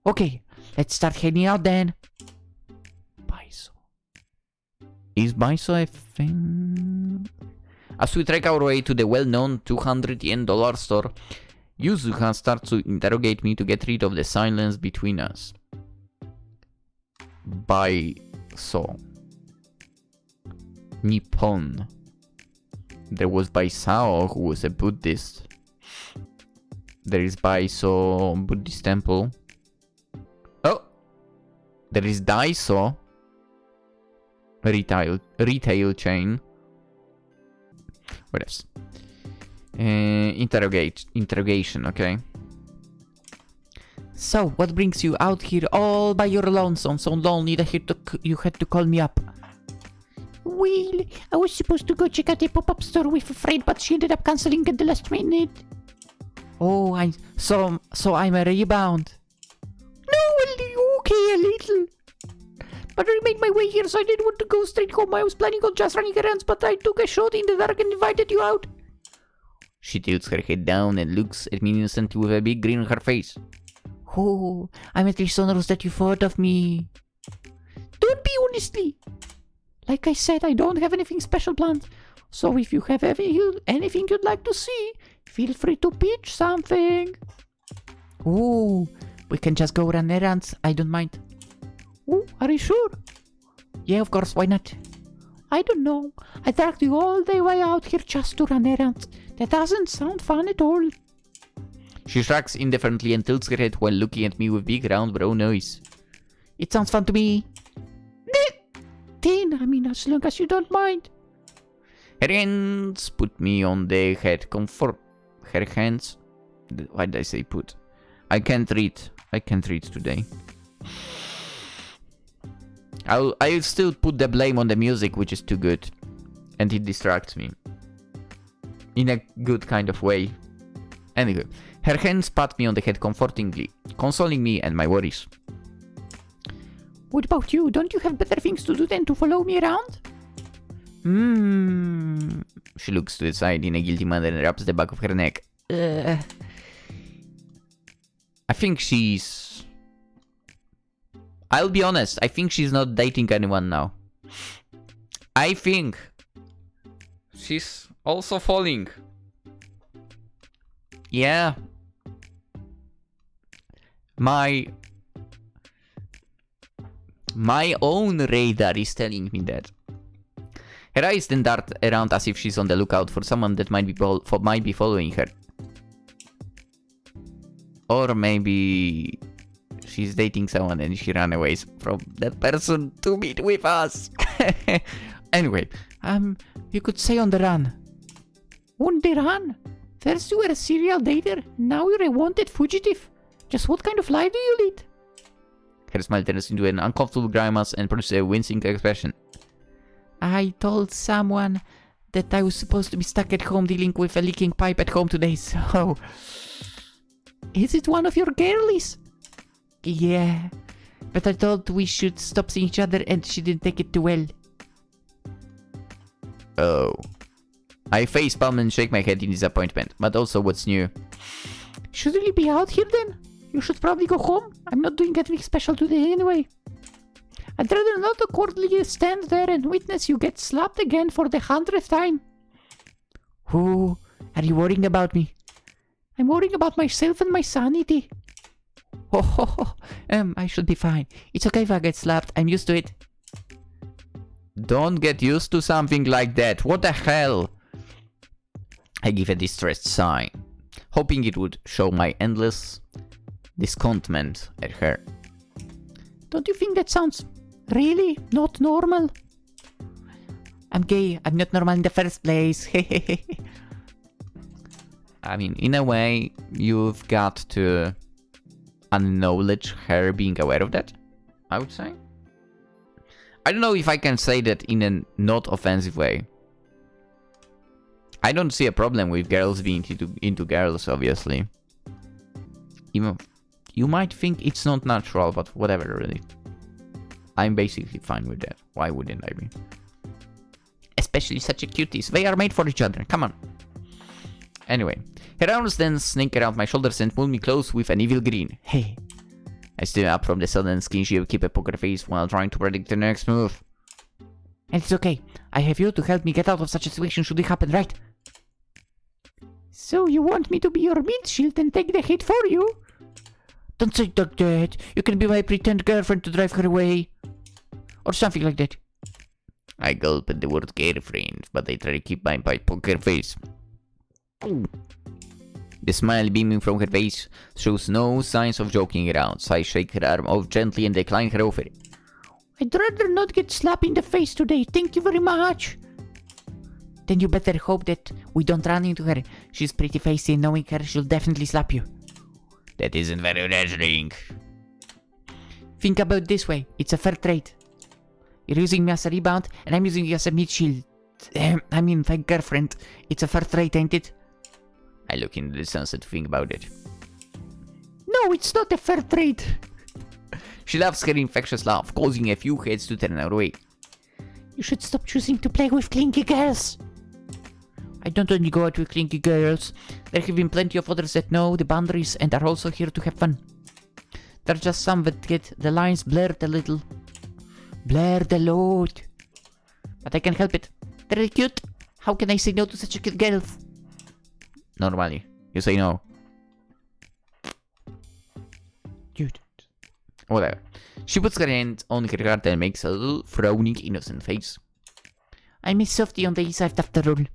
Okay, let's start heading out then. Baiso. Is Baiso a thing? As we trek our way to the well-known 200 yen dollar store, Yuzuha starts to interrogate me to get rid of the silence between us. Baiso. Nippon. There was Baisao, who was a Buddhist. There is Baiso Buddhist temple. Oh! There is Daiso. Retail chain. What else? Interrogation, okay. So, what brings you out here all by your lonesome, so lonely that you had to call me up? Well, I was supposed to go check out a pop-up store with a friend, but she ended up cancelling at the last minute. Oh, so I'm a rebound. No, well, okay, a little. But I made my way here, so I didn't want to go straight home. I was planning on just running errands, but I took a shot in the dark and invited you out. She tilts her head down and looks at me innocently with a big grin on her face. Oh, I'm at least honored that you thought of me. Don't be, honestly. Like I said, I don't have anything special planned. So if you have anything you'd like to see, feel free to pitch something. Oh, we can just go run errands. I don't mind. Oh, are you sure? Yeah, of course, why not? I don't know. I dragged you all the way out here just to run errands. That doesn't sound fun at all. She shrugs indifferently and tilts her head while looking at me with big round brown eyes. It sounds fun to me. I mean, as long as you don't mind. Her hands put me on the head comfort. Her hands? Why did I say put? I can't read today. I'll still put the blame on the music, which is too good. And it distracts me. In a good kind of way. Anyway, her hands pat me on the head comfortingly, consoling me and my worries. What about you? Don't you have better things to do than to follow me around? She looks to the side in a guilty manner and rubs the back of her neck. I think she's... I'll be honest, I think she's not dating anyone now. I think she's also falling. Yeah. My own radar is telling me that. Her eyes then dart around as if she's on the lookout for someone that might be following her. Or maybe she's dating someone and she ran away from that person to meet with us. Anyway, you could say on the run. On the run? First you were a serial dater, now you're a wanted fugitive. Just what kind of life do you lead? Her smile turns into an uncomfortable grimace and produces a wincing expression. I told someone that I was supposed to be stuck at home dealing with a leaking pipe at home today, so... Is it one of your girlies? Yeah, but I thought we should stop seeing each other and she didn't take it too well. Oh. I facepalm and shake my head in disappointment, but also what's new? Shouldn't you be out here then? You should probably go home. I'm not doing anything special today anyway. I'd rather not awkwardly stand there and witness you get slapped again for the 100th time. Who? Are you worrying about me? I'm worrying about myself and my sanity. I should be fine. It's okay if I get slapped. I'm used to it. Don't get used to something like that. What the hell? I give a distressed sigh, hoping it would show my endless discontentment at her. Don't you think that sounds really not normal? I'm gay. I'm not normal in the first place. I mean, in a way, you've got to acknowledge her being aware of that, I would say. I don't know if I can say that in a not offensive way. I don't see a problem with girls being into girls, obviously. Even you might think it's not natural, but whatever, really. I'm basically fine with that. Why wouldn't I be? Especially such a cuties. They are made for each other. Come on. Anyway, her arms then snake around my shoulders and pull me close with an evil grin. Hey. I stood up from the sudden skin. She would keep a poker face while trying to predict the next move. And it's okay. I have you to help me get out of such a situation should it happen, right? So you want me to be your windshield and take the hit for you? Don't say like that. You can be my pretend girlfriend to drive her away. Or something like that. I gulp at the word girlfriend, but I try to keep my poker face. The smile beaming from her face shows no signs of joking around, so I shake her arm off gently and decline her offer. I'd rather not get slapped in the face today, thank you very much. Then you better hope that we don't run into her. She's pretty facey and knowing her, she'll definitely slap you. That isn't very reassuring. Think about it this way, it's a fair trade. You're using me as a rebound, and I'm using you as a mid-shield. I mean, my girlfriend. It's a fair trade, ain't it? I look into the sunset to think about it. No, it's not a fair trade. She laughs her infectious laugh, causing a few heads to turn our way. You should stop choosing to play with clinky girls. I don't only go out with clinky girls. There have been plenty of others that know the boundaries and are also here to have fun. There are just some that get the lines blurred a little. Blurred a lot. But I can't help it. They're cute. How can I say no to such a cute girl? Normally, you say no. Dude. Whatever. She puts her hand on her heart and makes a little frowning innocent face. I'm a softie on the inside after all.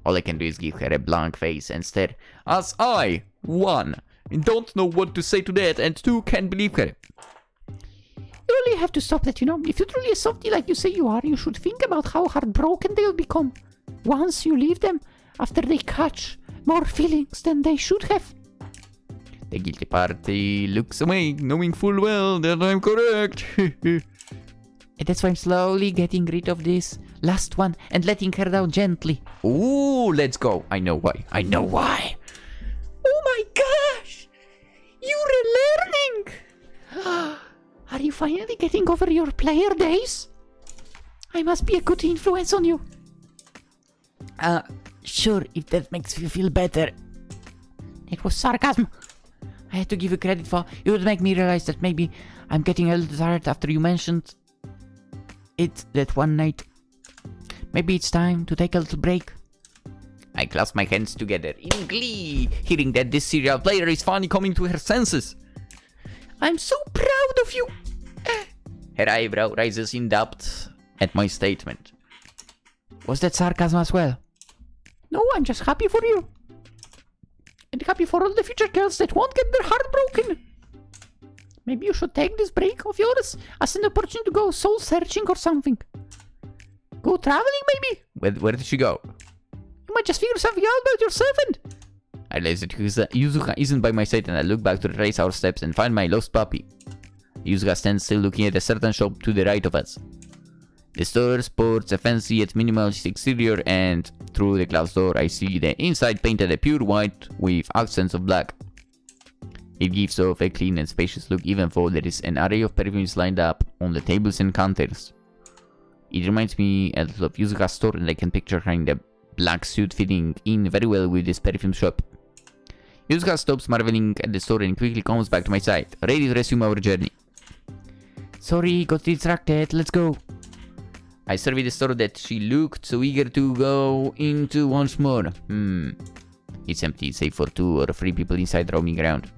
All I can do is give her a blank face and stare, as I, 1, don't know what to say to that, and 2, can't believe her. You really have to stop that, you know. If you're truly a softie like you say you are, you should think about how heartbroken they'll become once you leave them after they catch more feelings than they should have. The guilty party looks away, knowing full well that I'm correct. And that's why I'm slowly getting rid of this last one and letting her down gently. Ooh, let's go. I know why. I know why. Oh my gosh! You're learning! Are you finally getting over your player days? I must be a good influence on you. Sure, if that makes you feel better. It was sarcasm. I had to give you credit for it would make me realize that maybe I'm getting a little tired after you mentioned it that one night. Maybe it's time to take a little break. I clasp my hands together in glee, hearing that this serial player is finally coming to her senses. I'm so proud of you. Her eyebrow rises in doubt at my statement. Was that sarcasm as well? No, I'm just happy for you. And happy for all the future girls that won't get their heart broken. Maybe you should take this break of yours as an opportunity to go soul searching or something. Go traveling, maybe? Where did she go? You might just figure something out about yourself and... I realize that Yuzuha isn't by my side and I look back to retrace our steps and find my lost puppy. Yuzuha stands still looking at a certain shop to the right of us. The store sports a fancy yet minimalist exterior, and through the glass door I see the inside painted a pure white with accents of black. It gives off a clean and spacious look even though there is an array of perfumes lined up on the tables and counters. It reminds me a little of Yuzuha's store, and I can picture her in the black suit fitting in very well with this perfume shop. Yuzuha stops marveling at the store and quickly comes back to my side, ready to resume our journey. Sorry, got distracted, let's go. I survey the store that she looked so eager to go into once more. It's empty save for 2 or 3 people inside roaming around.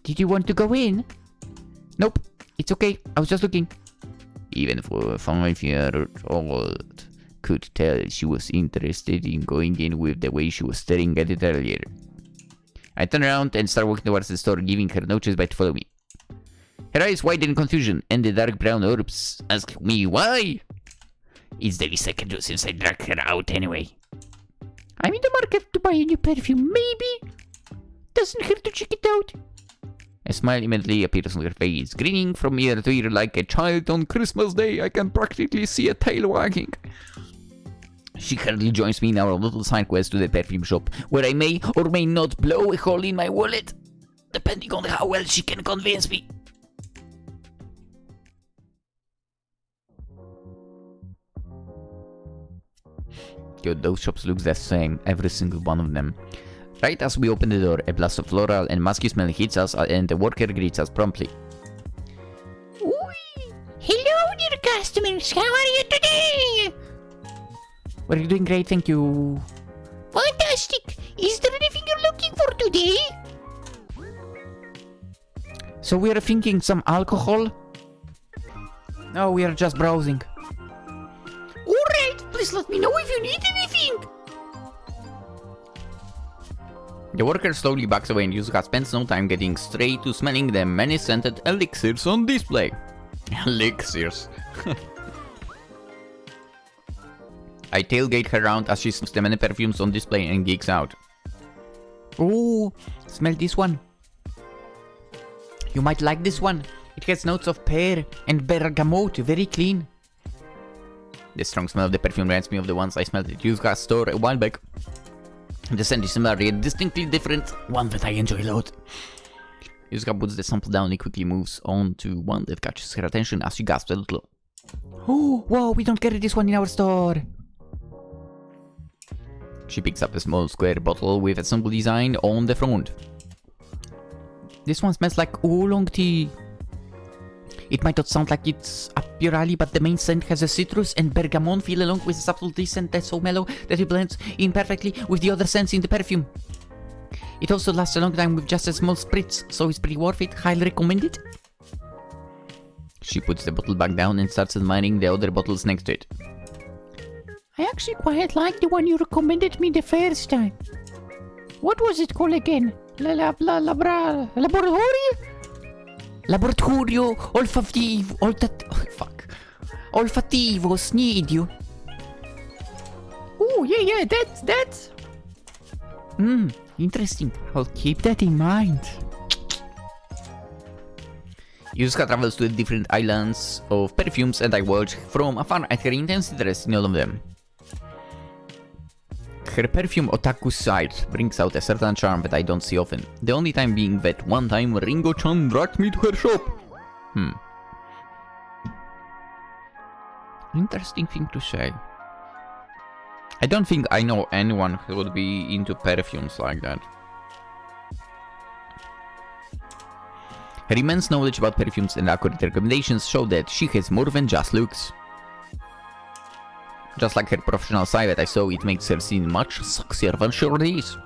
Did you want to go in? Nope, it's okay, I was just looking. Even for a 5-year-old could tell she was interested in going in with the way she was staring at it earlier. I turn around and start walking towards the store, giving her no choice but to follow me. Her eyes widen in confusion, and the dark brown orbs ask me why. It's the least I can do since I dragged her out anyway. I'm in the market to buy a new perfume. Maybe? Doesn't hurt to check it out. A smile immediately appears on her face, grinning from ear to ear like a child on Christmas Day. I can practically see a tail wagging. She hurriedly joins me in our little side quest to the perfume shop, where I may or may not blow a hole in my wallet, depending on how well she can convince me. Good, those shops look the same, every single one of them. Right as we open the door, a blast of floral and musky smell hits us and the worker greets us promptly. Ooh. Hello, dear customers. How are you today? We're doing great, thank you. Fantastic. Is there anything you're looking for today? So we are thinking some alcohol? No, we are just browsing. Alright, please let me know if you need anything. The worker slowly backs away and Yusuka spends no time getting straight to smelling the many scented elixirs on display. Elixirs. I tailgate her around as she smokes the many perfumes on display and geeks out. Oh, smell this one. You might like this one. It has notes of pear and bergamot, very clean. The strong smell of the perfume reminds me of the ones I smelled at Yusuka's store a while back. The scent is similar yet distinctly different, one that I enjoy a lot. Yusuka puts the sample down and quickly moves on to one that catches her attention as she gasps a little. Oh, whoa, we don't carry this one in our store. She picks up a small square bottle with a simple design on the front. This one smells like oolong tea. It might not sound like it's up your alley, but the main scent has a citrus and bergamot feel along with a subtle tea scent that's so mellow that it blends in perfectly with the other scents in the perfume. It also lasts a long time with just a small spritz, so it's pretty worth it. Highly recommend it. She puts the bottle back down and starts admiring the other bottles next to it. I actually quite like the one you recommended me the first time. What was it called again? Laboratorio? Laboratorio olfativo snidio. Oh, yeah, that's... Interesting. I'll keep that in mind. Yusuka travels to the different islands of perfumes and I watch from afar at her intense interest in all of them. Her perfume otaku side brings out a certain charm that I don't see often. The only time being that one time Ringo-chan dragged me to her shop. Interesting thing to say. I don't think I know anyone who would be into perfumes like that. Her immense knowledge about perfumes and accurate recommendations show that she has more than just looks. Just like her professional side that I saw, it makes her seem much sexier than she already is.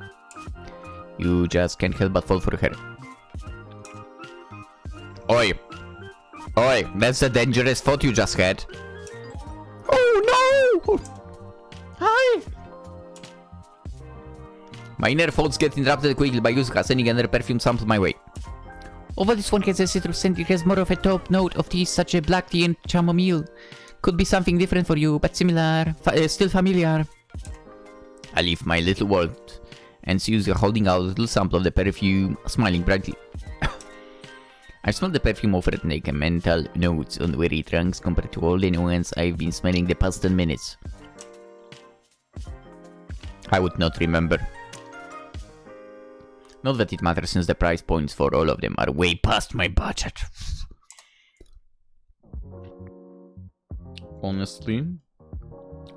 You just can't help but fall for her. Oi! Oi, that's a dangerous thought you just had. Oh no! Hi! My inner thoughts get interrupted quickly by Yusuka sending another perfume sample my way. Although this one has a citrus scent, it has more of a top note of tea such as black tea and chamomile. Could be something different for you, but similar, still familiar. I leave my little world and see Yusuka holding out a little sample of the perfume, smiling brightly. I smell the perfume over and make a mental notes on where it ranks compared to all the new ones I've been smelling the past 10 minutes. I would not remember. Not that it matters since the price points for all of them are way past my budget. Honestly,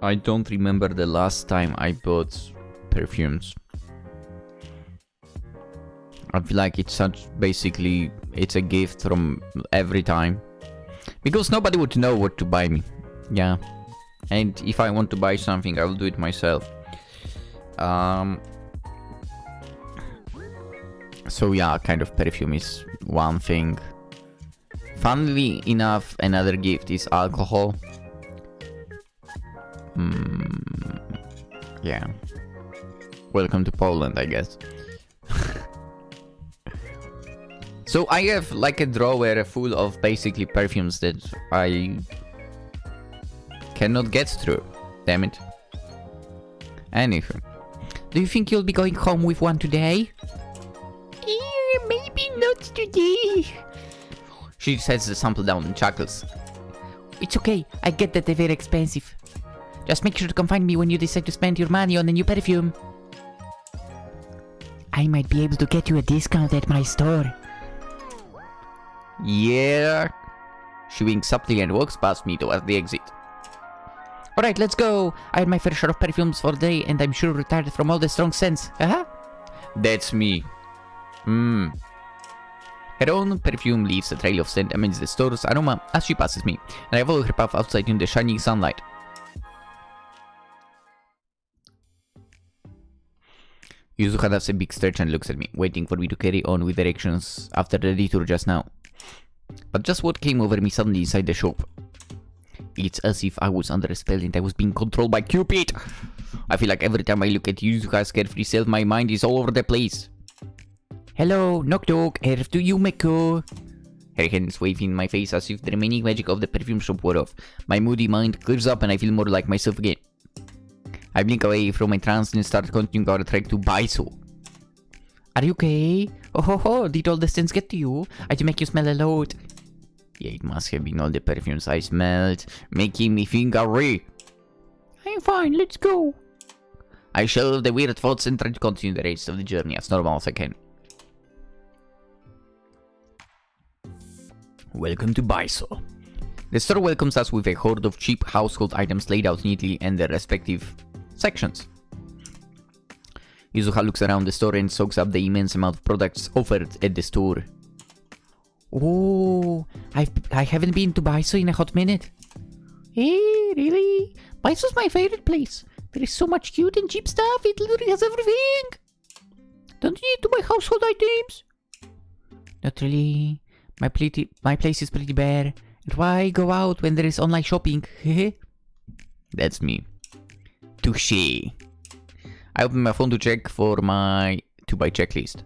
I don't remember the last time I bought perfumes. I feel like it's basically it's a gift from every time. Because nobody would know what to buy me. Yeah. And if I want to buy something, I will do it myself. So yeah, kind of perfume is one thing. Funnily enough, another gift is alcohol. Yeah. Welcome to Poland, I guess. So I have like a drawer full of basically perfumes that I cannot get through. Damn it. Anywho. Do you think you'll be going home with one today? Maybe not today. She sets the sample down and chuckles. It's okay, I get that they're very expensive. Just make sure to come find me when you decide to spend your money on a new perfume. I might be able to get you a discount at my store. Yeah. She winks subtly and walks past me towards the exit. Alright, let's go. I had my fair share of perfumes for the day and I'm sure retired from all the strong scents. That's me. Her own perfume leaves a trail of scent amidst the store's aroma as she passes me, and I follow her path outside in the shining sunlight. Yuzuha does a big stretch and looks at me, waiting for me to carry on with directions after the detour just now. But just what came over me suddenly inside the shop. It's as if I was under a spell and I was being controlled by Cupid. I feel like every time I look at Yuzuha's carefree self, my mind is all over the place. Hello, knock knock, here to Umeko. Her hands wave in my face as if the remaining magic of the perfume shop wore off. My moody mind clears up and I feel more like myself again. I blink away from my trance and start continuing our trek to Baiso. Are you okay? Oh ho ho, did all the scents get to you? I did make you smell a lot. Yeah, it must have been all the perfumes I smelled, making me think away. I'm fine, let's go. I shelve the weird thoughts and try to continue the rest of the journey as normal as I can. Welcome to Baiso. The store welcomes us with a horde of cheap household items laid out neatly in their respective sections. Yuzuha looks around the store and soaks up the immense amount of products offered at the store. Oh, I haven't been to Baiso in a hot minute. Hey, really? Baiso's my favorite place. There is so much cute and cheap stuff, it literally has everything. Don't you need to buy household items? Not really. My place is pretty bare. And why go out when there is online shopping? That's me. Touché. I open my phone to check for my to-buy checklist.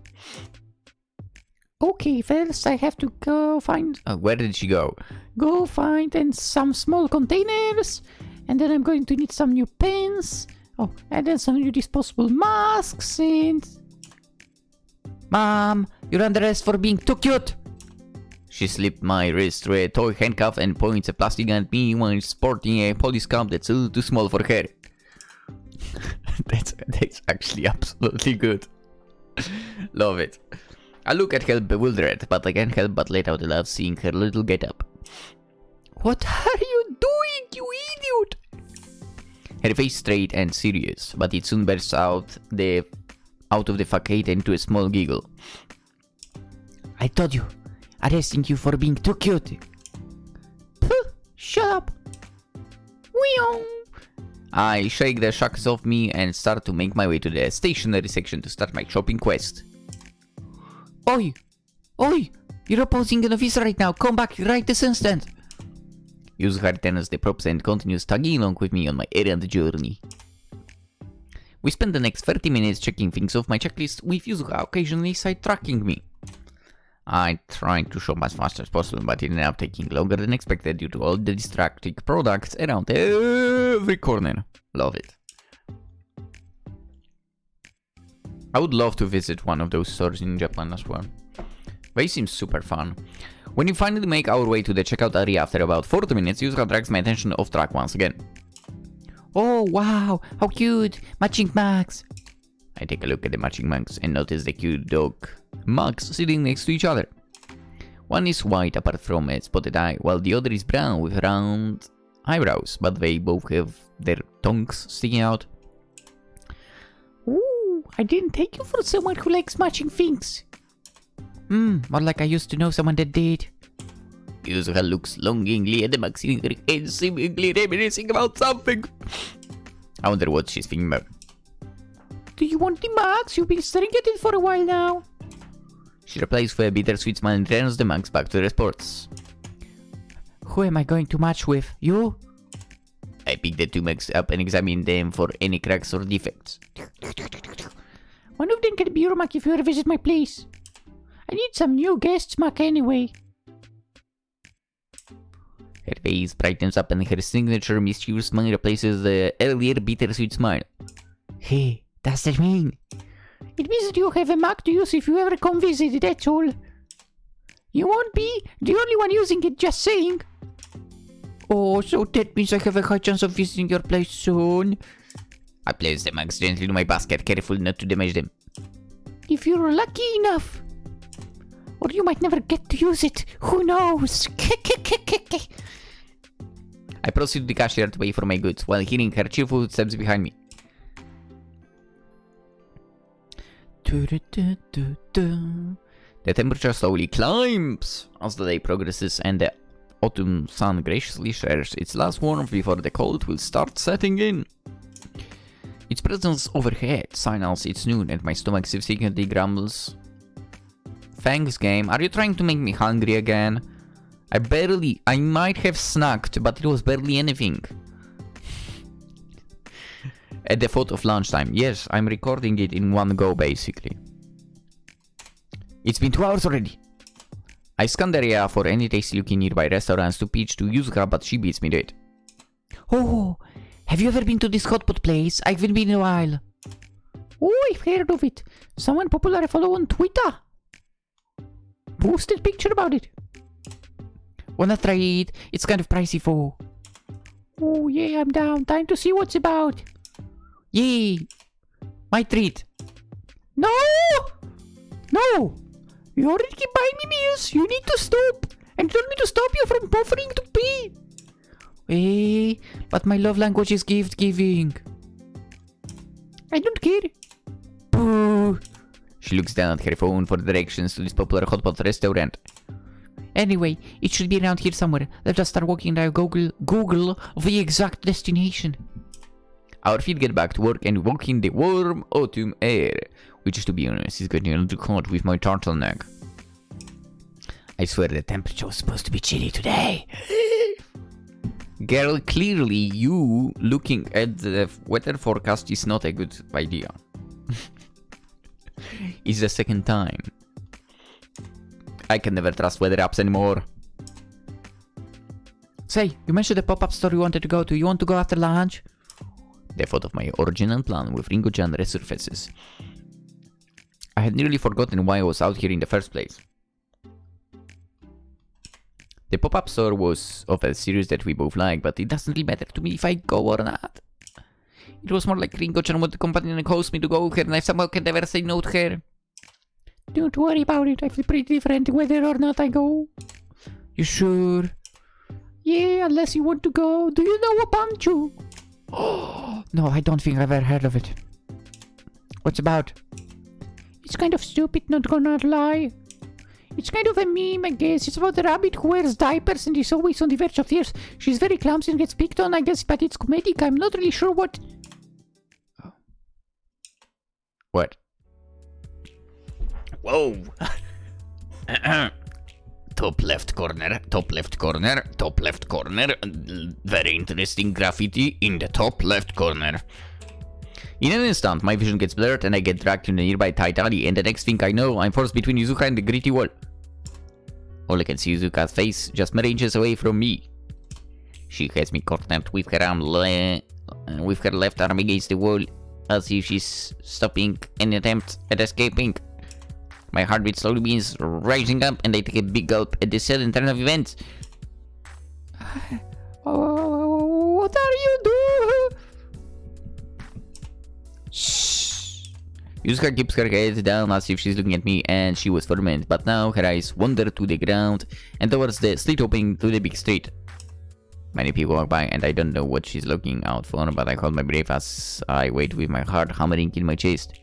Okay, first I have to go find... Where did she go? Go find some small containers. And then I'm going to need some new pens. Oh, and then some new disposable masks and... Mom, you're under arrest for being too cute. She slipped my wrist through a toy handcuff and points a plastic gun at me while sporting a police cap that's a little too small for her. that's actually absolutely good. Love it. I look at her bewildered, but I can't help but let out a laugh seeing her little get-up. What are you doing, you idiot? Her face straight and serious, but it soon bursts out of the facade into a small giggle. I told you. Arresting you for being too cute. Puh, shut up. Weeong. I shake the shackles off me and start to make my way to the stationery section to start my shopping quest. Oi! Oi! You're opposing an officer right now. Come back right this instant. Yuzuha turns the props and continues tagging along with me on my errand journey. We spend the next 30 minutes checking things off my checklist, with Yuzuha occasionally sidetracking me. I tried to shop as fast as possible, but it ended up taking longer than expected due to all the distracting products around every corner. Love it. I would love to visit one of those stores in Japan as well. They seem super fun. When we finally make our way to the checkout area after about 40 minutes, Yuzuha drags my attention off track once again. Oh wow, how cute! Matching mugs! I take a look at the matching mugs and notice the cute dog mugs sitting next to each other. One is white apart from a spotted eye, while the other is brown with round eyebrows, but they both have their tongues sticking out. Ooh, I didn't take you for someone who likes matching things. More like I used to know someone that did. Yuzuha looks longingly at the mugs in her head, seemingly reminiscing about something. I wonder what she's thinking about. Do you want the mugs? You've been staring at it for a while now. She replies with a bittersweet smile and turns the mugs back to their spots. Who am I going to match with? You? I pick the two mugs up and examine them for any cracks or defects. One of them can be your mug if you ever visit my place. I need some new guests mug anyway. Her face brightens up and her signature mischievous smile replaces the earlier bittersweet smile. Hey, Does that mean? It means that you have a mark to use if you ever come visit, that's all. You won't be the only one using it, just saying. Oh, so that means I have a high chance of visiting your place soon. I place them accidentally in my basket, careful not to damage them. If you're lucky enough. Or you might never get to use it. Who knows? I proceed to the cashier to pay for my goods, while hearing her cheerful footsteps behind me. The temperature slowly climbs as the day progresses and the autumn sun graciously shares its last warmth before the cold will start setting in. Its presence overhead signals it's noon and my stomach significantly grumbles. Thanks, game. Are you trying to make me hungry again? I might have snacked, but it was barely anything. At the thought of lunchtime. Yes, I'm recording it in one go, basically. It's been 2 hours already. I scan the area for any tasty-looking nearby restaurants to pitch to Yuzuka, but she beats me to it. Oh, have you ever been to this hot pot place? I haven't been in a while. Oh, I've heard of it. Someone popular I follow on Twitter posted picture about it. Wanna try it? It's kind of pricey for... Oh yeah, I'm down. Time to see what's about. Yay! My treat. No! No! You already keep buying me meals. You need to stop. And told me to stop you from offering to pay. Hey, but my love language is gift giving. I don't care. Boo! She looks down at her phone for directions to this popular hot pot restaurant. Anyway, it should be around here somewhere. Let's just start walking and I'll Google the exact destination. Our feet get back to work and walk in the warm autumn air, which, to be honest, is getting a little hot with my turtleneck. I swear the temperature was supposed to be chilly today. Girl, clearly you looking at the weather forecast is not a good idea. It's the second time. I can never trust weather apps anymore. Say, you mentioned the pop-up store you wanted to go to. You want to go after lunch? The thought of my original plan with Ringo-chan resurfaces. I had nearly forgotten why I was out here in the first place. The pop-up store was of a series that we both like, but it doesn't really matter to me if I go or not. It was more like Ringo-chan wanted to accompany and host me to go with her, and I somehow can never say no to her. Don't worry about it. I feel pretty different whether or not I go. You sure? Yeah, unless you want to go. Do you know Banchu? Oh, no, I don't think I've ever heard of it. What's about? It's kind of stupid, not gonna lie. It's kind of a meme, I guess. It's about a rabbit who wears diapers and is always on the verge of tears. She's very clumsy and gets picked on, I guess, but it's comedic. I'm not really sure what... What? Whoa! Top left corner, top left corner, top left corner. Very interesting graffiti in the top left corner. In an instant, my vision gets blurred and I get dragged to the nearby tight alley, and the next thing I know, I'm forced between Yuzuka and the gritty wall. All I can see is Yuzuka's face just mere inches away from me. She has me cornered with her with her left arm against the wall, as if she's stopping any attempt at escaping. My heartbeat slowly begins rising up, and I take a big gulp at the sudden turn of events. What are you doing? Shh. Yuzuka keeps her head down as if she's looking at me, and she was for a minute, but now her eyes wander to the ground and towards the street opening to the big street. Many people walk by, and I don't know what she's looking out for, but I hold my breath as I wait with my heart hammering in my chest.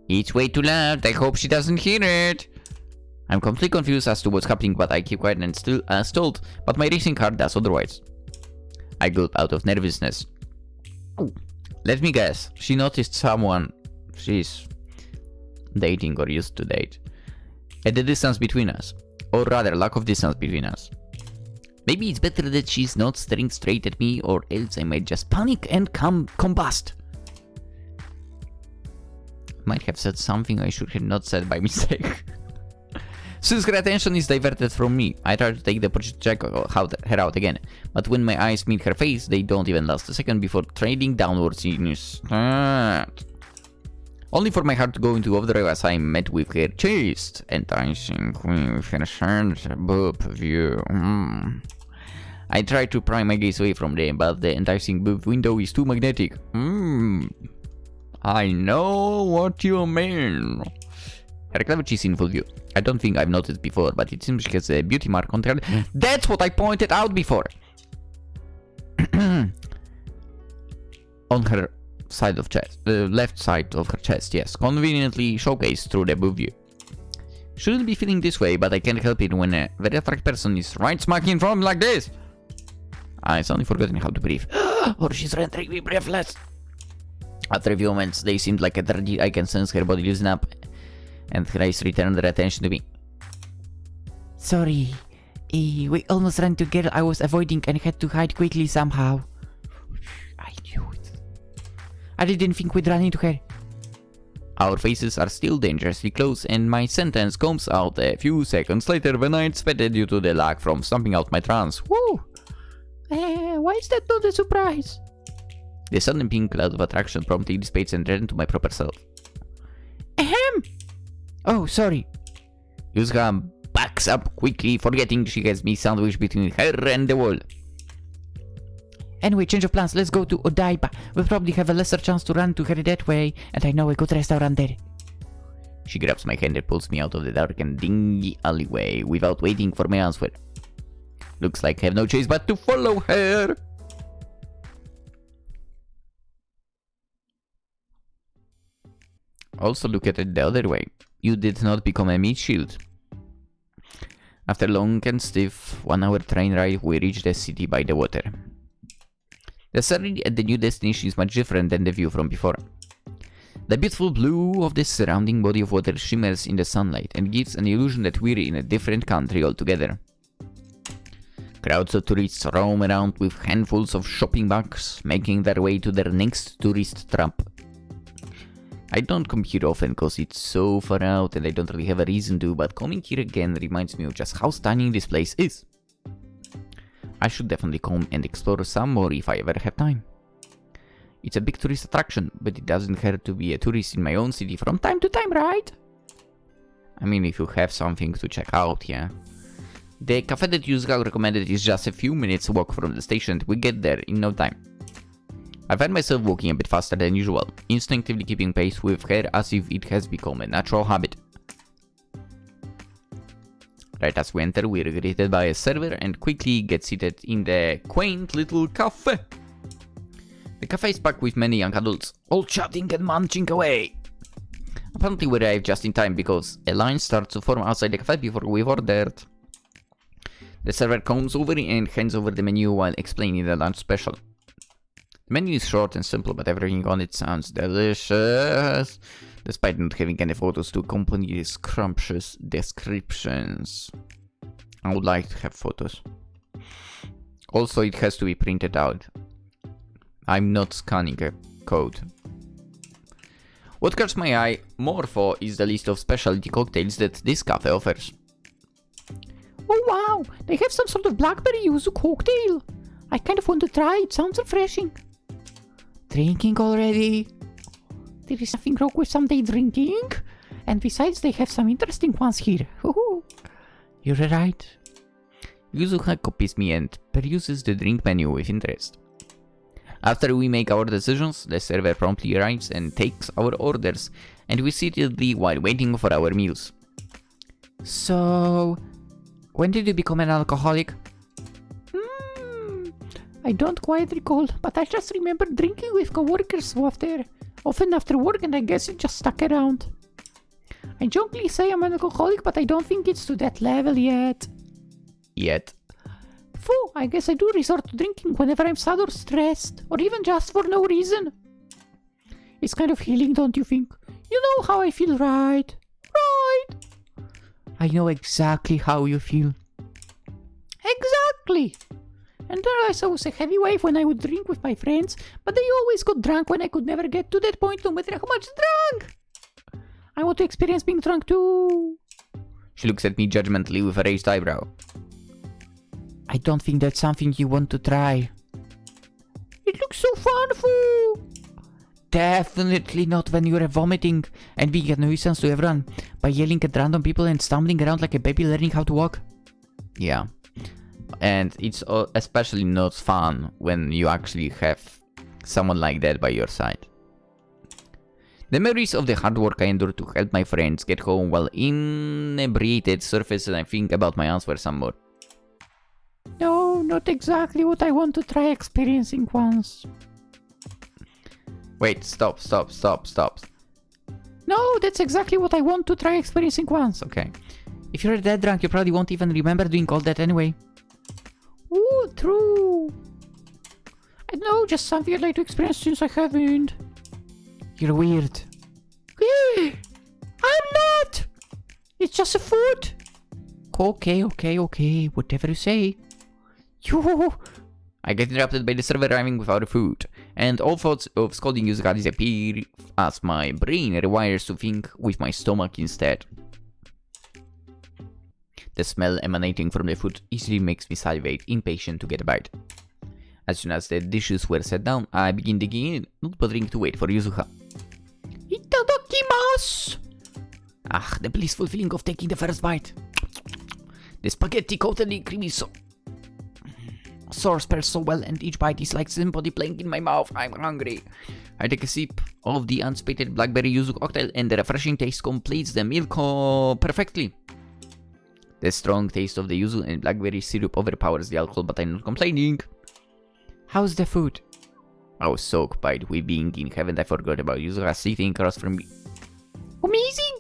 It's way too loud. I hope she doesn't hear it. I'm completely confused as to what's happening, but I keep quiet and still stalled, but my racing heart does otherwise. I gulp out of nervousness. Ooh. Let me guess. She noticed someone she's dating or used to date at the distance between us, or rather lack of distance between us. Maybe it's better that she's not staring straight at me, or else I might just panic and combust. Might have said something I should have not said by mistake. Since her attention is diverted from me, I try to take the opportunity to check her out again, but when my eyes meet her face, they don't even last a second before trading downwards in a start. Only for my heart to go into overdrive as I met with her chest, enticing with her shirt boob view. I tried to pry my gaze away from them, but the enticing boob window is too magnetic. I know what you mean. Her clever cheese in full view. I don't think I've noticed before, but it seems she has a beauty mark on her. That's what I pointed out before. On her side of chest, the left side of her chest, yes, conveniently showcased through the boob view. Shouldn't be feeling this way, but I can't help it when a very attractive person is right smack in front like this. I suddenly forgotten how to breathe. Or she's rendering me breathless. After a few moments, they seemed like a dirty. I can sense her body loosen up, and her eyes returned their attention to me. Sorry. We almost ran to girl I was avoiding and had to hide quickly somehow. I knew it. I didn't think we'd run into her. Our faces are still dangerously close, and my sentence comes out a few seconds later when I sweated due to the lag from stomping out my trance. Woo! Why is that not a surprise? The sudden pink cloud of attraction promptly dissipates and returned to my proper self. Ahem! Oh, sorry. Yuzha backs up quickly, forgetting she has me sandwiched between her and the wall. Anyway, change of plans. Let's go to Odaiba. We'll probably have a lesser chance to run to her that way, and I know a good restaurant there. She grabs my hand and pulls me out of the dark and dingy alleyway without waiting for my answer. Looks like I have no choice but to follow her. Also look at it the other way. You did not become a meat shield. After long and stiff 1-hour train ride, we reached the city by the water. The scenery at the new destination is much different than the view from before. The beautiful blue of the surrounding body of water shimmers in the sunlight and gives an illusion that we're in a different country altogether. Crowds of tourists roam around with handfuls of shopping bags, making their way to their next tourist trap. I don't come here often cause it's so far out and I don't really have a reason to, but coming here again reminds me of just how stunning this place is. I should definitely come and explore some more if I ever have time. It's a big tourist attraction, but it doesn't hurt to be a tourist in my own city from time to time, right? I mean, if you have something to check out, yeah. The cafe that Yuzga recommended is just a few minutes walk from the station and we get there in no time. I find myself walking a bit faster than usual, instinctively keeping pace with her as if it has become a natural habit. Right as we enter, we're greeted by a server and quickly get seated in the quaint little cafe. The cafe is packed with many young adults, all chatting and munching away. Apparently we arrived just in time because a line starts to form outside the cafe before we've ordered. The server comes over and hands over the menu while explaining the lunch special. The menu is short and simple, but everything on it sounds delicious, despite not having any photos to accompany the scrumptious descriptions. I would like to have photos. Also, it has to be printed out. I'm not scanning a code. What catches my eye more for is the list of specialty cocktails that this cafe offers. Oh wow, they have some sort of blackberry yuzu cocktail. I kind of want to try it, sounds refreshing. Drinking already? There is nothing wrong with some day drinking. And besides, they have some interesting ones here. You're right. Yuzuha copies me and peruses the drink menu with interest. After we make our decisions, the server promptly arrives and takes our orders, and we sit idly while waiting for our meals. So, when did you become an alcoholic? I don't quite recall, but I just remember drinking with coworkers often after work, and I guess it just stuck around. I jokingly say I'm an alcoholic, but I don't think it's to that level yet. Phew, I guess I do resort to drinking whenever I'm sad or stressed, or even just for no reason. It's kind of healing, don't you think? You know how I feel, right? Right! I know exactly how you feel. Exactly! And there I was a heavy wave when I would drink with my friends, but they always got drunk when I could never get to that point no matter how much drunk! I want to experience being drunk too. She looks at me judgmentally with a raised eyebrow. I don't think that's something you want to try. It looks so fun, Foo! definitely not when you're vomiting and being a nuisance to everyone by yelling at random people and stumbling around like a baby learning how to walk. Yeah. And it's especially not fun when you actually have someone like that by your side. The memories of the hard work I endured to help my friends get home while inebriated surface and I think about my answer some more. No, not exactly what I want to try experiencing once. Wait, stop. No, that's exactly what I want to try experiencing once. Okay. If you're that drunk, you probably won't even remember doing all that anyway. Ooh, true. I know, just something I'd like to experience since I haven't. You're weird. Yeah, I'm not. It's just a food. Okay, whatever you say. You. I get interrupted by the server arriving without food, and all thoughts of scolding Yuzuka disappear as my brain rewires to think with my stomach instead. The smell emanating from the food easily makes me salivate, impatient to get a bite. As soon as the dishes were set down, I begin digging in, not bothering to wait for Yuzuka. Itadakimasu! Ah, the blissful feeling of taking the first bite. The spaghetti coated in creamy sauce smells so well, and each bite is like somebody playing in my mouth. I'm hungry. I take a sip of the unsweetened blackberry yuzu cocktail, and the refreshing taste completes the meal perfectly. The strong taste of the yuzu and blackberry syrup overpowers the alcohol, but I'm not complaining. How's the food? I was so occupied with being in heaven I forgot about Yuzuka sitting across from me. Amazing!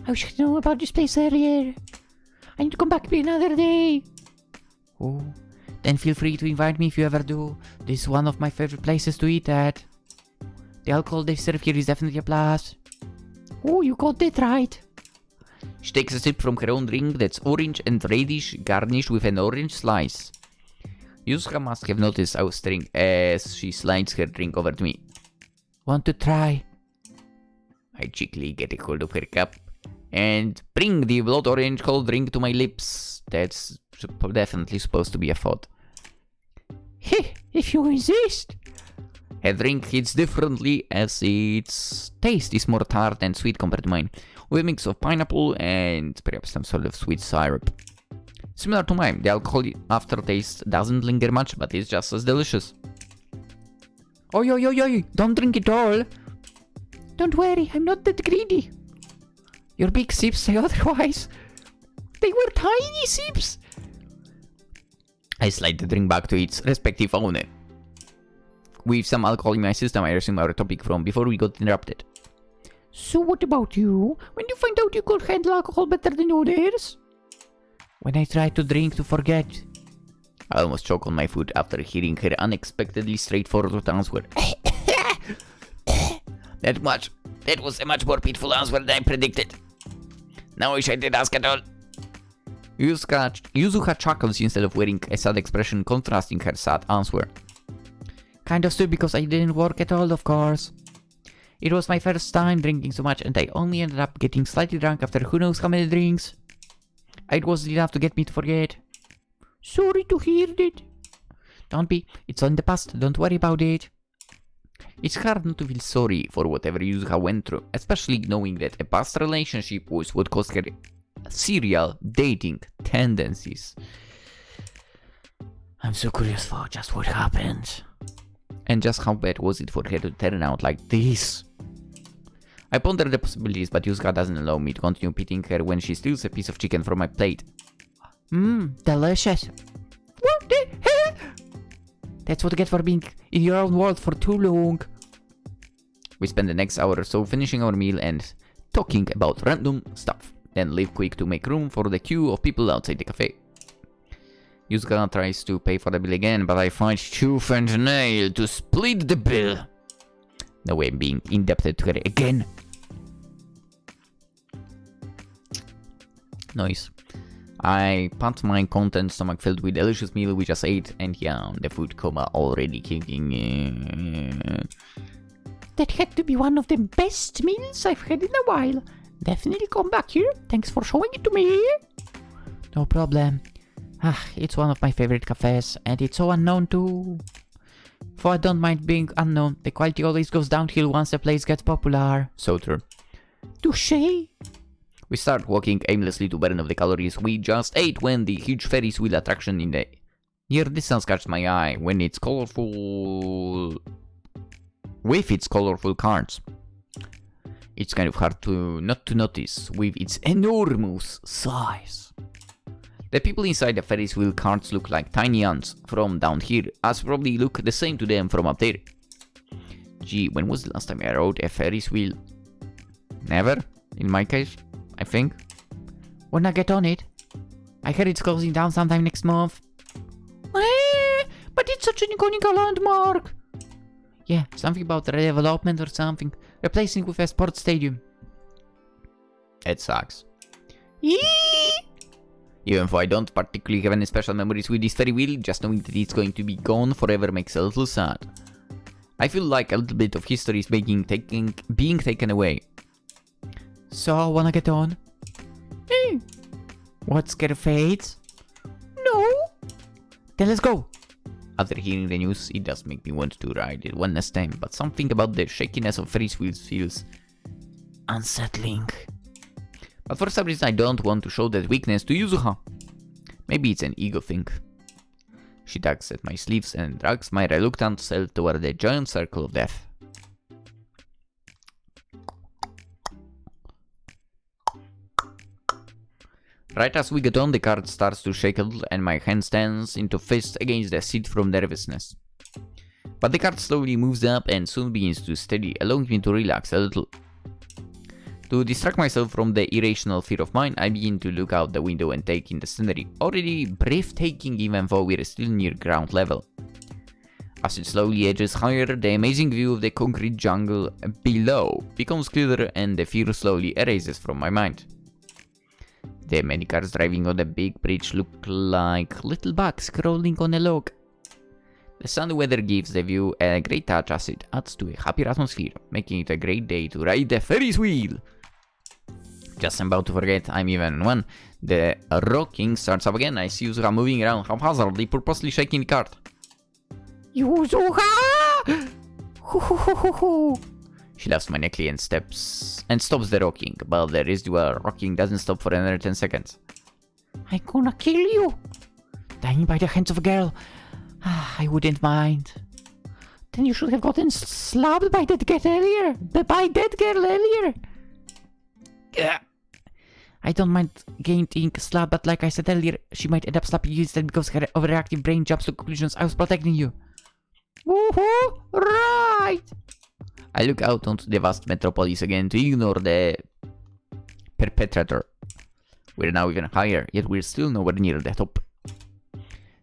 I wish I'd known about this place earlier. I need to come back another day. Oh, then feel free to invite me if you ever do. This is one of my favorite places to eat at. The alcohol they serve here is definitely a plus. Oh, you got that right. She takes a sip from her own drink that's orange and reddish, garnished with an orange slice. Yuzuka must have noticed I was staring as she slides her drink over to me. Want to try? I cheekily get a hold of her cup and bring the blood orange cold drink to my lips. That's definitely supposed to be a thought. Heh, if you insist. Her drink hits differently as its taste is more tart and sweet compared to mine, with a mix of pineapple and perhaps some sort of sweet syrup. Similar to mine, the alcohol aftertaste doesn't linger much, but it's just as delicious. Oi, don't drink it all. Don't worry, I'm not that greedy. Your big sips say otherwise. They were tiny sips. I slide the drink back to its respective owner. With some alcohol in my system, I resume our topic from before we got interrupted. So what about you? When you find out you could handle alcohol better than others? When I try to drink to forget. I almost choke on my food after hearing her unexpectedly straightforward answer. That was a much more pitiful answer than I predicted. No wish I did ask at all. Yuzuka chuckles instead of wearing a sad expression contrasting her sad answer. Kind of stupid because I didn't work at all, of course. It was my first time drinking so much and I only ended up getting slightly drunk after who knows how many drinks. It wasn't enough to get me to forget. Sorry to hear that. Don't be. It's all in the past. Don't worry about it. It's hard not to feel sorry for whatever Yuzuka went through, especially knowing that a past relationship was what caused her serial dating tendencies. I'm so curious for just what happened. And just how bad was it for her to turn out like this? I ponder the possibilities, but Yuzuka doesn't allow me to continue pitying her when she steals a piece of chicken from my plate. Delicious. What the hell? That's what you get for being in your own world for too long. We spend the next hour or so finishing our meal and talking about random stuff. Then leave quick to make room for the queue of people outside the cafe. Yuzuka tries to pay for the bill again, but I find tooth and nail to split the bill. No way I'm being indebted to her again. Nice. I pat my content stomach filled with delicious meal we just ate, and yeah, the food coma already kicking in. That had to be one of the best meals I've had in a while. Definitely come back here. Thanks for showing it to me. No problem. It's one of my favorite cafes, and it's so unknown too. For I don't mind being unknown. The quality always goes downhill once the place gets popular. So true. Touché. We start walking aimlessly to burn off the calories we just ate when the huge Ferris wheel attraction in the near distance catches my eye when it's colorful. With its colorful cards. It's kind of hard to not to notice with its enormous size. The people inside the Ferris wheel carts look like tiny ants from down here, as probably look the same to them from up there. Gee, when was the last time I rode a Ferris wheel? Never, in my case, I think. When I get on it. I heard it's closing down sometime next month. But it's such an iconic landmark. Yeah, something about redevelopment or something. Replacing with a sports stadium. It sucks. Even though I don't particularly have any special memories with this Ferris wheel, just knowing that it's going to be gone forever makes a little sad. I feel like a little bit of history is being taken away. So, wanna get on? What, scared of fades? No. Then let's go! After hearing the news, it does make me want to ride it one last time, but something about the shakiness of Ferris wheels feels unsettling. But for some reason I don't want to show that weakness to Yuzuha. Maybe it's an ego thing. She tugs at my sleeves and drags my reluctant self toward the giant circle of death. Right as we get on, the cart starts to shake a little and my hand stands into fist against the seat from nervousness. But the cart slowly moves up and soon begins to steady, allowing me to relax a little. To distract myself from the irrational fear of mine, I begin to look out the window and take in the scenery, already breathtaking even though we're still near ground level. As it slowly edges higher, the amazing view of the concrete jungle below becomes clearer and the fear slowly erases from my mind. The many cars driving on the big bridge look like little bugs crawling on a log. The sunny weather gives the view a great touch as it adds to a happier atmosphere, making it a great day to ride the Ferris wheel. Just about to forget I'm even one. The rocking starts up again. I see Yuzuha moving around haphazardly, purposely shaking the cart. Yuzuha! She laughs maniacally and stops the rocking, but the residual rocking doesn't stop for another 10 seconds. I'm gonna kill you! Dying by the hands of a girl. I wouldn't mind. Then you should have gotten slapped by that girl earlier. I don't mind getting slapped, but like I said earlier, she might end up slapping you instead because her overreactive brain jumps to conclusions. I was protecting you. Woohoo! Right! I look out onto the vast metropolis again to ignore the perpetrator. We're now even higher, yet we're still nowhere near the top.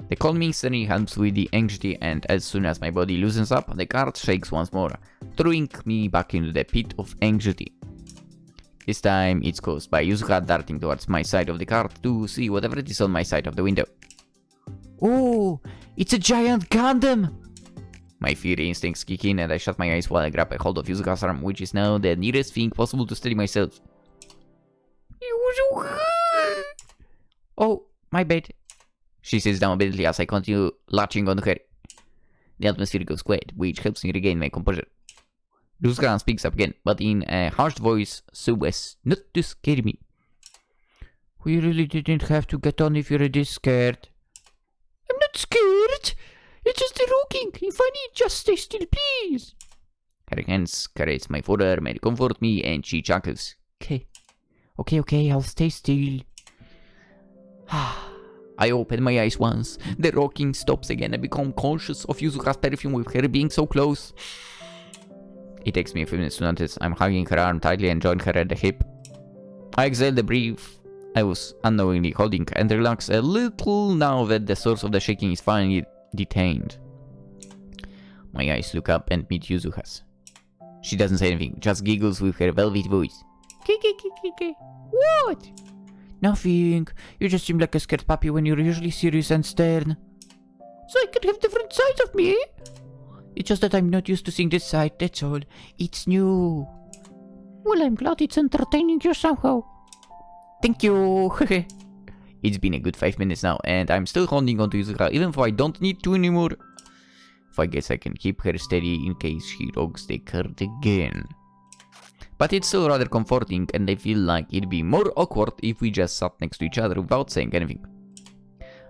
The calming scenery helps with the anxiety, and as soon as my body loosens up, the cart shakes once more, throwing me back into the pit of anxiety. This time it's caused by Yuzuha darting towards my side of the cart to see whatever it is on my side of the window. Oh, it's a giant Gundam! My fear instincts kick in and I shut my eyes while I grab a hold of Yuzuha's arm, which is now the nearest thing possible to steady myself. Yuzuha! Oh, my bad. She sits down obediently as I continue latching onto her. The atmosphere goes quiet, which helps me regain my composure. Yuzuha speaks up again, but in a harsh voice so as not to scare me. We really didn't have to get on if you're this scared. I'm not scared! It's just the rocking. If I need, just stay still, please. Her hands caress my forearm and comfort me, and she chuckles. Okay, I'll stay still. I open my eyes once. The rocking stops again. I become conscious of Yuzuha's perfume with her being so close. It takes me a few minutes to notice I'm hugging her arm tightly and join her at the hip. I exhale the breath I was unknowingly holding and relax a little now that the source of the shaking is finally detained. My eyes look up and meet Yuzuha's. She doesn't say anything, just giggles with her velvet voice. What? Nothing. You just seem like a scared puppy when you're usually serious and stern. So I could have different sides of me? It's just that I'm not used to seeing this side, that's all. It's new. Well, I'm glad it's entertaining you somehow. Thank you. It's been a good 5 minutes now, and I'm still holding on to Yuzuha, even though I don't need to anymore. So I guess I can keep her steady in case she rogues the cart again. But it's still rather comforting, and I feel like it'd be more awkward if we just sat next to each other without saying anything.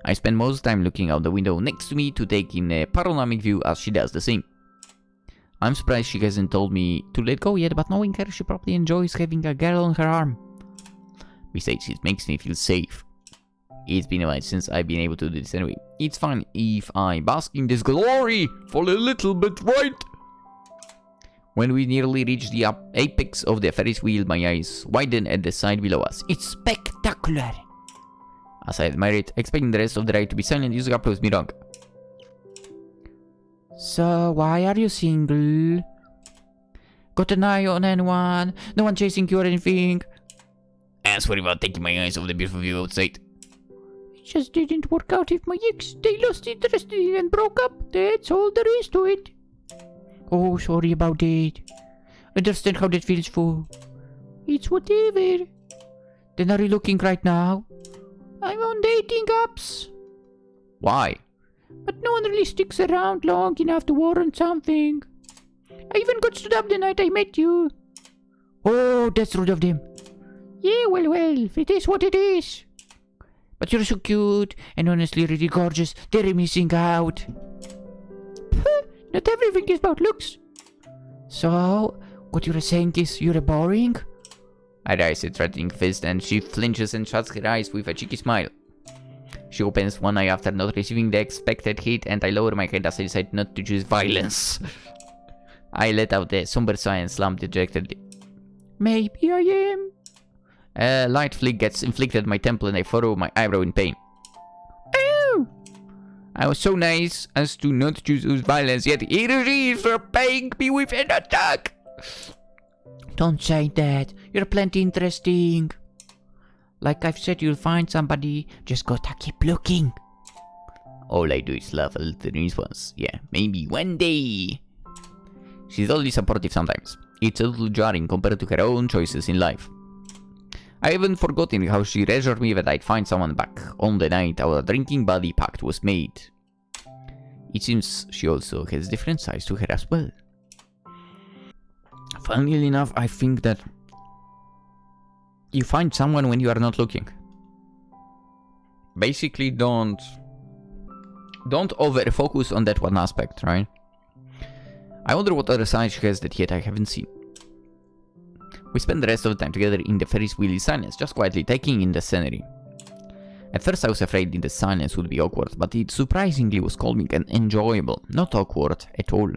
I spend most of the time looking out the window next to me to take in a panoramic view as she does the same. I'm surprised she hasn't told me to let go yet, but knowing her, she probably enjoys having a girl on her arm. Besides, it makes me feel safe. It's been a while since I've been able to do this anyway. It's fine if I bask in this glory for a little bit, right? When we nearly reach the apex of the Ferris wheel, my eyes widen at the side below us. It's spectacular! As I admire it, expecting the rest of the ride to be silent, Yuzuka proves me wrong. So, why are you single? Got an eye on anyone? No one chasing you or anything? Sorry about taking my eyes off the beautiful view outside. It just didn't work out with my ex. They lost interest in it and broke up. That's all there is to it. Oh, sorry about it. I understand how that feels for. It's whatever. Then are you looking right now? I'm on dating apps. Why? But no one really sticks around long enough to warrant something. I even got stood up the night I met you. Oh, that's rude of them. Yeah, well, it is what it is. But you're so cute, and honestly really gorgeous. They're missing out. Not everything is about looks. So, what you're saying is you're boring? I raise a threatening fist and she flinches and shuts her eyes with a cheeky smile. She opens one eye after not receiving the expected hit, and I lower my head as I decide not to choose violence. I let out a somber sigh and slump dejectedly. Maybe I am. A light flick gets inflicted on my temple and I furrow my eyebrow in pain. Ow! I was so nice as to not choose violence, yet here she is repaying me with an attack. Don't say that. You're plenty interesting. Like I've said, you'll find somebody. Just gotta keep looking. All I do is laugh a little in response. Yeah, maybe one day. She's only supportive sometimes. It's a little jarring compared to her own choices in life. I haven't forgotten how she reassured me that I'd find someone back on the night our drinking buddy pact was made. It seems she also has different sides to her as well. Funnily enough, I think that you find someone when you are not looking. Basically, don't over-focus on that one aspect, right? I wonder what other sides she has that yet I haven't seen. We spend the rest of the time together in the Ferris wheel in silence, just quietly taking in the scenery. At first I was afraid the silence would be awkward, but it surprisingly was calming and enjoyable, not awkward at all.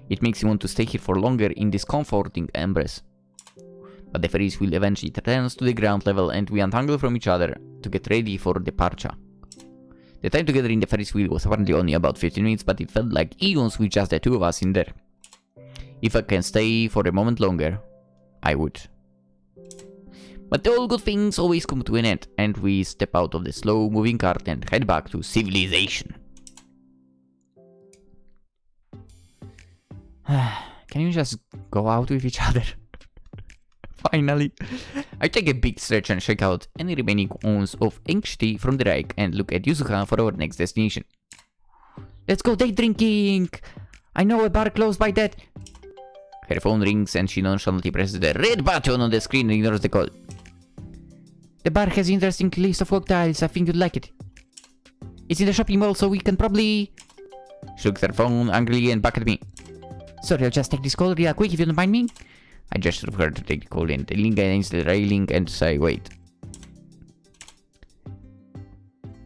It makes you want to stay here for longer in this comforting embrace. But the Ferris wheel eventually returns to the ground level and we untangle from each other to get ready for departure. The time together in the Ferris wheel was apparently only about 15 minutes, but it felt like eons with just the two of us in there. If I can stay for a moment longer, I would. But all good things always come to an end, and we step out of the slow-moving cart and head back to civilization. Can you just go out with each other? Finally. I take a big stretch and shake out any remaining ounce of anxiety from the ride and look at Yuzuka for our next destination. Let's go day drinking! I know a bar close by that. Her phone rings and she nonchalantly presses the red button on the screen and ignores the call. The bar has an interesting list of cocktails. I think you'd like it. It's in the shopping mall, so we can probably... She looks at her phone angrily and back at me. Sorry, I'll just take this call real quick if you don't mind me. I gesture for her to take the call and lean against the railing and say, wait.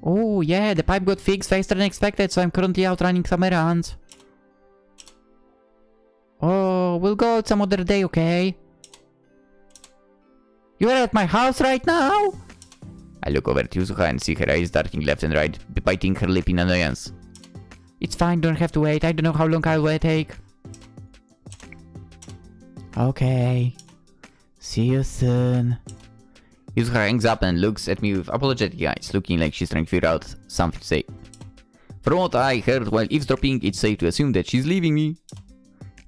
Oh yeah, the pipe got fixed faster than expected, so I'm currently out running some errands. Oh, we'll go out some other day, okay? You are at my house right now? I look over at Yuzuka and see her eyes darting left and right, biting her lip in annoyance. It's fine, don't have to wait. I don't know how long I'll take. Okay. See you soon. Yuzuka hangs up and looks at me with apologetic eyes, looking like she's trying to figure out something to say. From what I heard while eavesdropping, it's safe to assume that she's leaving me.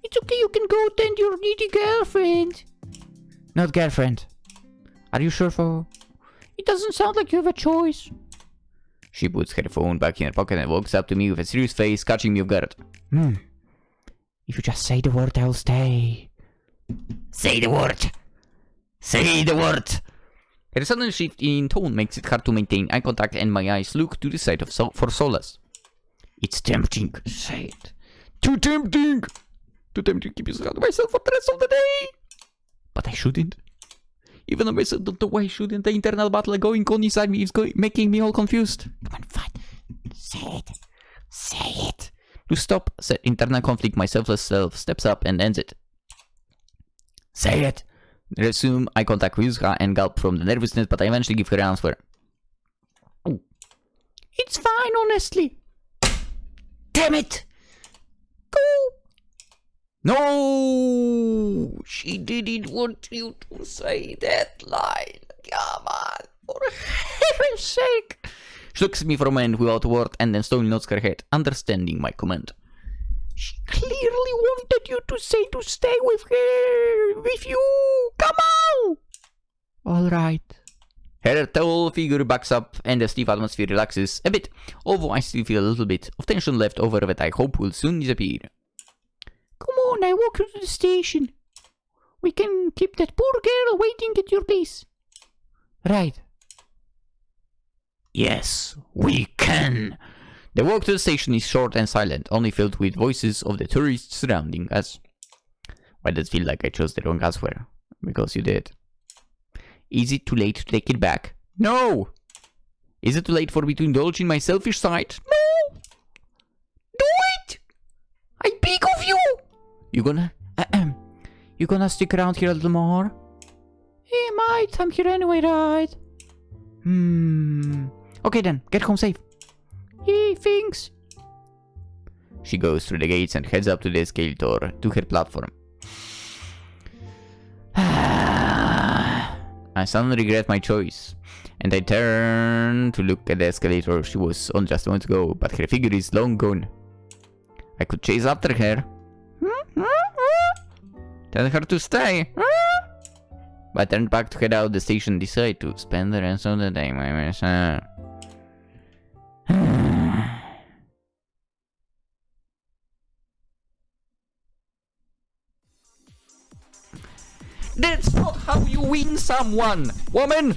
It's okay, you can go tend your needy girlfriend. Not girlfriend. Are you sure for... It doesn't sound like you have a choice. She puts her phone back in her pocket and walks up to me with a serious face, catching me off guard. If you just say the word, I'll stay. Say the word. Say the word. Her sudden shift in tone makes it hard to maintain eye contact, and my eyes look to the side of for solace. It's tempting. Say it. Too tempting! Too tempting to keep you around myself for the rest of the day! But I shouldn't. Even though myself don't know why I shouldn't. The internal battle going on inside me is making me all confused. Come on, fine. Say it. Say it. To stop the internal conflict, my selfless self steps up and ends it. Say it. Resume eye contact with her and gulp from the nervousness, but I eventually give her an answer. It's fine, honestly. Damn it. Go. No! She didn't want you to say that line. Come on, for heaven's sake! She looks at me for a moment without a word and then slowly nods her head, understanding my command. She clearly wanted you to say to stay with her, with you. Come on! All right. Her tall figure backs up and the stiff atmosphere relaxes a bit, although I still feel a little bit of tension left over that I hope will soon disappear. Come on, I walk you to the station. We can keep that poor girl waiting at your place. Right. Yes, we can. The walk to the station is short and silent, only filled with voices of the tourists surrounding us. Why does it feel like I chose the wrong answer? Because you did. Is it too late to take it back? No! Is it too late for me to indulge in my selfish side? No! Do it! I beg of you! You gonna stick around here a little more? Hey, mate, I'm here anyway, right? Okay then, get home safe. Hey, thanks. She goes through the gates and heads up to the escalator to her platform. I suddenly regret my choice, and I turn to look at the escalator she was on just a moment ago, but her figure is long gone. I could chase after her. Tell her to stay. But I turned back to head out the station and decide to spend the rest of the day by myself. That's not how you win someone, woman!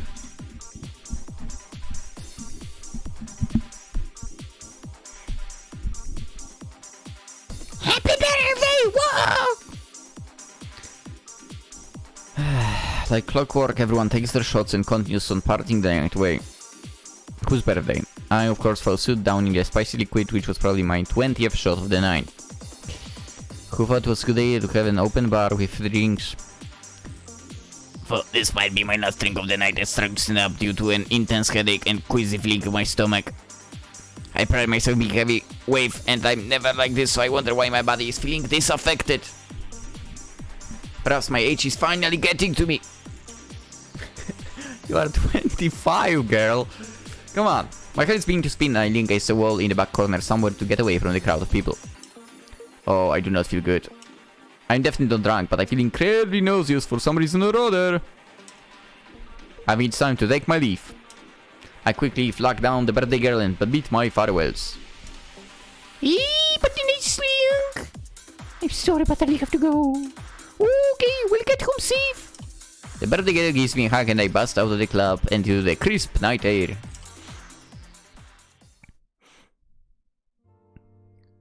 Happy birthday! Whoa! Like clockwork, everyone takes their shots and continues on partying the night away. Whose birthday? I, of course, fell suit down in the spicy liquid, which was probably my 20th shot of the night. Who thought it was a good idea to have an open bar with drinks? Well, this might be my last drink of the night. I struggled up due to an intense headache and queasy feeling in my stomach. I pride myself being heavy wave, and I'm never like this, so I wonder why my body is feeling disaffected. Perhaps my age is finally getting to me. You are 25, girl. Come on. My head is beginning to spin and I lean against the wall in the back corner somewhere to get away from the crowd of people. Oh, I do not feel good. I'm definitely not drunk, but I feel incredibly nauseous for some reason or other. I mean, it's time to take my leave. I quickly flag down the birthday girl and bid my farewells. But the nice Lynx. I'm sorry, but I really have to go. Okay, we'll get home safe. The birthday girl gives me a hug and I bust out of the club into the crisp night air.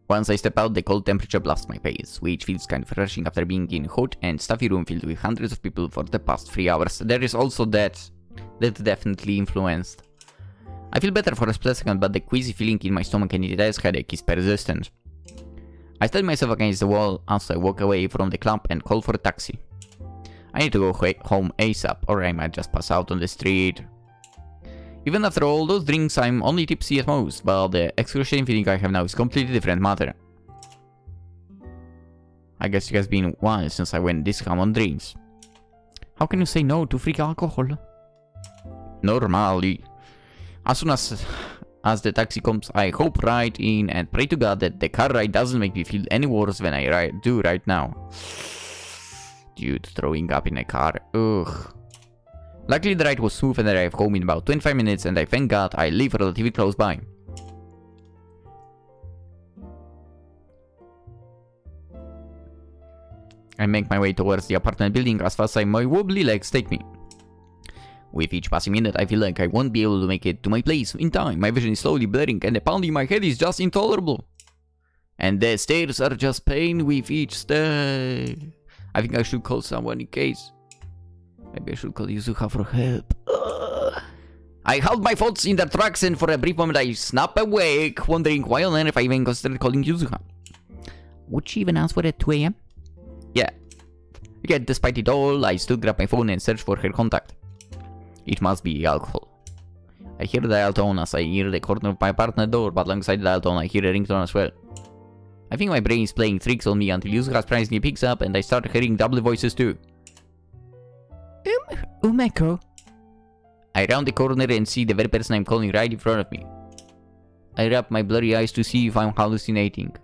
Once I step out, the cold temperature blasts my face, which feels kind of refreshing after being in a hot and stuffy room filled with hundreds of people for the past 3 hours. There is also that definitely influenced. I feel better for a split second, but the queasy feeling in my stomach and intense headache is persistent. I stand myself against the wall as I walk away from the club and call for a taxi. I need to go home ASAP, or I might just pass out on the street. Even after all those drinks, I'm only tipsy at most, but the excruciating feeling I have now is completely different matter. I guess it has been a while since I went this ham on drinks. How can you say no to free alcohol? Normally. As soon as the taxi comes, I hop right in and pray to God that the car ride doesn't make me feel any worse than I do right now. Dude, throwing up in a car. Ugh. Luckily the ride was smooth and I arrived home in about 25 minutes, and I thank God I live relatively close by. I make my way towards the apartment building as fast as my wobbly legs take me. With each passing minute, I feel like I won't be able to make it to my place in time. My vision is slowly blurring and the pounding in my head is just intolerable. And the stairs are just pain with each step. I think I should call someone in case. Maybe I should call Yuzuha for help. I held my thoughts in their tracks, and for a brief moment I snap awake, wondering why on earth I even considered calling Yuzuha. Would she even answer at 2 AM? Yeah. Yet despite it all, I still grab my phone and search for her contact. It must be alcohol. I hear the dial tone as I near the corner of my apartment door, but alongside the dial tone I hear a ringtone as well. I think my brain is playing tricks on me until Yuzuha surprisingly picks up and I start hearing double voices too. Umeko. I round the corner and see the very person I'm calling right in front of me. I rub my blurry eyes to see if I'm hallucinating.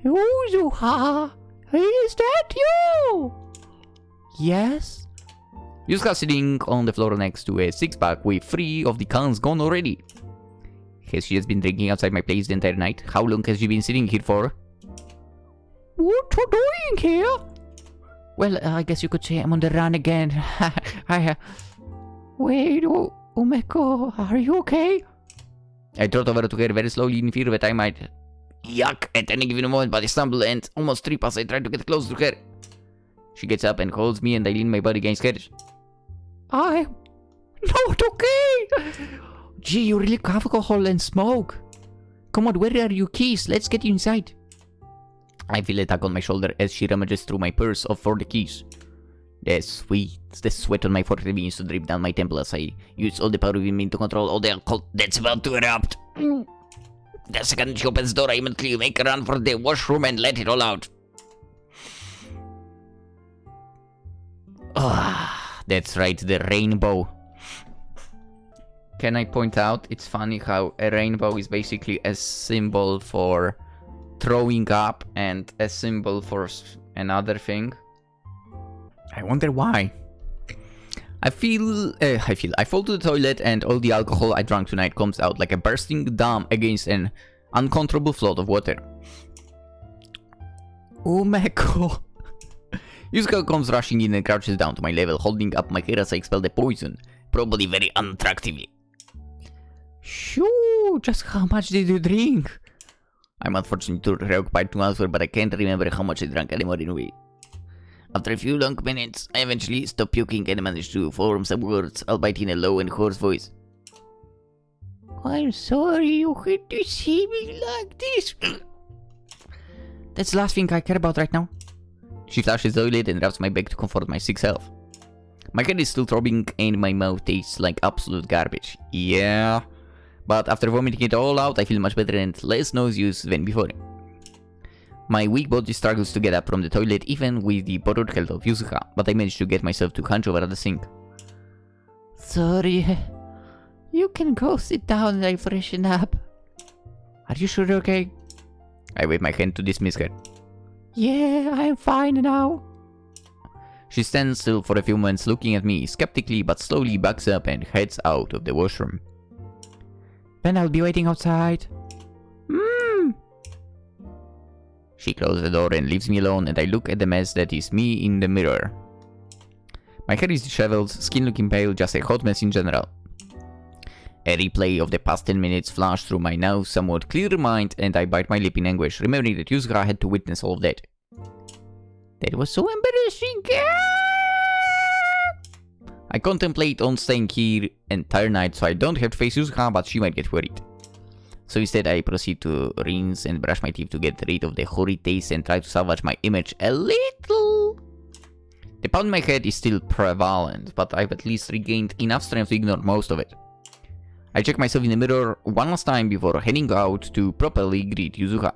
Yuzuha, is that you? Yes? Yuzuha sitting on the floor next to a six-pack with 3 of the cans gone already. Has she just been drinking outside my place the entire night? How long has she been sitting here for? What you doing here? Well, I guess you could say I'm on the run again. Wait, Umeko, are you okay? I trot over to her very slowly in fear that I might yuck at any given moment, but I stumble and almost trip as I try to get close to her. She gets up and holds me and I lean my body against hers. I'm not okay. Gee, you really have alcohol and smoke. Come on, where are your keys? Let's get you inside. I feel a tug on my shoulder as she rummages through my purse for the keys. The sweat on my forehead begins to drip down my temple as I use all the power within me to control all the alcohol that's about to erupt. The second she opens the door, I immediately make a run for the washroom and let it all out. Ah, that's right, the rainbow. Can I point out, it's funny how a rainbow is basically a symbol for throwing up and a symbol for another thing. I wonder why. I fall to the toilet and all the alcohol I drank tonight comes out like a bursting dam against an uncontrollable flood of water. Umeko. Yuzuha comes rushing in and crouches down to my level, holding up my hair as I expel the poison, probably very unattractively. Shoo, just how much did you drink? I'm unfortunately too preoccupied to answer, but I can't remember how much I drank anymore in a way. After a few long minutes, I eventually stop puking and manage to form some words, albeit in a low and hoarse voice. I'm sorry you had to see me like this. That's the last thing I care about right now. She flashes the toilet and rubs my back to comfort my sick self. My head is still throbbing and my mouth tastes like absolute garbage. Yeah, but after vomiting it all out, I feel much better and less nauseous than before. My weak body struggles to get up from the toilet even with the borrowed help of Yuzuha, but I manage to get myself to hunch over at the sink. Sorry. You can go sit down and I freshen up. Are you sure you're okay? I wave my hand to dismiss her. Yeah, I'm fine now. She stands still for a few moments looking at me skeptically but slowly backs up and heads out of the washroom. Then I'll be waiting outside. She closes the door and leaves me alone, and I look at the mess that is me in the mirror. My hair is disheveled, skin looking pale, just a hot mess in general. A replay of the past 10 minutes flashed through my now somewhat clear mind, and I bite my lip in anguish, remembering that Yuzuha had to witness all of that. That was so embarrassing. I contemplate on staying here entire night so I don't have to face Yuzuha, but she might get worried. So instead I proceed to rinse and brush my teeth to get rid of the horrid taste and try to salvage my image a little. The pound in my head is still prevalent, but I've at least regained enough strength to ignore most of it. I check myself in the mirror one last time before heading out to properly greet Yuzuha.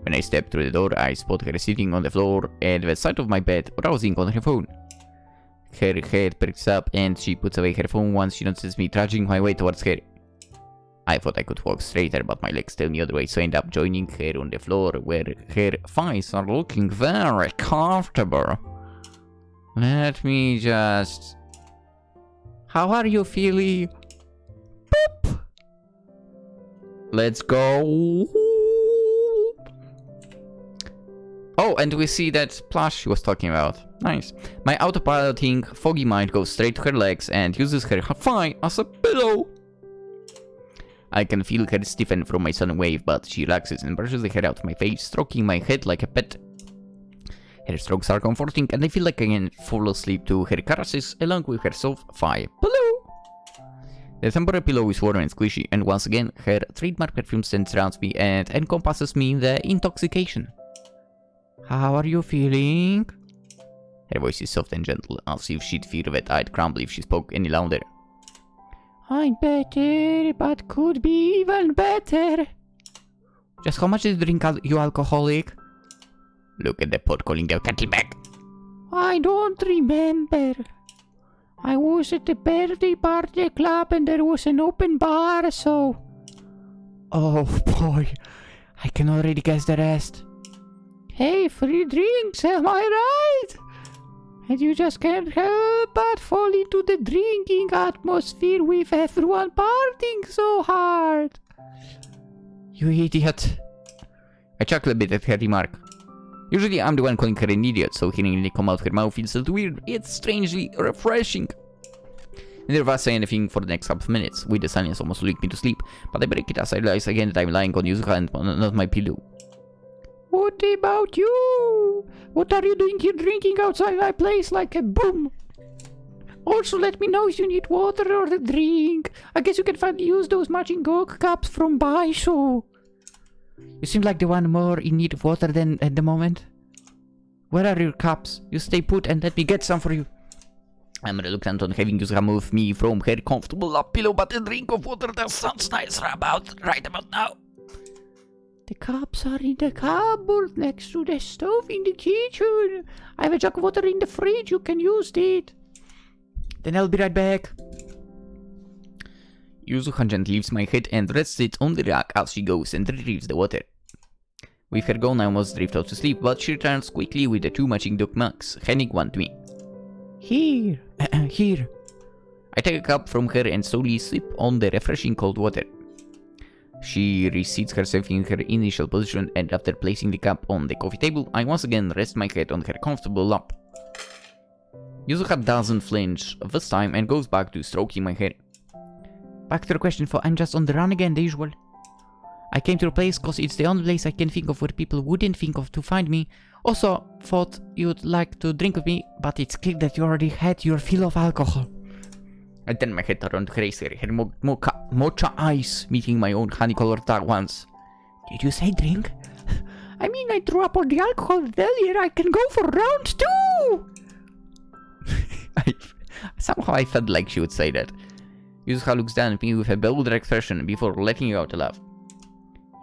When I step through the door, I spot her sitting on the floor at the side of my bed, browsing on her phone. Her head perks up and she puts away her phone once she notices me trudging my way towards her. I thought I could walk straighter, but my legs tell me other way, so I end up joining her on the floor where her thighs are looking very comfortable. Let me just... How are you feeling? Boop! Let's go. Oh, and we see that plush she was talking about. Nice. My autopiloting foggy mind goes straight to her legs and uses her thigh as a pillow. I can feel her stiffen from my sudden wave, but she relaxes and brushes the hair out of my face, stroking my head like a pet. Her strokes are comforting, and I feel like I can fall asleep to her caresses along with her soft thigh pillow. The temporary pillow is warm and squishy, and once again, her trademark perfume scent surrounds me and encompasses me in the intoxication. How are you feeling? Her voice is soft and gentle, as if she'd fear that I'd crumble if she spoke any louder. I'm better, but could be even better. Just how much did you drink, you alcoholic? Look at the pot calling the kettle back. I don't remember. I was at the birthday party club and there was an open bar, so... Oh boy, I can already guess the rest. Hey, free drinks, am I right? And you just can't help but fall into the drinking atmosphere with everyone partying so hard. You idiot. I chuckle a bit at her remark. Usually I'm the one calling her an idiot, so hearing it come out her mouth feels a little weird, yet strangely refreshing. Neither of us say anything for the next couple of minutes, with the silence almost lulling me to sleep, but I break it as I realize again that I'm lying on Yuzuka and not my pillow. What about you? What are you doing here drinking outside my place like a boom? Also, let me know if you need water or a drink. I guess you can finally use those matching Gok cups from Baisho. You seem like the one more in need of water than at the moment. Where are your cups? You stay put and let me get some for you. I'm reluctant on having Yuzuka move me from her comfortable lap pillow, but a drink of water that sounds nice right about now. The cups are in the cupboard next to the stove in the kitchen. I have a jug of water in the fridge. You can use it. Then I'll be right back. Yuzuka gently lifts my head and rests it on the rack as she goes and retrieves the water. With her gone, I almost drift off to sleep, but she returns quickly with the two matching dog mugs, handing one to me. Here. Here. I take a cup from her and slowly sip on the refreshing cold water. She reseats herself in her initial position, and after placing the cup on the coffee table, I once again rest my head on her comfortable lap. Yuzuka doesn't flinch this time and goes back to stroking my hair. Back to the question, for I'm just on the run again, the usual. I came to the place cause it's the only place I can think of where people wouldn't think of to find me. Also, thought you'd like to drink with me, but it's clear that you already had your fill of alcohol. I turn my head around to raise her mocha eyes, meeting my own honey-colored dark ones. Did you say drink? I mean, I threw up on the alcohol earlier. I can go for round 2! Somehow I felt like she would say that. Yuzuka looks down at me with a bewildered expression before letting out a laugh.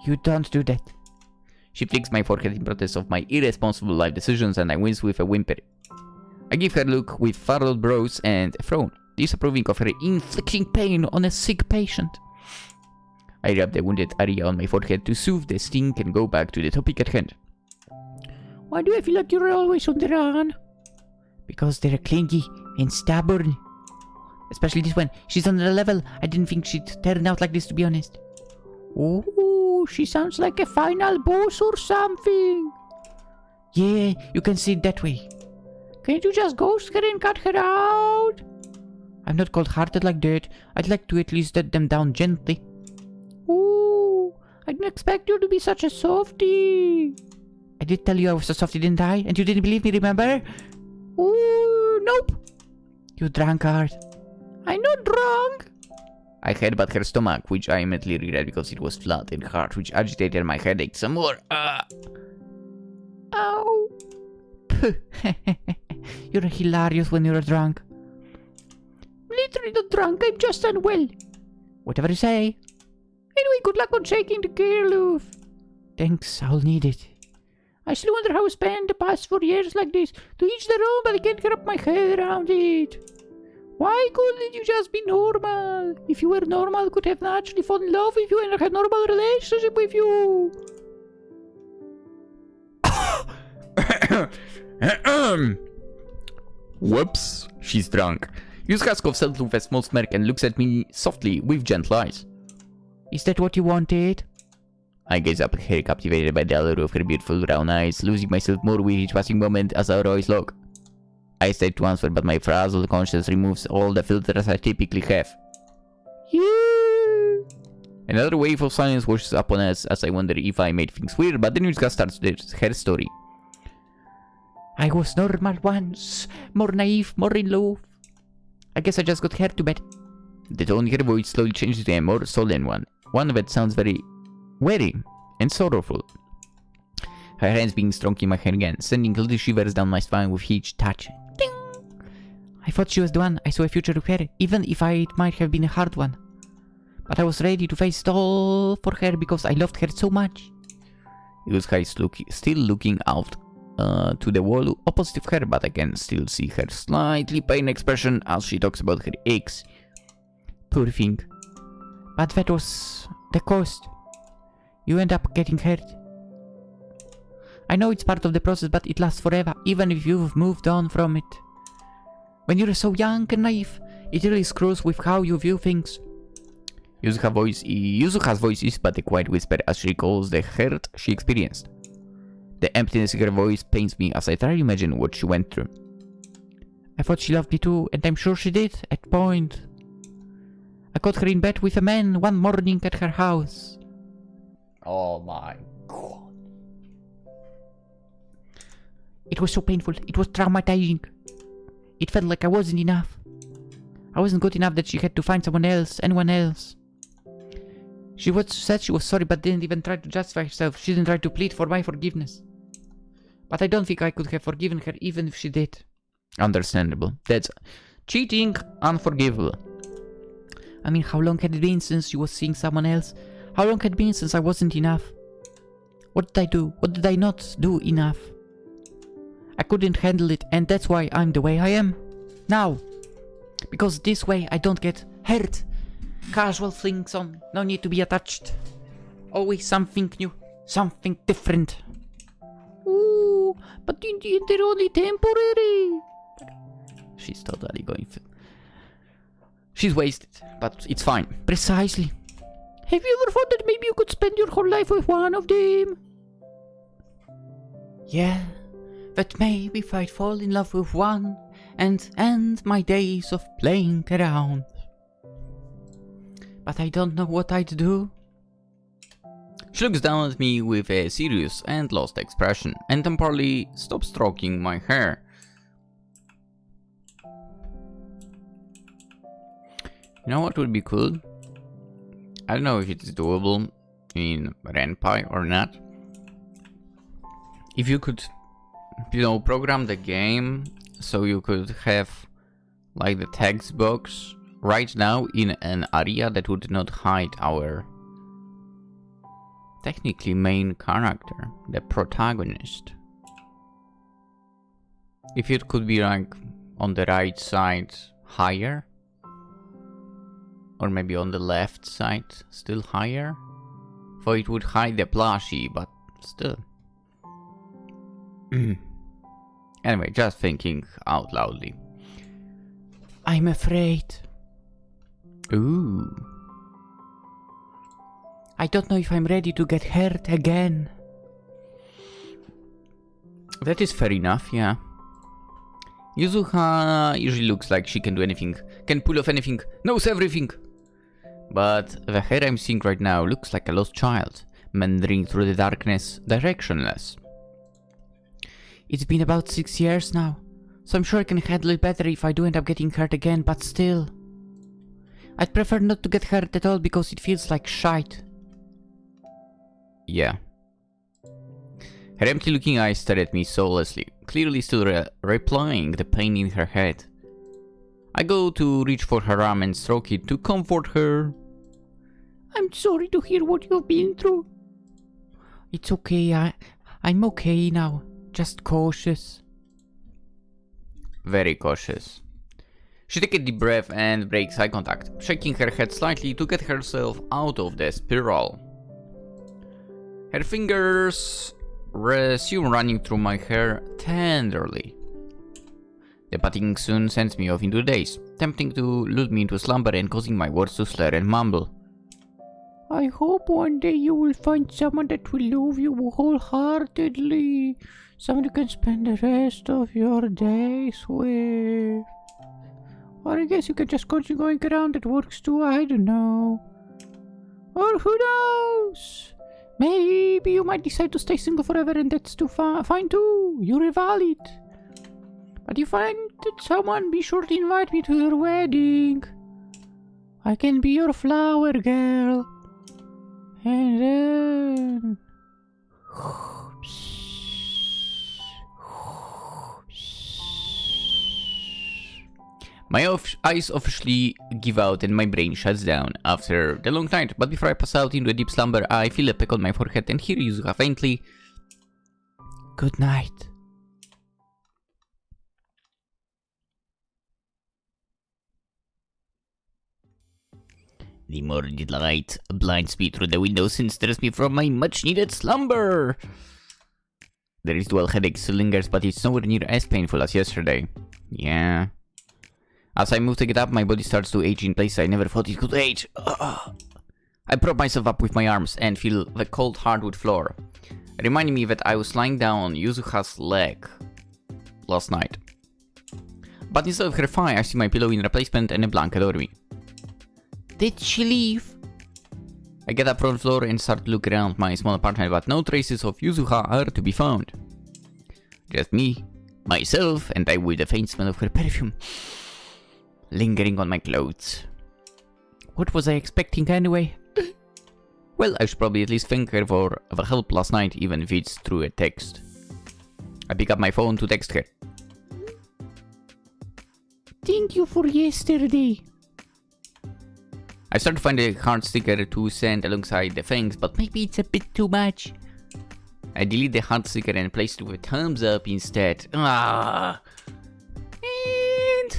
You don't do that. She flicks my forehead in protest of my irresponsible life decisions, and I wince with a whimper. I give her a look with furrowed brows and a frown, disapproving of her inflicting pain on a sick patient. I rub the wounded area on my forehead to soothe the sting and go back to the topic at hand. Why do I feel like you're always on the run? Because they're clingy and stubborn. Especially this one. She's on the level. I didn't think she'd turn out like this, to be honest. Oh, she sounds like a final boss or something. Yeah, you can see it that way. Can't you just ghost her and cut her out? I'm not cold-hearted like that. I'd like to at least let them down gently. Ooh, I didn't expect you to be such a softie. I did tell you I was a softie, didn't I? And you didn't believe me, remember? Ooh, nope. You drunkard. I'm not drunk. I headbutt her stomach, which I immediately regret because it was flat and hard, which agitated my headache some more. Ow. You're hilarious when you're drunk. Literally not drunk, I'm just unwell. Whatever you say. Anyway, good luck on shaking the gear loose. Thanks, I'll need it. I still wonder how I spent the past 4 years like this. To each their own, but I can't wrap my head around it. Why couldn't you just be normal? If you were normal, I could have naturally fallen in love with you and had a normal relationship with you. Whoops, she's drunk. Yuzuha coughs out with a small smirk and looks at me softly with gentle eyes. Is that what you wanted? I gaze up at her, captivated by the allure of her beautiful brown eyes, losing myself more with each passing moment as our eyes lock. I start to answer, but my frazzled conscience removes all the filters I typically have. Yeah. Another wave of silence washes upon us as I wonder if I made things weird, but then Yuzuha starts her story. I was normal once, more naive, more in love. I guess I just got her too bad. The tone in her voice slowly changes to a more solemn one that sounds very weary and sorrowful. Her hands being strong in my hair again, sending little shivers down my spine with each touch. Ding! I thought she was the one. I saw a future with her, even if it might have been a hard one. But I was ready to face it all for her because I loved her so much. Yuzuha is still looking out to the wall opposite of her, but I can still see her slightly pained expression as she talks about her aches. Poor thing. But that was the cost. You end up getting hurt. I know it's part of the process, but it lasts forever, even if you've moved on from it. When you're so young and naive, it really screws with how you view things. Yuzuha's voice is but a quiet whisper as she recalls the hurt she experienced. The emptiness in her voice pains me as I try to imagine what she went through. I thought she loved me too, and I'm sure she did, at point. I caught her in bed with a man one morning at her house. Oh my god. It was so painful, it was traumatizing. It felt like I wasn't enough. I wasn't good enough that she had to find anyone else. She said she was sorry, but didn't even try to justify herself. She didn't try to plead for my forgiveness. But I don't think I could have forgiven her even if she did. Understandable. That's cheating, unforgivable. I mean, how long had it been since she was seeing someone else? How long had it been since I wasn't enough? What did I do? What did I not do enough? I couldn't handle it, and that's why I'm the way I am. Now. Because this way I don't get hurt. Casual flings on, no need to be attached. Always something new, something different. Ooh, but in the end they're only temporary. She's totally going to... She's wasted, but it's fine. Precisely. Have you ever thought that maybe you could spend your whole life with one of them? Yeah, that maybe if I'd fall in love with one and end my days of playing around. But I don't know what I'd do. She looks down at me with a serious and lost expression and temporarily stops stroking my hair. You know what would be cool? I don't know if it's doable in Ren'Py or not. If you could, program the game so you could have like the text box right now in an area that would not hide our technically main character, the protagonist. If it could be like on the right side higher, or maybe on the left side still higher, for it would hide the plushie, but still. Anyway, just thinking out loudly. I'm afraid. Ooh. I don't know if I'm ready to get hurt again. That is fair enough, yeah. Yuzuha usually looks like she can do anything, can pull off anything, knows everything. But the hair I'm seeing right now looks like a lost child, meandering through the darkness, directionless. It's been about 6 years now, so I'm sure I can handle it better if I do end up getting hurt again, but still. I'd prefer not to get hurt at all because it feels like shite. Yeah. Her empty looking eyes stare at me soullessly, clearly still replying the pain in her head. I go to reach for her arm and stroke it to comfort her. I'm sorry to hear what you've been through. It's okay, I'm okay now, just cautious. Very cautious. She takes a deep breath and breaks eye contact, shaking her head slightly to get herself out of the spiral. Her fingers resume running through my hair tenderly. The patting soon sends me off into the days, tempting to lull me into slumber and causing my words to slur and mumble. I hope one day you will find someone that will love you wholeheartedly. Someone you can spend the rest of your days with. Or I guess you can just continue going around, it works too, I don't know. Or who knows? Maybe you might decide to stay single forever and that's too fine too. You're valid. But if you find someone, be sure to invite me to your wedding. I can be your flower girl. And then... My eyes officially give out and my brain shuts down after the long night, but before I pass out into a deep slumber, I feel a peck on my forehead and hear Yuzuha faintly. Good night. The morning light blinds me through the windows and stirs me from my much-needed slumber. The residual headache still lingers, but it's nowhere near as painful as yesterday. Yeah. As I move to get up, my body starts to age in places I never thought it could age. I prop myself up with my arms and feel the cold hardwood floor, reminding me that I was lying down on Yuzuha's leg last night. But instead of her thigh, I see my pillow in replacement and a blanket over me. Did she leave? I get up from the floor and start to look around my small apartment, but no traces of Yuzuha are to be found. Just me, myself, and I with the faint smell of her perfume lingering on my clothes. What was I expecting anyway? Well, I should probably at least thank her for help last night, even if it's through a text. I pick up my phone to text her. Thank you for yesterday. I start to find a heart sticker to send alongside the thanks, but maybe it's a bit too much. I delete the heart sticker and place it with a thumbs up instead. And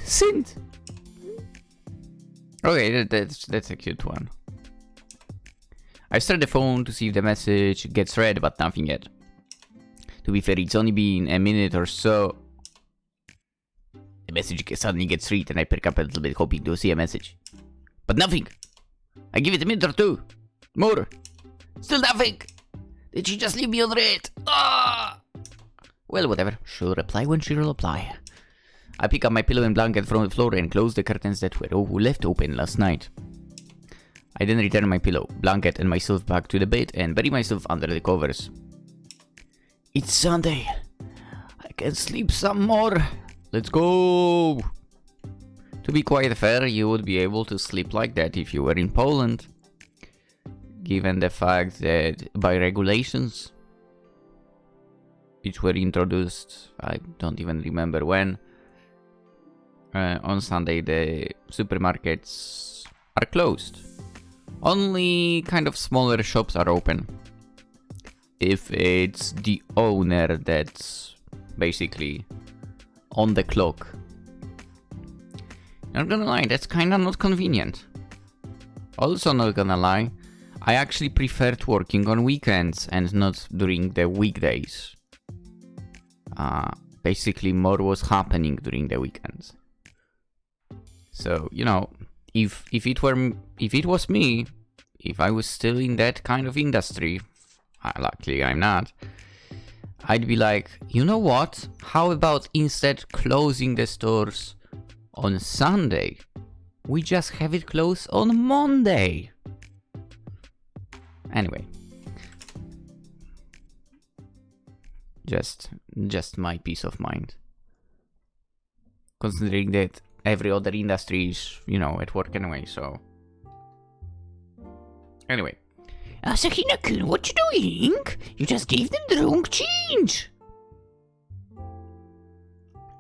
send. Okay, that's a cute one. I start the phone to see if the message gets read, but nothing yet. To be fair, it's only been a minute or so. The message suddenly gets read and I perk up a little bit hoping to see a message. But nothing! I give it a minute or two. More. Still nothing! Did she just leave me on red? Ah! Well, whatever. She'll reply when she'll reply. I pick up my pillow and blanket from the floor and close the curtains that were left open last night. I then return my pillow, blanket and myself back to the bed and bury myself under the covers. It's Sunday. I can sleep some more. Let's go! To be quite fair, you would be able to sleep like that if you were in Poland. Given the fact that by regulations, which were introduced, I don't even remember when, on Sunday the supermarkets are closed. Only kind of smaller shops are open. If it's the owner that's basically on the clock. Not gonna lie, that's kinda not convenient. Also not gonna lie, I actually preferred working on weekends and not during the weekdays. Basically more was happening during the weekends. So, you know, if it was me, if I was still in that kind of industry, luckily I'm not, I'd be like, you know what? How about instead closing the stores on Sunday? We just have it closed on Monday. Anyway. Just my peace of mind. Considering that every other industry is, you know, at work anyway, so. Anyway. Asahina-kun, what you doing? You just gave them the wrong change.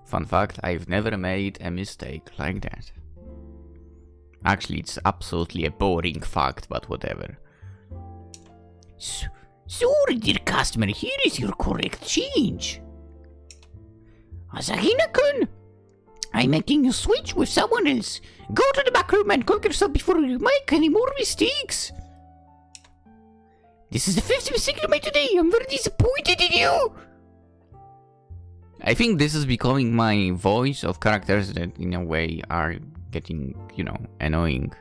Fun fact, I've never made a mistake like that. Actually, it's absolutely a boring fact, but whatever. Sorry, dear customer, here is your correct change. Asahina-kun, I'm making you switch with someone else. Go to the back room and cook yourself before you make any more mistakes. This is the 5th mistake you made today. I'm very disappointed in you. I think this is becoming my voice of characters that in a way are getting, you know, annoying.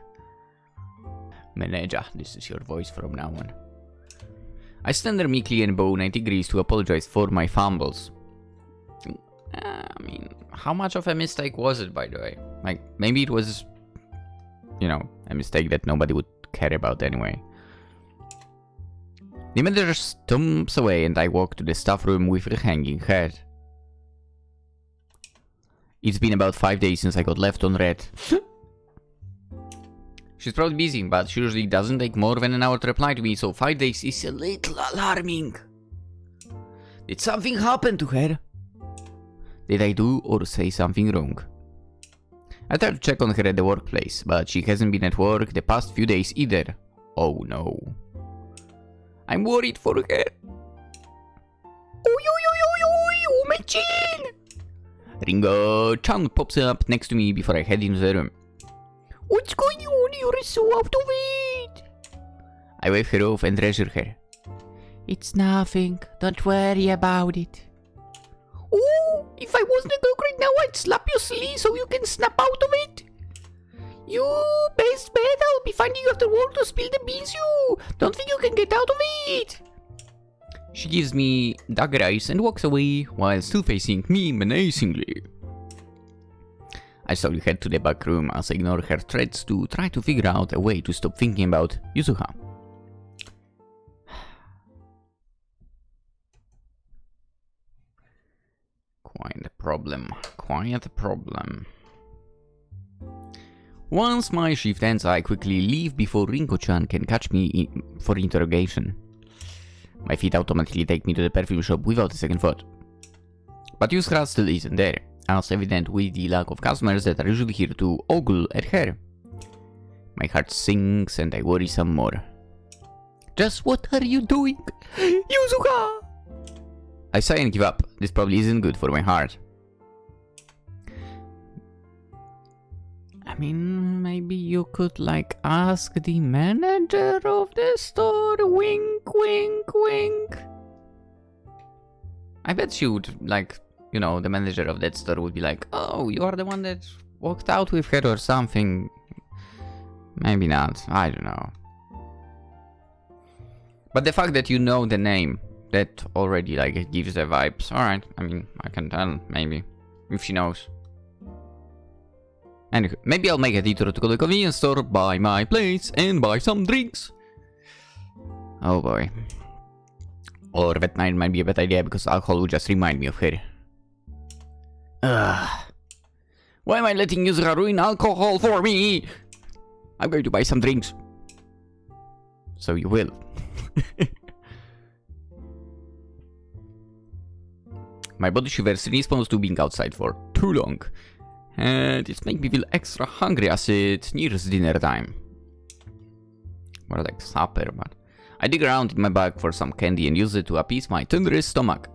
Manager, this is your voice from now on. I stand there meekly and bow 90 degrees to apologize for my fumbles. I mean, how much of a mistake was it, by the way? Like, maybe it was, you know, a mistake that nobody would care about anyway. The manager stumps away and I walk to the staff room with a hanging head. It's been about 5 days since I got left on red. She's probably busy, but she usually doesn't take more than an hour to reply to me, so 5 days is a little alarming. Did something happen to her? Did I do or say something wrong? I tried to check on her at the workplace, but she hasn't been at work the past few days either. Oh no. I'm worried for her. Oi, Umechin! Ringo-chan pops up next to me before I head into the room. What's going on? You're so out of it! I wave her off and reassure her. It's nothing. Don't worry about it. Oh, if I wasn't a cook right now, I'd slap your sleeve so you can snap out of it. You best bet I'll be finding you after work to spill the beans you. Don't think you can get out of it. She gives me dagger eyes and walks away while still facing me menacingly. I slowly head to the back room as I ignore her threats to try to figure out a way to stop thinking about Yuzuha. Quite a problem. Once my shift ends, I quickly leave before Rinko-chan can catch me for interrogation. My feet automatically take me to the perfume shop without a second thought. But Yuzuha still isn't there, as evident with the lack of customers that are usually here to ogle at her. My heart sinks and I worry some more. Just what are you doing, Yuzuha? I sigh and give up. This probably isn't good for my heart. I mean, maybe you could like ask the manager of the store. Wink, wink, wink. I bet she would like, you know, the manager of that store would be like, oh, you are the one that walked out with her or something. Maybe not. I don't know. But the fact that you know the name, that already like gives the vibes. Alright, I mean, I can tell, maybe, if she knows. Anyway, maybe I'll make a detour to go to the convenience store, buy my plates, and buy some drinks. Oh boy. Or that might be a bad idea because alcohol would just remind me of her. Ugh. Why am I letting Yuzuha ruin alcohol for me? I'm going to buy some drinks. So you will. My body shivers in response to being outside for too long. And it's making me feel extra hungry as it nears dinner time. More like supper, but... I dig around in my bag for some candy and use it to appease my tenderest stomach.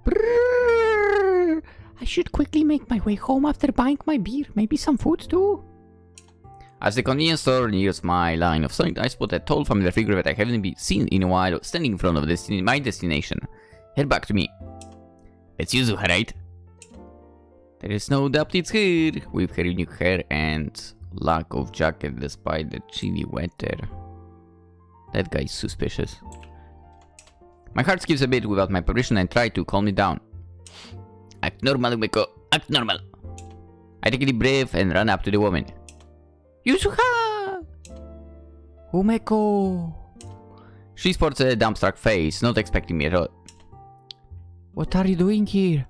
Brrr. I should quickly make my way home after buying my beer. Maybe some food too. As the convenience store nears my line of sight, I spot a tall familiar figure that I haven't been seen in a while standing in front of my destination. Head back to me. It's Yuzuha, right? There is no doubt it's her, with her unique hair and lack of jacket despite the chilly weather. That guy's suspicious. My heart skips a bit without my permission and try to calm it down. Act normal, Umeko. Act normal. I take a deep breath and run up to the woman. Yuzuha! Umeko! She sports a dumbstruck face, not expecting me at all. What are you doing here?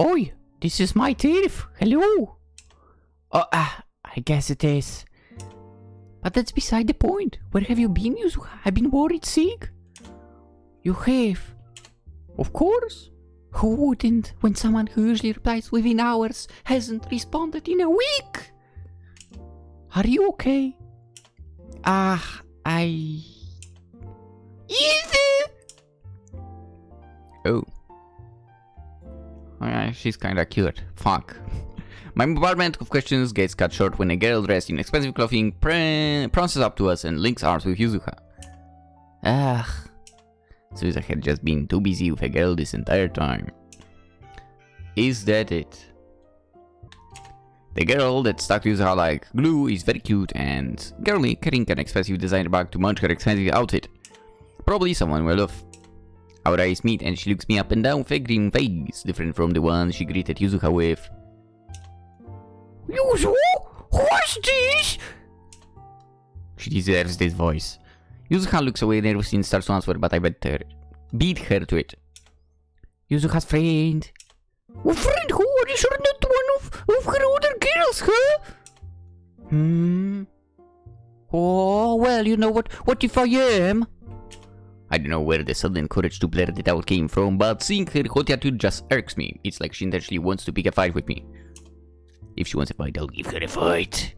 Oi, this is my turf. Hello. Oh, I guess it is. But that's beside the point. Where have you been, Yuzuha? I've been worried sick. You have? Of course. Who wouldn't when someone who usually replies within hours hasn't responded in a week? Are you okay? Oh. Alright, she's kinda cute. Fuck. My bombardment of questions gets cut short when a girl dressed in expensive clothing prances up to us and links arms with Yuzuha. Suzuka had just been too busy with a girl this entire time. Is that it? The girl that stuck to Suzuka like glue is very cute and girly, carrying an expensive designer bag to match her expensive outfit. Probably someone well off. Our eyes meet and she looks me up and down with a grim face, different from the one she greeted Yuzuha with. Yuzu? What's this? She deserves this voice. Yuzuha looks away nervously and starts to answer, but I beat her to it. Yuzuha's friend. Oh, friend who? Are you sure not one of her other girls, huh? Oh, well, you know what if I am? I don't know where the sudden courage to blurt it out came from, but seeing her hot attitude just irks me. It's like she intentionally wants to pick a fight with me. If she wants a fight, I'll give her a fight.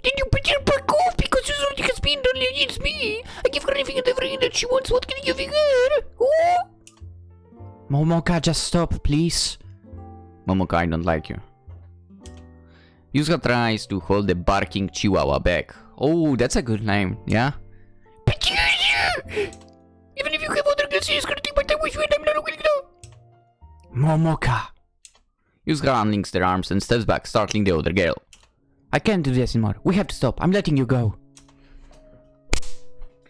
Then you better back off because you already has been done against me. I give her anything and everything that she wants. What can you give her? Oh? Momoka, just stop, please. Momoka, I don't like you. Yuzuha tries to hold the barking chihuahua back. Oh, that's a good name, yeah? But even if you have other girls, she's gonna take my time with you and I'm not willing to. Momoka. Yuzuha unlinks their arms and steps back, startling the other girl. I can't do this anymore. We have to stop. I'm letting you go.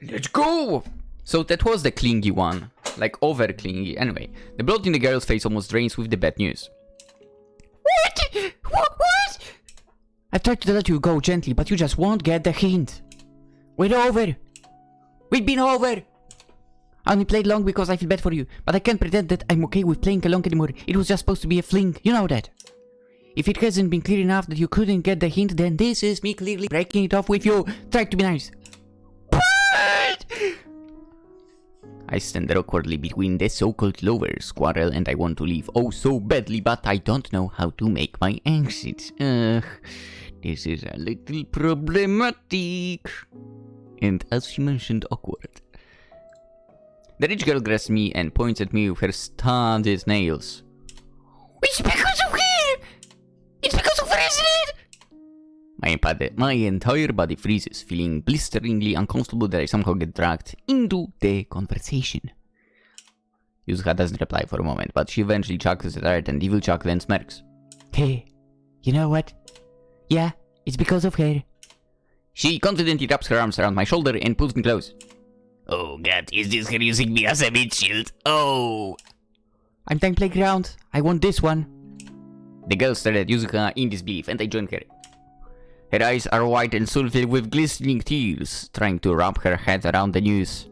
Let's go! So that was the clingy one. Like, over clingy. Anyway, the blood in the girl's face almost drains with the bad news. What? What? I've tried to let you go gently, but you just won't get the hint. We're over. We've been over. I only played long because I feel bad for you, but I can't pretend that I'm okay with playing along anymore. It was just supposed to be a fling, you know that. If it hasn't been clear enough that you couldn't get the hint, then this is me clearly breaking it off with you. Try to be nice. What? I stand there awkwardly between the so-called lovers quarrel and I want to leave oh so badly, but I don't know how to make my exit. This is a little problematic. And as she mentioned, awkward. The rich girl grabs me and points at me with her studded nails. It's because of her! It's because of her, isn't it? My entire body freezes, feeling blisteringly uncomfortable that I somehow get dragged into the conversation. Yuzuha doesn't reply for a moment, but she eventually chuckles at her and evil chuckle and smirks. Hey, you know what? Yeah, it's because of her. She confidently wraps her arms around my shoulder and pulls me close. Oh god, is this her using me as a meat shield? Oh! I'm playing playground. I want this one. The girl stared at Yuzuha in disbelief and I joined her. Her eyes are wide and so filled with glistening tears, trying to wrap her head around the news.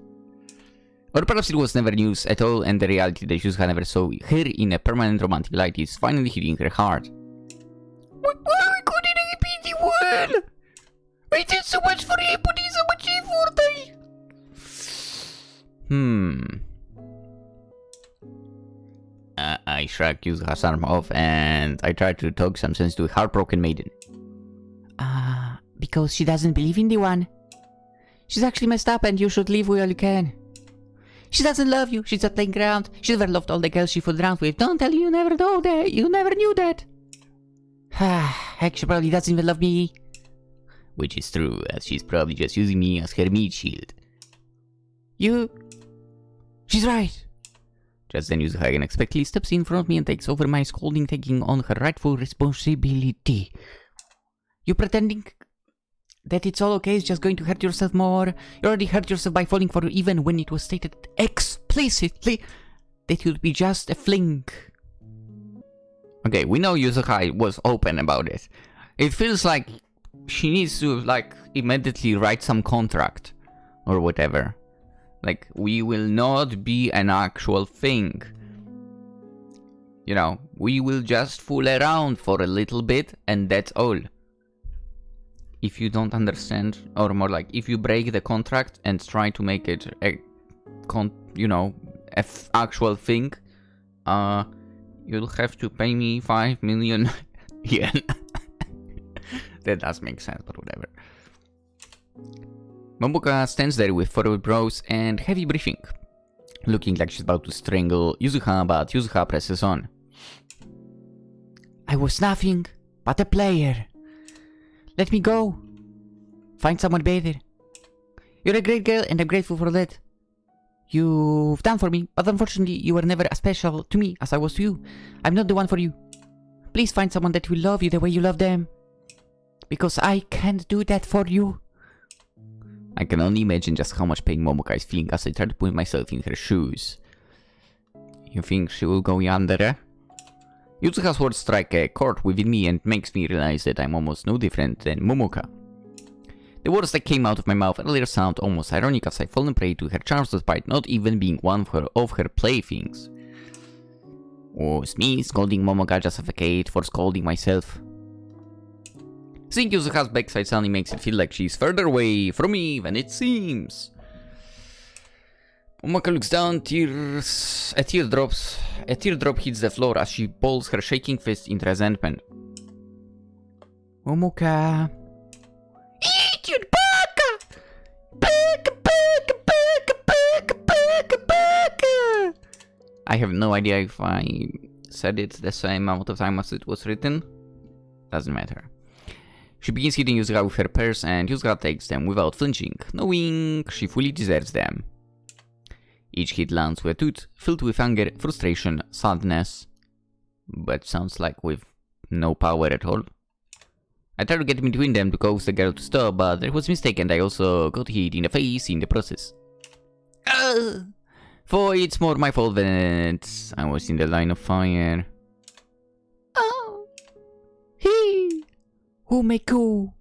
Or perhaps it was never news at all and the reality that Yuzuha never saw her in a permanent romantic light is finally hitting her heart. Why couldn't I be the one? I did so much for him, but he's so much effort. I shrug Yuzuha's arm off and I try to talk some sense to a heartbroken maiden. Because she doesn't believe in the one. She's actually messed up and you should leave while you can. She doesn't love you, she's at playground. She never loved all the girls she fooled around with. Don't tell you never know that. You never knew that. Heck, she probably doesn't even love me. Which is true, as she's probably just using me as her meat shield. She's right. Just then Yuzuha unexpectedly steps in front of me and takes over my scolding, taking on her rightful responsibility. You pretending that it's all okay is just going to hurt yourself more. You already hurt yourself by falling for her even when it was stated explicitly that you'd be just a fling. Okay, we know Yuzuha was open about it. It feels like she needs to, like, immediately write some contract or whatever. Like, we will not be an actual thing. You know, we will just fool around for a little bit and that's all. If you don't understand, or more like, if you break the contract and try to make it actual thing, you'll have to pay me 5 million yen. That does make sense, but whatever. Momoka stands there with furrowed brows and heavy breathing, looking like she's about to strangle Yuzuha, but Yuzuha presses on. I was nothing but a player. Let me go. Find someone better. You're a great girl and I'm grateful for that. you've done for me, but unfortunately you were never as special to me as I was to you. I'm not the one for you. Please find someone that will love you the way you love them. Because I can't do that for you. I can only imagine just how much pain Momoka is feeling as I try to put myself in her shoes. You think she will go yonder? Yuzuha's words strike a chord within me and makes me realize that I'm almost no different than Momoka. The words that came out of my mouth earlier sound almost ironic as I fallen prey to her charms despite not even being one of her playthings. Was me scolding Momoka justified for scolding myself? Seeing Yuzuha's backside suddenly makes it feel like she's further away from me than it seems. Momoka looks down, a teardrop hits the floor as she balls her shaking fist into resentment. Momoka... Eat your baka! Baka! I have no idea if I said it the same amount of time as it was written. Doesn't matter. She begins hitting Yuzuha with her purse and Yuzuha takes them without flinching, knowing she fully deserves them. Each hit lands with a tooth, filled with anger, frustration, sadness. But sounds like with no power at all. I tried to get between them to coax the girl to stop, but there was a mistake and I also got hit in the face in the process. For it's more my fault than I was in the line of fire. Oh. He. Umeko.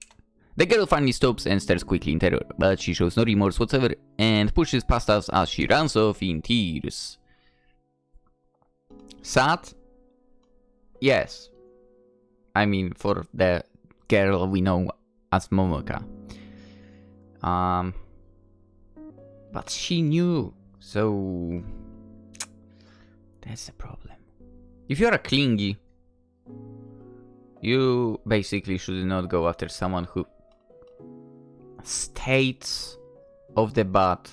The girl finally stops and stares quickly in terror, but she shows no remorse whatsoever and pushes past us as she runs off in tears. Sad? Yes. I mean, for the girl we know as Momoka. But she knew, so that's the problem. If you're a clingy, you basically should not go after someone who states off the bat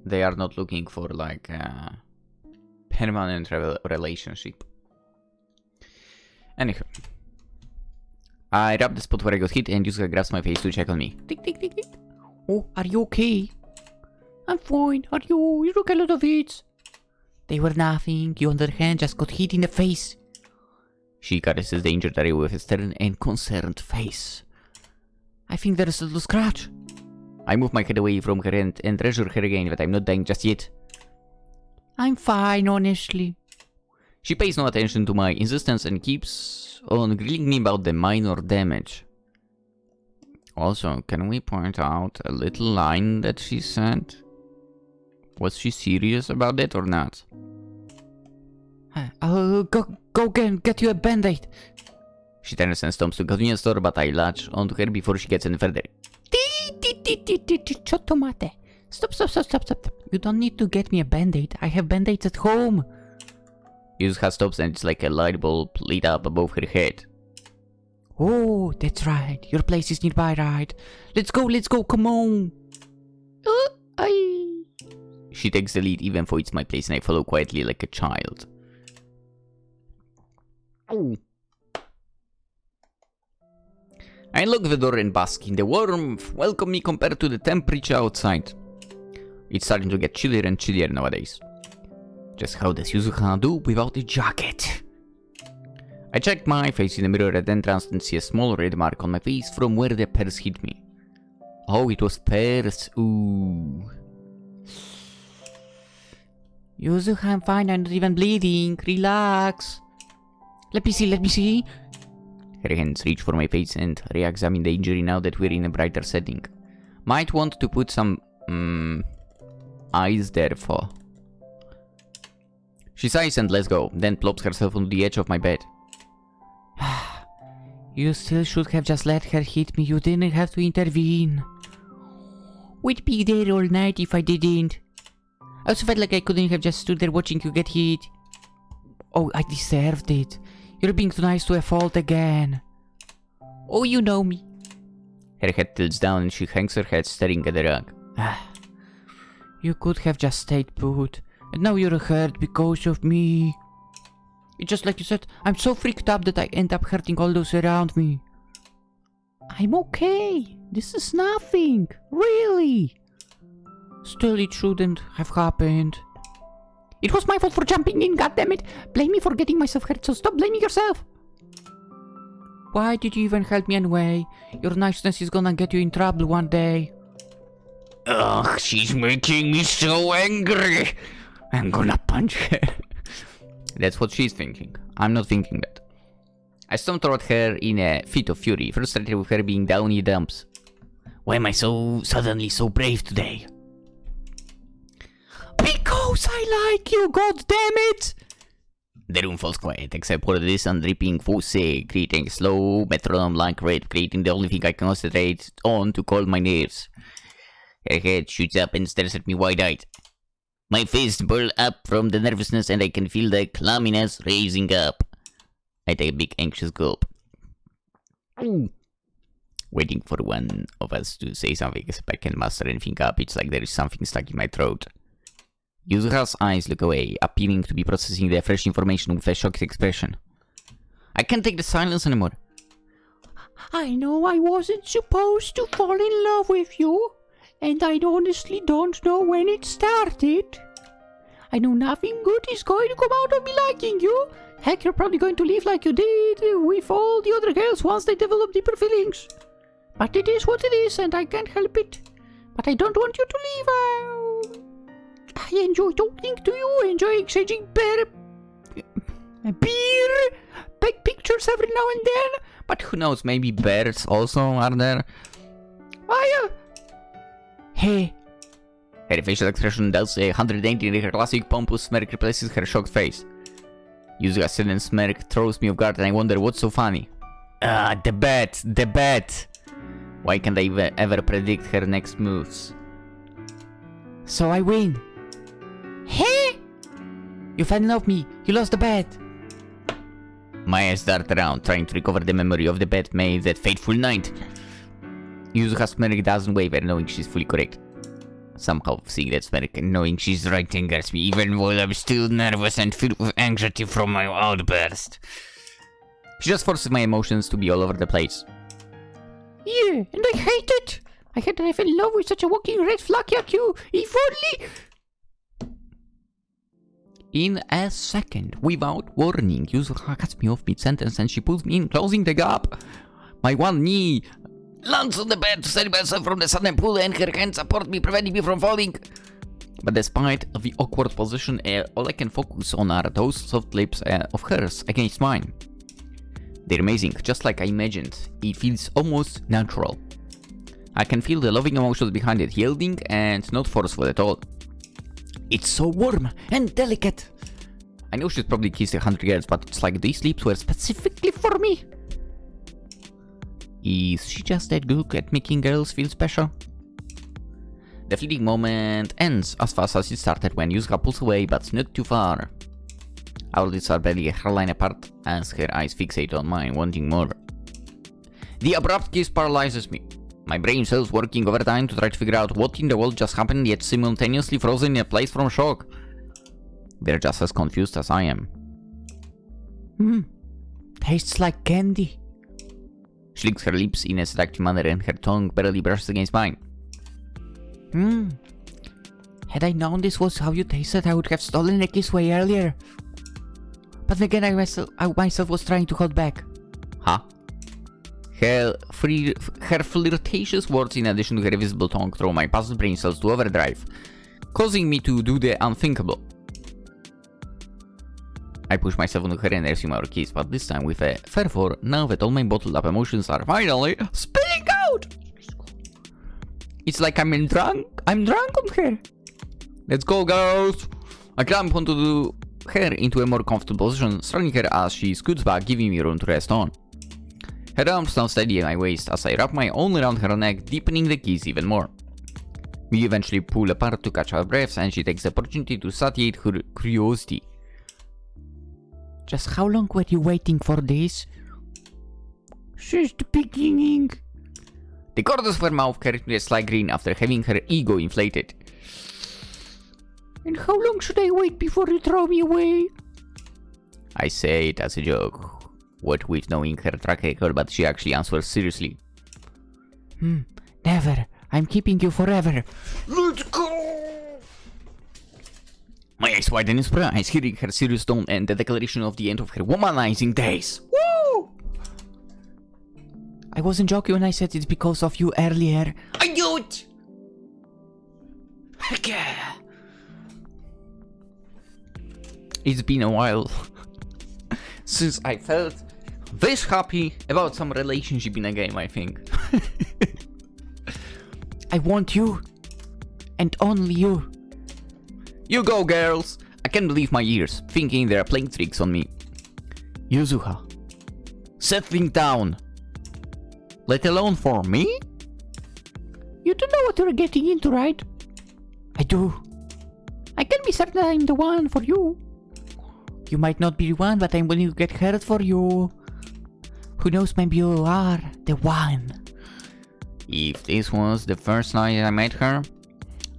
they are not looking for like a permanent relationship. Anyhow, I rub the spot where I got hit and Yuzuha grabs my face to check on me. Tick, tick, tick, tick. Oh, are you okay? I'm fine. Are you? You took a lot of hits. They were nothing. You on the other hand just got hit in the face. She caresses the injured area with a stern and concerned face. I think there's a little scratch. I move my head away from her and reassure her again that I'm not dying just yet. I'm fine, honestly. She pays no attention to my insistence and keeps on grilling me about the minor damage. Also, can we point out a little line that she said? Was she serious about it or not? I'll go get you a band-aid. She turns and stomps to the convenience store, but I latch onto her before she gets any further. Chotomate. Stop. You don't need to get me a band-aid. I have band-aids at home. Yuzuha stops and it's like a light bulb lit up above her head. Oh, that's right. Your place is nearby, right? Let's go, come on. She takes the lead even though it's my place and I follow quietly like a child. Oh. I lock the door and bask in the warmth welcome me compared to the temperature outside. It's starting to get chillier and chillier nowadays. Just how does Yuzuha do without a jacket? I check my face in the mirror at the entrance and see a small red mark on my face from where the purse hit me. Oh, it was purse. Ooh. Yuzuha, I'm fine. I'm not even bleeding. Relax. Let me see. Her hands reach for my face and re-examine the injury now that we're in a brighter setting. Might want to put some eyes there for. She sighs and lets go, then plops herself on the edge of my bed. You still should have just let her hit me. You didn't have to intervene. We'd be there all night if I didn't. I also felt like I couldn't have just stood there watching you get hit. Oh, I deserved it. You're being too nice to a fault again. Oh, you know me. Her head tilts down and she hangs her head staring at the rug. You could have just stayed put. And now you're hurt because of me. It's just like you said, I'm so freaked up that I end up hurting all those around me. I'm okay. This is nothing. Really. Still, it shouldn't have happened. It was my fault for jumping in, goddammit! Blame me for getting myself hurt, so stop blaming yourself! Why did you even help me anyway? Your niceness is gonna get you in trouble one day. Ugh, she's making me so angry. I'm gonna punch her. That's what she's thinking. I'm not thinking that. I stormed toward her in a fit of fury, frustrated with her being down in the dumps. Why am I so suddenly so brave today? Because I like you, goddammit! The room falls quiet, except for this undripping fosse, creating a slow, metronome-like rate, creating the only thing I can concentrate on to calm my nerves. Her head shoots up and stares at me wide-eyed. My face burls up from the nervousness and I can feel the clamminess raising up. I take a big anxious gulp. Waiting for one of us to say something, except I can't muster anything up. It's like there is something stuck in my throat. Yuzuha's eyes look away, appearing to be processing the fresh information with a shocked expression. I can't take the silence anymore. I know I wasn't supposed to fall in love with you, and I honestly don't know when it started. I know nothing good is going to come out of me liking you. Heck, you're probably going to leave like you did with all the other girls once they develop deeper feelings. But it is what it is, and I can't help it. But I don't want you to leave. I enjoy talking to you, I enjoy exchanging beer, big pictures every now and then. But who knows, maybe bears also are there. Hey. Her facial expression does a 180 and her classic pompous smirk replaces her shocked face. Yuzuha's sudden smirk throws me off guard and I wonder what's so funny. The bet. Why can't I ever predict her next moves? So I win. Hey! You fell in love with me. You lost the bet. My eyes dart around, trying to recover the memory of the bet made that fateful night. Yuzuha's smirk doesn't waver, knowing she's fully correct. Somehow seeing that smirk and knowing she's right angers me, even while I'm still nervous and filled with anxiety from my outburst. She just forces my emotions to be all over the place. Yeah, and I hate it. I hate that I fell in love with such a walking red flag like you. If only... In a second, without warning, Yuzuha cuts me off mid-sentence and she pulls me in, closing the gap. My one knee lands on the bed to save myself from the sudden pull and her hands support me, preventing me from falling. But despite the awkward position, all I can focus on are those soft lips of hers against mine. They're amazing, just like I imagined. It feels almost natural. I can feel the loving emotions behind it, yielding and not forceful at all. It's so warm and delicate. I know she's probably kissed 100 girls, but it's like these lips were specifically for me. Is she just that good at making girls feel special? The fleeting moment ends as fast as it started when Yuzuha pulls away, but not too far. Our lips are barely a hairline apart as her eyes fixate on mine, wanting more. The abrupt kiss paralyzes me. My brain cells working overtime to try to figure out what in the world just happened, yet simultaneously frozen in a place from shock. They're just as confused as I am. Tastes like candy. She licks her lips in a seductive manner and her tongue barely brushes against mine. Had I known this was how you tasted, I would have stolen a kiss way earlier. But again, I myself was trying to hold back. Huh? Her flirtatious words in addition to her visible tongue throw my puzzled brain cells to overdrive, causing me to do the unthinkable. I push myself onto her and resume our kiss, but this time with a fervor, now that all my bottled up emotions are finally spilling out! It's like I'm drunk on her. Let's go, girls! I climb onto her into a more comfortable position, stroking her as she scoots back, giving me room to rest on. Her arms now steady at my waist as I wrap my own around her neck, deepening the kiss even more. We eventually pull apart to catch our breaths and she takes the opportunity to satiate her curiosity. Just how long were you waiting for this? Since the beginning. The corners of her mouth carried me a slight grin after having her ego inflated. And how long should I wait before you throw me away? I say it as a joke. What with knowing her track record, but she actually answers seriously. Never. I'm keeping you forever. Let's go! My eyes widen in surprise, hearing her serious tone and the declaration of the end of her womanizing days. Woo! I wasn't joking when I said it's because of you earlier. I knew it! It's been a while since I felt this happy about some relationship in a game, I think. I want you, and only you. You go, girls! I can't believe my ears, thinking they are playing tricks on me. Yuzuha, settling down. Let alone for me? You don't know what you're getting into, right? I do. I can be certain I'm the one for you. You might not be the one, but I'm going to get hurt for you. Who knows, maybe you are the one. If this was the first night I met her,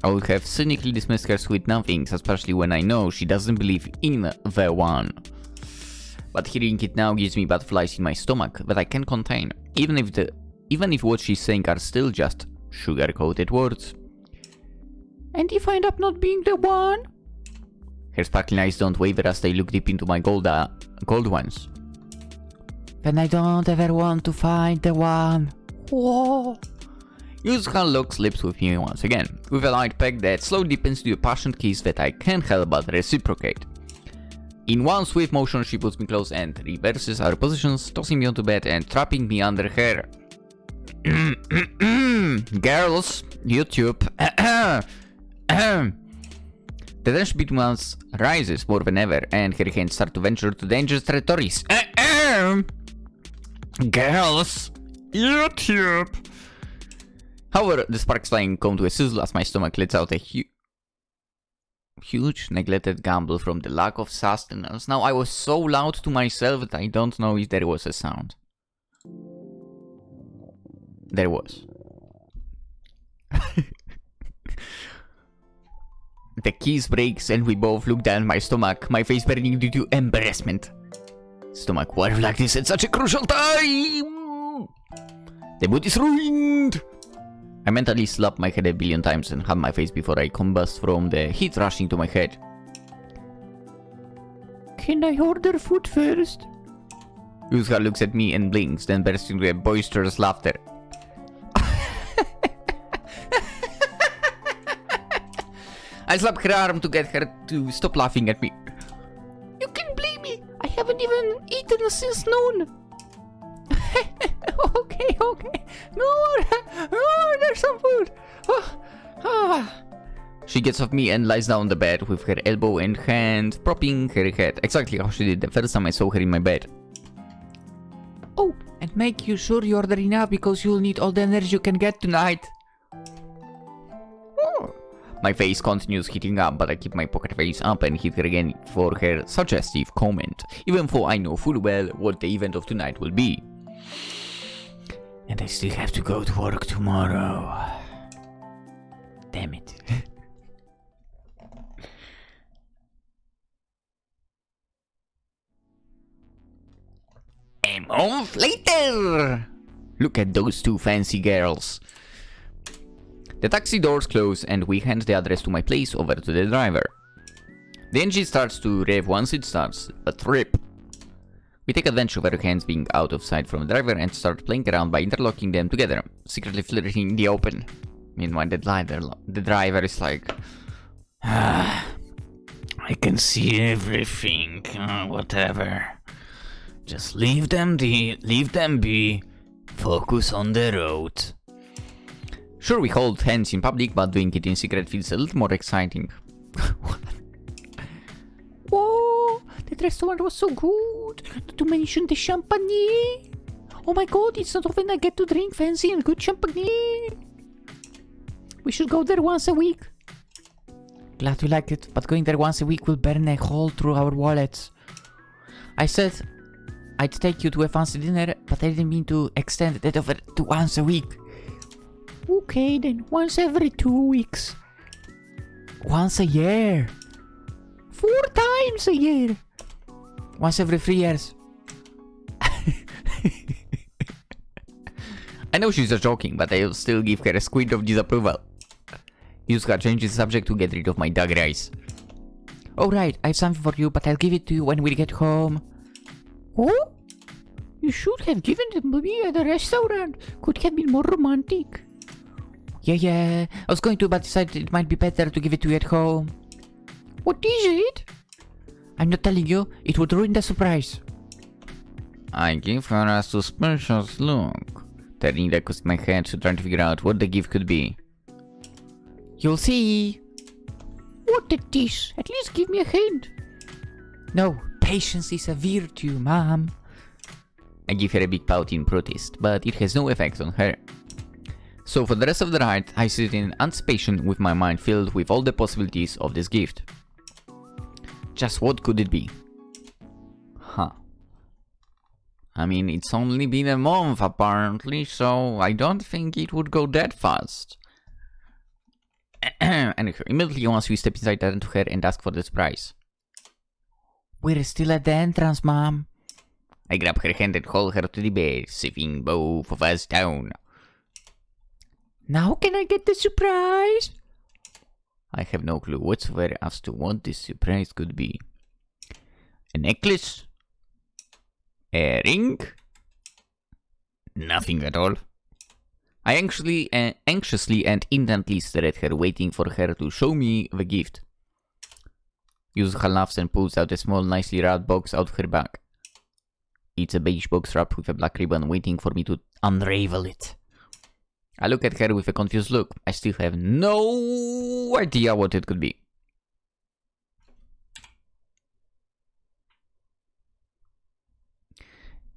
I would have cynically dismissed her sweet nothings, especially when I know she doesn't believe in the one. But hearing it now gives me butterflies in my stomach that I can't contain, even if what she's saying are still just sugar-coated words. And if I end up not being the one? Her sparkling eyes don't waver as they look deep into my gold ones. Then I don't ever want to find the one. Whoa. Yuzuha locks lips with me once again, with a light peck that slowly deepens to a passionate kiss that I can't help but reciprocate. In one swift motion she pulls me close and reverses our positions, tossing me onto bed and trapping me under her. Girls, YouTube. The tension between us rises more than ever, and her hands start to venture to dangerous territories. Girls, YouTube. However, the sparks flying come to a sizzle as my stomach lets out a huge neglected gamble from the lack of sustenance. Now I was so loud to myself that I don't know if there was a sound. There was. The kiss breaks and we both look down my stomach, my face burning due to embarrassment. Stomach, why like this at such a crucial time? The mood is ruined. I mentally slap my head a billion times and hug my face before I combust from the heat rushing to my head. Can I order food first? Yuzuha looks at me and blinks, then bursts into a boisterous laughter. I slap her arm to get her to stop laughing at me. You can blame me. I haven't even eaten since noon. Okay. No, there's some food. She gets off me and lies down on the bed with her elbow and hand propping her head, exactly how she did the first time I saw her in my bed. Oh, and make you sure you order enough because you'll need all the energy you can get tonight. My face continues heating up, but I keep my poker face up and hit her again for her suggestive comment, even though I know full well what the event of tonight will be. And I still have to go to work tomorrow. Damn it. A month later! Look at those two fancy girls. The taxi doors close and we hand the address to my place over to the driver. The engine starts to rev once it starts a trip. We take advantage of our hands being out of sight from the driver and start playing around by interlocking them together, secretly flirting in the open. Meanwhile, the driver is like, I can see everything, whatever. Just leave them be, focus on the road. Sure, we hold hands in public, but doing it in secret feels a little more exciting. Whoa, that restaurant was so good. Not to mention the champagne. Oh my god, it's not often I get to drink fancy and good champagne. We should go there once a week. Glad you liked it, but going there once a week will burn a hole through our wallets. I said I'd take you to a fancy dinner, but I didn't mean to extend that over to once a week. Okay then, once every 2 weeks. Once a year. 4 times a year. Once every 3 years. I know she's just joking, but I'll still give her a squint of disapproval. Yusuha changes the subject to get rid of my dog eyes. Alright, I have something for you, but I'll give it to you when we get home. Oh? You should have given it to me at the restaurant. Could have been more romantic. Yeah, I was going to, but decided it might be better to give it to you at home. What is it? I'm not telling you, it would ruin the surprise. I give her a suspicious look, turning the in my head to try to figure out what the gift could be. You'll see. What it is? At least give me a hint. No, patience is a virtue, Mom. I give her a big pout in protest, but it has no effect on her. So for the rest of the ride, I sit in anticipation with my mind filled with all the possibilities of this gift. Just what could it be? Huh. I mean, it's only been a month apparently, so I don't think it would go that fast. And immediately once we step inside, I turn to her and ask for the surprise. We're still at the entrance, Mom. I grab her hand and hold her to the bed, sitting both of us down. Now can I get the surprise? I have no clue whatsoever as to what this surprise could be. A necklace? A ring? Nothing at all. I anxiously and intently stare at her, waiting for her to show me the gift. Yusuha laughs and pulls out a small, nicely wrapped box out of her bag. It's a beige box wrapped with a black ribbon, waiting for me to unravel it. I look at her with a confused look. I still have no idea what it could be.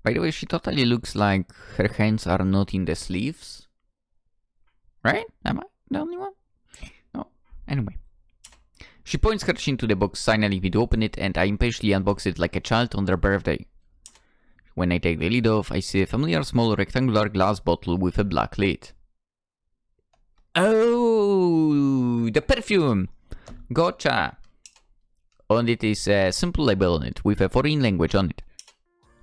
By the way, she totally looks like her hands are not in the sleeves. Right? Am I the only one? No. Anyway. She points her chin to the box, signaling me to open it, and I impatiently unbox it like a child on their birthday. When I take the lid off, I see a familiar small rectangular glass bottle with a black lid. Oh, the perfume! Gotcha! On it is a simple label on it, with a foreign language on it.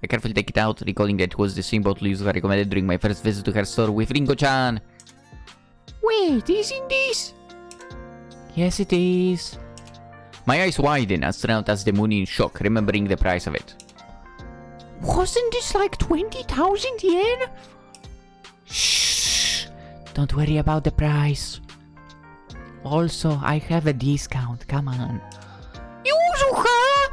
I carefully take it out, recalling that it was the same bottle Yusuha recommended during my first visit to her store with Ringo-chan. Wait, isn't this? Yes, it is. My eyes widen as round as the moon in shock, remembering the price of it. Wasn't this like 20,000 yen? Shh! Don't worry about the price. Also, I have a discount, come on. Yusuha!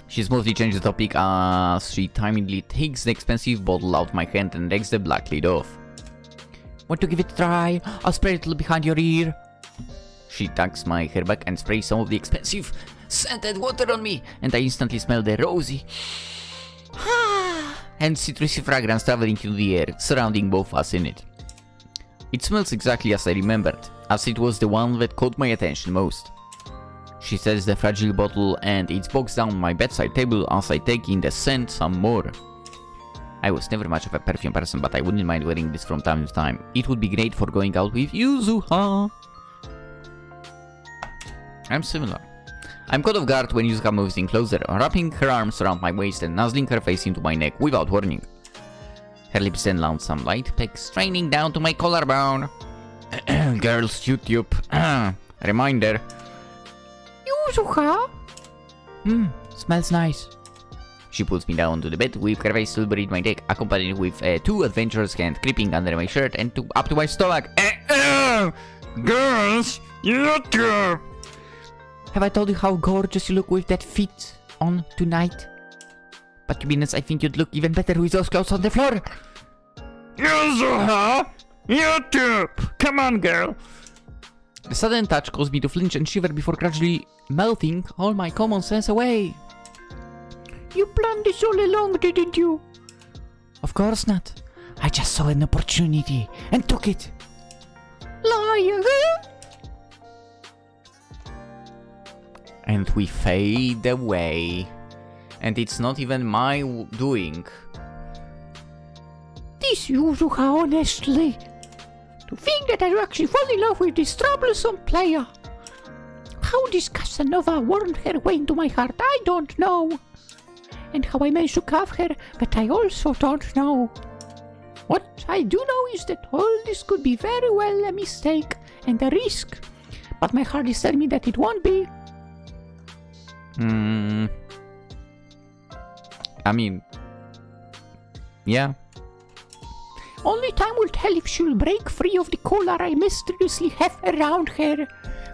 She smoothly changes the topic as she timidly takes the expensive bottle out of my hand and takes the black lid off. Want to give it a try? I'll spray it behind your ear. She tucks my hair back and sprays some of the expensive scented water on me, and I instantly smell the rosy and citrusy fragrance traveling through the air, surrounding both us in it. It smells exactly as I remembered, as it was the one that caught my attention most. She sets the fragile bottle and it's boxed down my bedside table as I take in the scent some more. I was never much of a perfume person, but I wouldn't mind wearing this from time to time. It would be great for going out with Yusuha. I'm similar. I'm caught off guard when Yusuha moves in closer, wrapping her arms around my waist and nuzzling her face into my neck without warning. Her lips then launch some light pecks, straining down to my collarbone. Girls, YouTube. Reminder. Yusuha? Smells nice. She pulls me down to the bed with her face still buried in my neck, accompanied with two adventurous hands creeping under my shirt and up to my stomach. Girls, YouTube! Have I told you how gorgeous you look with that fit on tonight? But to be honest, I think you'd look even better with those clothes on the floor. Yusuha! YouTube! Come on, girl! The sudden touch caused me to flinch and shiver before gradually melting all my common sense away. You planned this all along, didn't you? Of course not. I just saw an opportunity and took it. Liar! And we fade away. And it's not even my doing. This Yusuha, honestly. To think that I actually fall in love with this troublesome player. How this Casanova wormed her way into my heart, I don't know. And how I managed to cuff her, but I also don't know. What I do know is that all this could be very well a mistake and a risk. But my heart is telling me that it won't be. I mean... yeah. Only time will tell if she'll break free of the collar I mysteriously have around her.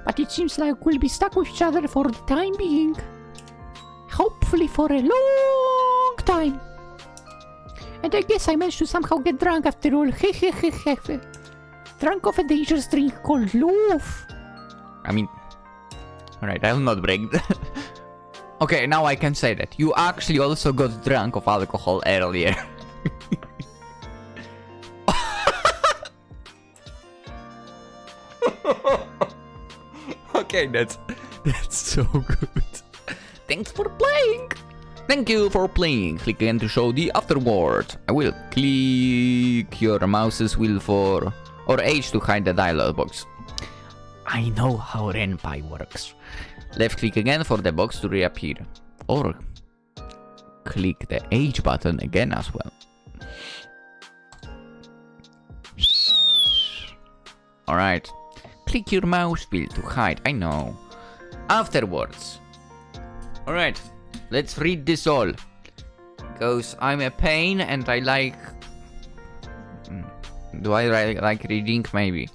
But it seems like we'll be stuck with each other for the time being. Hopefully for a long time. And I guess I managed to somehow get drunk after all. Drunk of a dangerous drink called love. I mean... alright, I'll not break Okay, now I can say that. You actually also got drunk of alcohol earlier. Okay, that's so good. Thanks for playing. Thank you for playing. Click again to show the afterword. I will click your mouse's wheel for or H to hide the dialog box. I know how Ren'Py works. Left click again for the box to reappear. Or click the H button again as well. Alright. Click your mouse wheel to hide, I know. Afterwards. Alright, let's read this all. Because I'm a pain and I like... do I like reading? Maybe.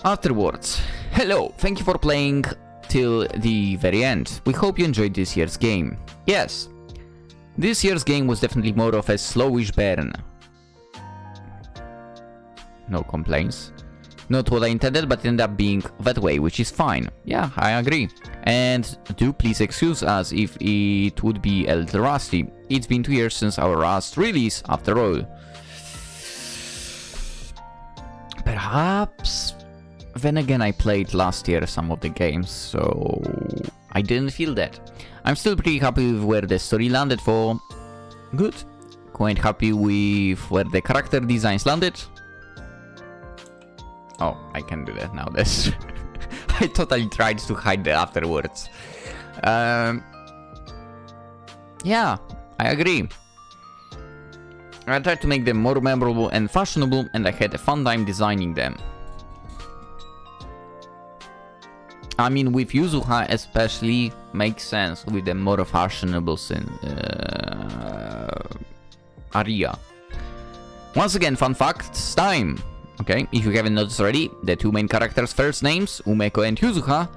Afterwards. Hello, thank you for playing till the very end. We hope you enjoyed this year's game. Yes, this year's game was definitely more of a slowish burn. No complaints. Not what I intended, but ended up being that way, which is fine. Yeah, I agree. And do please excuse us if it would be a little rusty. It's been 2 years since our last release, after all. Perhaps... then again, I played last year some of the games, so... I didn't feel that. I'm still pretty happy with where the story landed for... good. Quite happy with where the character designs landed. Oh, I can do that now. This I totally tried to hide the afterwards. Yeah, I agree. I tried to make them more memorable and fashionable, and I had a fun time designing them. I mean, with Yuzuha especially, makes sense with the more fashionable area. Once again, fun facts time! Okay, if you haven't noticed already, the two main characters' first names, Umeko and Yuzuha,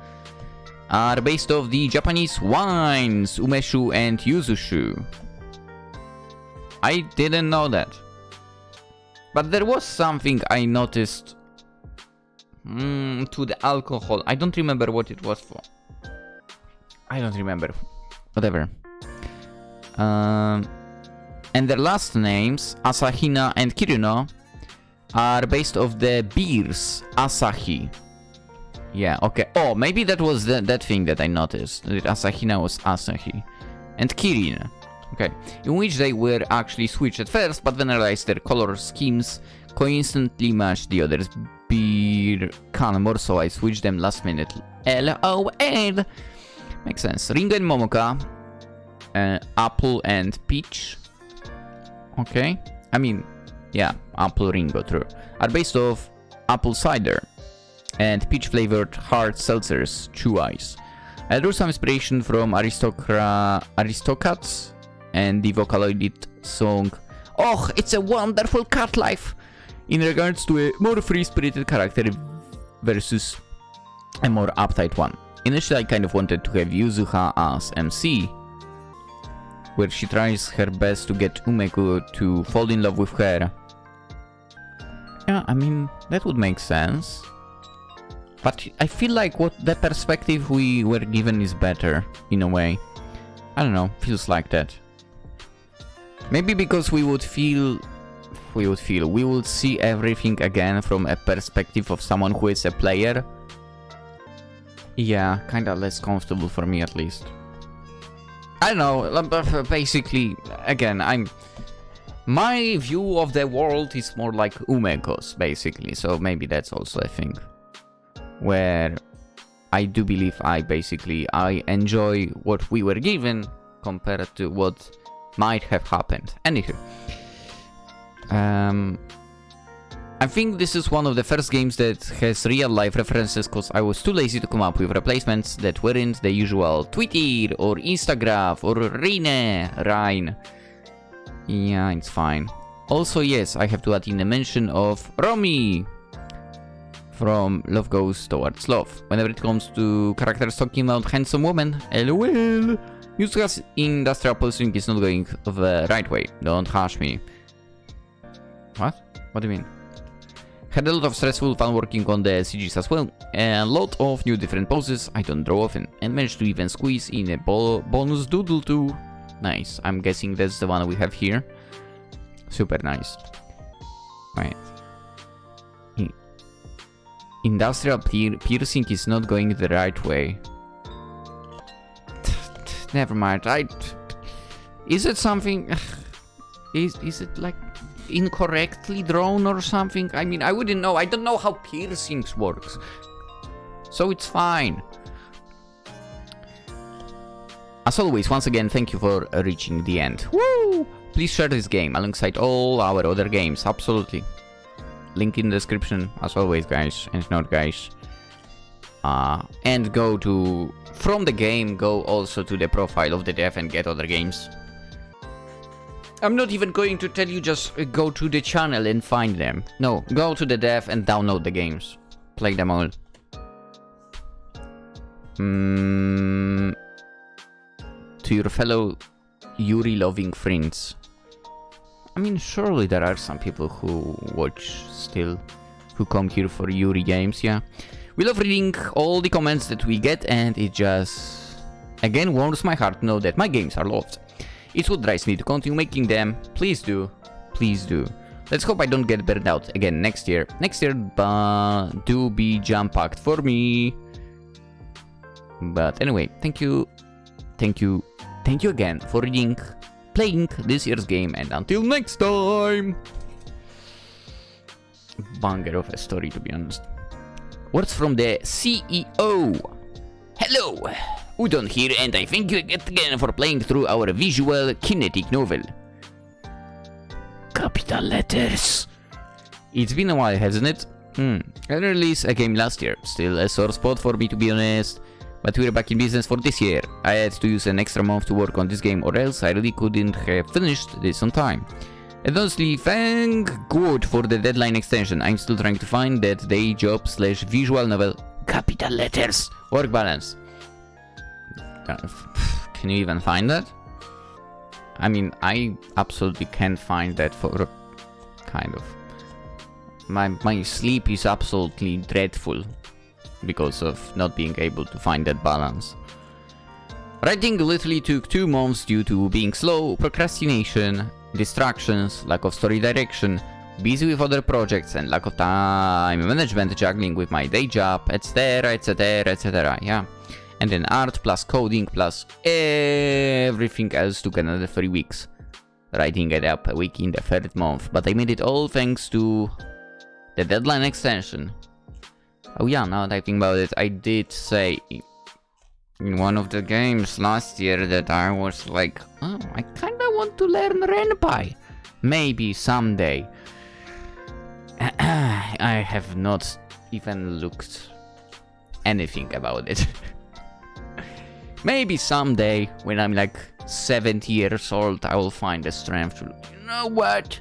are based off the Japanese wines, Umeshu and Yuzushu. I didn't know that. But there was something I noticed to the alcohol. I don't remember what it was for. I don't remember. Whatever. And their last names, Asahina and Kirino, are based off the beers, Asahi. Yeah, okay. Oh, maybe that was that thing that I noticed. That Asahina was Asahi. And Kirin. Okay. In which they were actually switched at first, but then realized their color schemes coincidentally matched the others' beer can more, so I switched them last minute. LOL. Makes sense. Ringo and Momoka. Apple and Peach. Okay. I mean... yeah, Apple Ringo, true. Are based off apple cider and peach flavored hard seltzers, Chew Ice. I drew some inspiration from Aristocats and the Vocaloid song "Oh, It's a Wonderful Cat Life" in regards to a more free-spirited character versus a more uptight one. Initially, I kind of wanted to have Yuzuha as MC, where she tries her best to get Umeko to fall in love with her. Yeah, I mean, that would make sense. But I feel like the perspective we were given is better, in a way. I don't know, feels like that. Maybe because we would see everything again from a perspective of someone who is a player. Yeah, kinda less comfortable for me at least. I don't know, basically, again, my view of the world is more like Umeko's, basically, so maybe that's also a thing. Where I do believe I enjoy what we were given compared to what might have happened. Anywho. I think this is one of the first games that has real-life references, because I was too lazy to come up with replacements that weren't the usual Twitter or Instagram or Rhine. Yeah, it's fine. Also, yes, I have to add in a mention of Romy from Love Goes Towards Love. Whenever it comes to characters talking about handsome women, LOL. Useless industrial policing is not going the right way. Don't hush me. What? What do you mean? Had a lot of stressful fun working on the CGs as well. A lot of new different poses I don't draw often. And managed to even squeeze in a bonus doodle too. Nice. I'm guessing that's the one we have here. Super nice. Right. Industrial piercing is not going the right way. Never mind. Is it something? Is it like incorrectly drawn or something? I mean, I wouldn't know. I don't know how piercings works, so it's fine. As always, once again, thank you for reaching the end. Woo! Please share this game alongside all our other games. Absolutely. Link in the description, as always, guys and not guys. And go to, from the game, go also to the profile of the dev and get other games. I'm not even going to tell you just go to the channel and find them. No, go to the dev and download the games. Play them all. To your fellow Yuri-loving friends. I mean, surely there are some people who watch still, who come here for Yuri games, yeah. We love reading all the comments that we get, and it just, again, warms my heart to know that my games are loved. It's what drives me to continue making them. Please do. Please do. Let's hope I don't get burned out again next year. Next year, do be jam-packed for me. But anyway, thank you. Thank you. Thank you again for reading, playing this year's game, and until next time. Banger of a story, to be honest. Words from the CEO. Hello, Udon here, and I thank you again for playing through our visual kinetic novel. Capital letters. It's been a while, hasn't it? I released a game last year. Still a sore spot for me, to be honest. But we're back in business for this year. I had to use an extra month to work on this game, or else I really couldn't have finished this on time. And honestly, thank God for the deadline extension. I'm still trying to find that day job / visual novel, Capital letters. work balance. Can you even find that? I mean, I absolutely can't find that for kind of. My sleep is absolutely dreadful because of not being able to find that balance. Writing literally took 2 months due to being slow, procrastination, distractions, lack of story direction, busy with other projects, and lack of time management, juggling with my day job, etc, etc, etc, yeah. And then art plus coding plus everything else took another 3 weeks. Writing it up a week in the 3rd month, but I made it all thanks to the deadline extension. Oh yeah, now that I think about it, I did say in one of the games last year that I was like, oh, I kinda want to learn Ren'Py. Maybe someday. I have not even looked anything about it. Maybe someday, when I'm like 70 years old, I will find the strength to, you know what?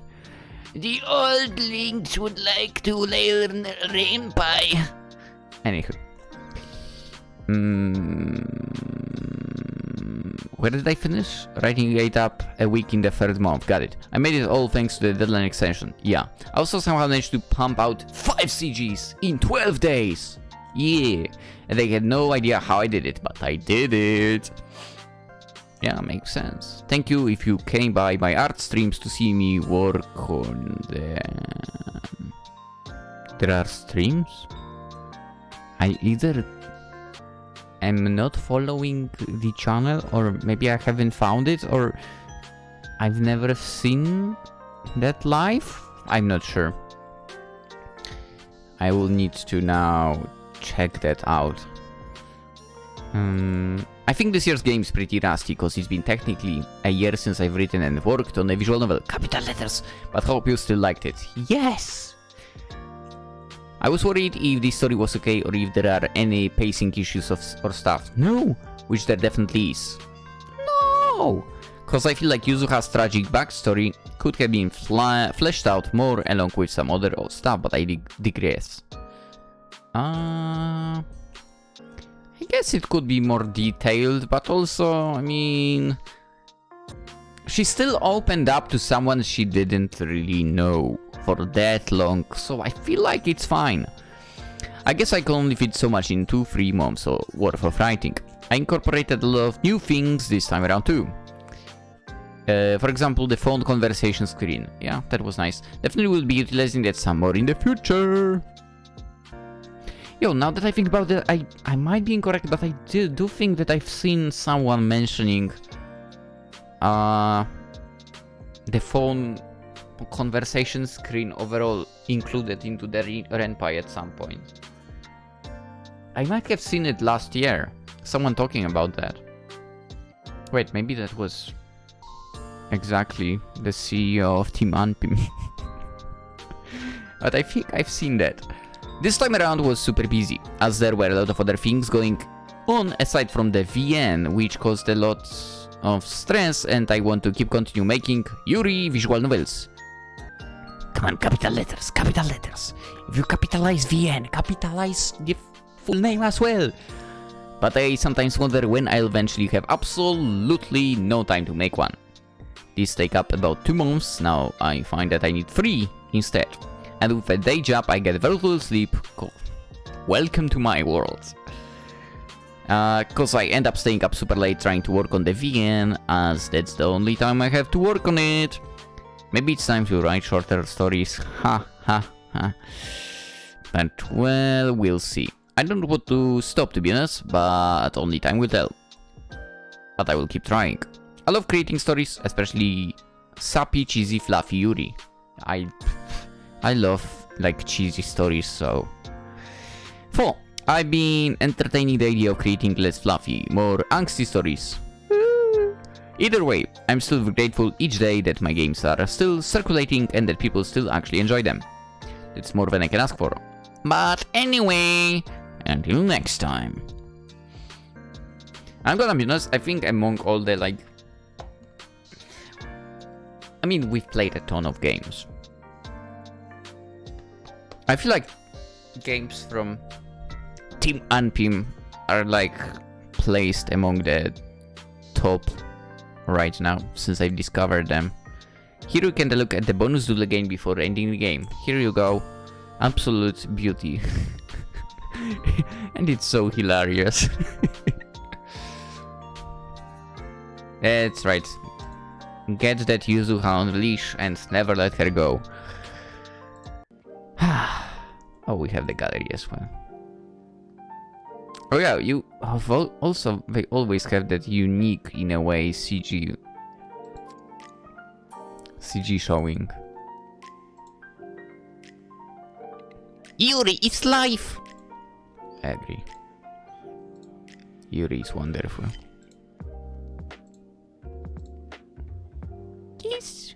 The old Lynx would like to learn Ren'Py. Anywho. Where did I finish? Writing it up a week in the 3rd month. Got it. I made it all thanks to the deadline extension. Yeah. I also somehow managed to pump out 5 CGs in 12 days. Yeah. And they had no idea how I did it, but I did it. Yeah, makes sense. Thank you if you came by my art streams to see me work on them. There are streams? I either am not following the channel, or maybe I haven't found it, or I've never seen that live? I'm not sure. I will need to now check that out. I think this year's game is pretty rusty, because it's been technically a year since I've written and worked on a visual novel, capital letters, but hope you still liked it. Yes! I was worried if the story was okay or if there are any pacing issues or stuff. No! Which there definitely is. No! Because I feel like Yuzuha's tragic backstory could have been fleshed out more along with some other old stuff, but I digress. I guess it could be more detailed, but also, I mean... She still opened up to someone she didn't really know for that long, so I feel like it's fine. I guess I can only fit so much in 2-3 months worth of writing. I incorporated a lot of new things this time around too. For example, the phone conversation screen. Yeah, that was nice. Definitely will be utilizing that some more in the future. Yo, now that I think about it, I might be incorrect, but I do think that I've seen someone mentioning the phone conversation screen overall included into the Ren'Py at some point. I might have seen it last year. Someone talking about that. Wait, maybe that was exactly the CEO of Team ANPIM. But I think I've seen that. This time around was super busy, as there were a lot of other things going on aside from the VN, which caused a lot of stress, and I want to continue making Yuri visual novels. Come on, capital letters, capital letters. If you capitalize VN, capitalize the full name as well. But I sometimes wonder when I'll eventually have absolutely no time to make one. These take up about 2 months, now I find that I need 3 instead. And with a day job I get very little sleep. Cool. Welcome to my world. Cause I end up staying up super late trying to work on the VN, as that's the only time I have to work on it. Maybe it's time to write shorter stories, ha ha ha. But well, we'll see. I don't want to stop, to be honest, but only time will tell. But I will keep trying. I love creating stories, especially sappy, cheesy, fluffy Yuri. I love like cheesy stories, so... 4. I've been entertaining the idea of creating less fluffy, more angsty stories. Either way, I'm still grateful each day that my games are still circulating and that people still actually enjoy them. That's more than I can ask for. But anyway, until next time. I'm gonna be honest, I think among all the like... I mean, we've played a ton of games. I feel like games from Team ANPIM are like placed among the top right now, since I've discovered them. Here you can look at the bonus duel again before ending the game. Here you go. Absolute beauty. And it's so hilarious. That's right. Get that Yuzuha on leash and never let her go. Oh, we have the gallery as well. Oh yeah, you have also, they always have that unique, in a way, CG showing. Yuri, it's life! I agree. Yuri is wonderful. Yes.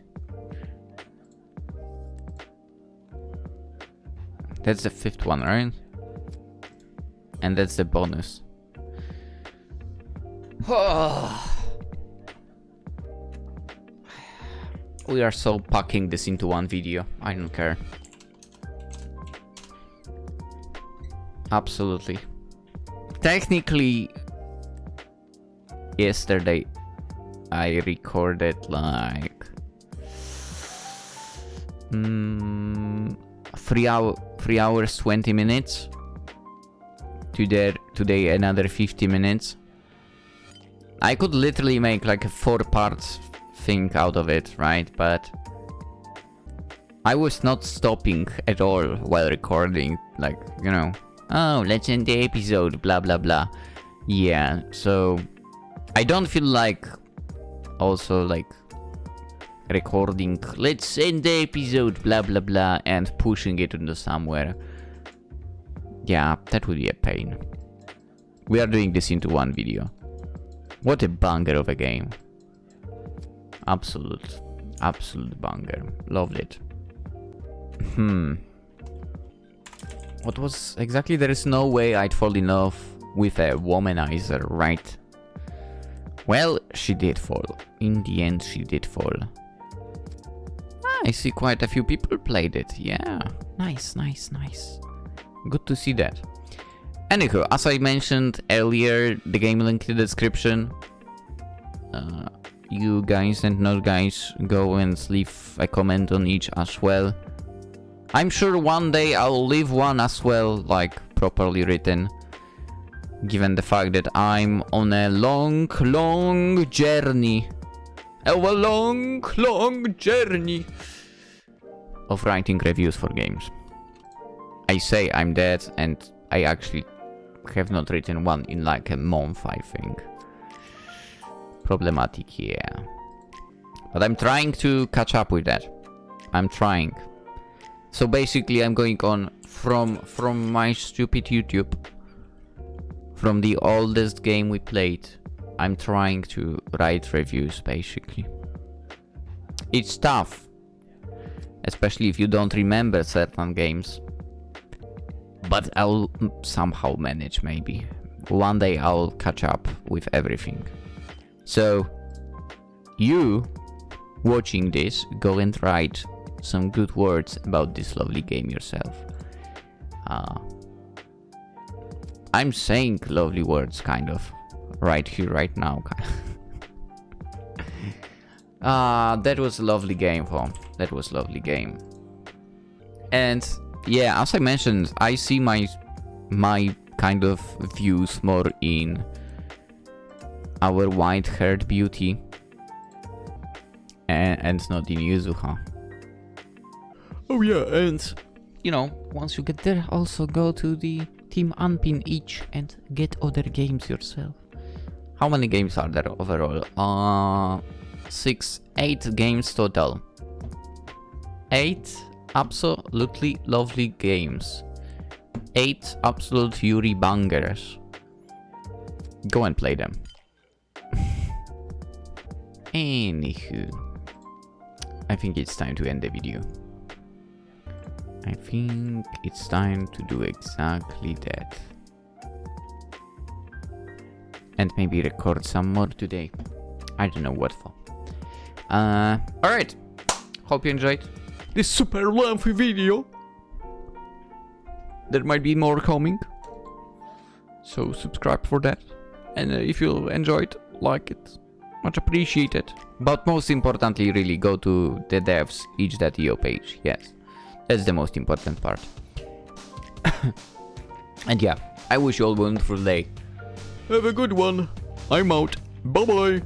That's the 5th one, right? And that's the bonus. We are so packing this into one video. I don't care. Absolutely. Technically, yesterday I recorded like 3 hours 20 minutes. Today another 50 minutes. I could literally make like a 4-part thing out of it, right? But I was not stopping at all while recording, like, you know, oh, let's end the episode, blah blah blah. Yeah, so I don't feel like also like recording, let's end the episode, blah blah blah, and pushing it into somewhere. Yeah, that would be a pain. We are doing this into one video. What a banger of a game. Absolute banger. Loved it. What was exactly? There is no way I'd fall in love with a Womanizer, right? Well, she did fall. In the end, she did fall. I see quite a few people played it. Yeah, nice. Good to see that. Anywho, as I mentioned earlier, the game link in the description. You guys and not guys, go and leave a comment on each as well. I'm sure one day I'll leave one as well, like properly written. Given the fact that I'm on a long journey. A long journey of writing reviews for games. I say I'm dead, and I actually have not written one in like a month, I think. Problematic, yeah. But I'm trying to catch up with that. I'm trying. So basically I'm going on from my stupid YouTube. From the oldest game we played. I'm trying to write reviews, basically. It's tough. Especially if you don't remember certain games. But I'll somehow manage, maybe. One day I'll catch up with everything. So, you watching this, go and write some good words about this lovely game yourself. I'm saying lovely words, kind of, right here, right now. That was a lovely game, Tom. That was a lovely game. And yeah, as I mentioned, I see my kind of views more in our white-haired beauty and not in Yuzuha. Oh yeah, and you know, once you get there, also go to the Team ANPIM each and get other games yourself. How many games are there overall? 8 games total. 8 absolutely lovely games. 8 absolute Yuri bangers. Go and play them. Anywho, I think it's time to end the video. I think it's time to do exactly that. And maybe record some more today. I don't know what for. Alright. Hope you enjoyed this super lengthy video. There might be more coming. So subscribe for that. And if you enjoyed, like it. Much appreciated. But most importantly, really go to the devs itch.io page. Yes. That's the most important part. And yeah, I wish you all a wonderful day. Have a good one. I'm out. Bye bye.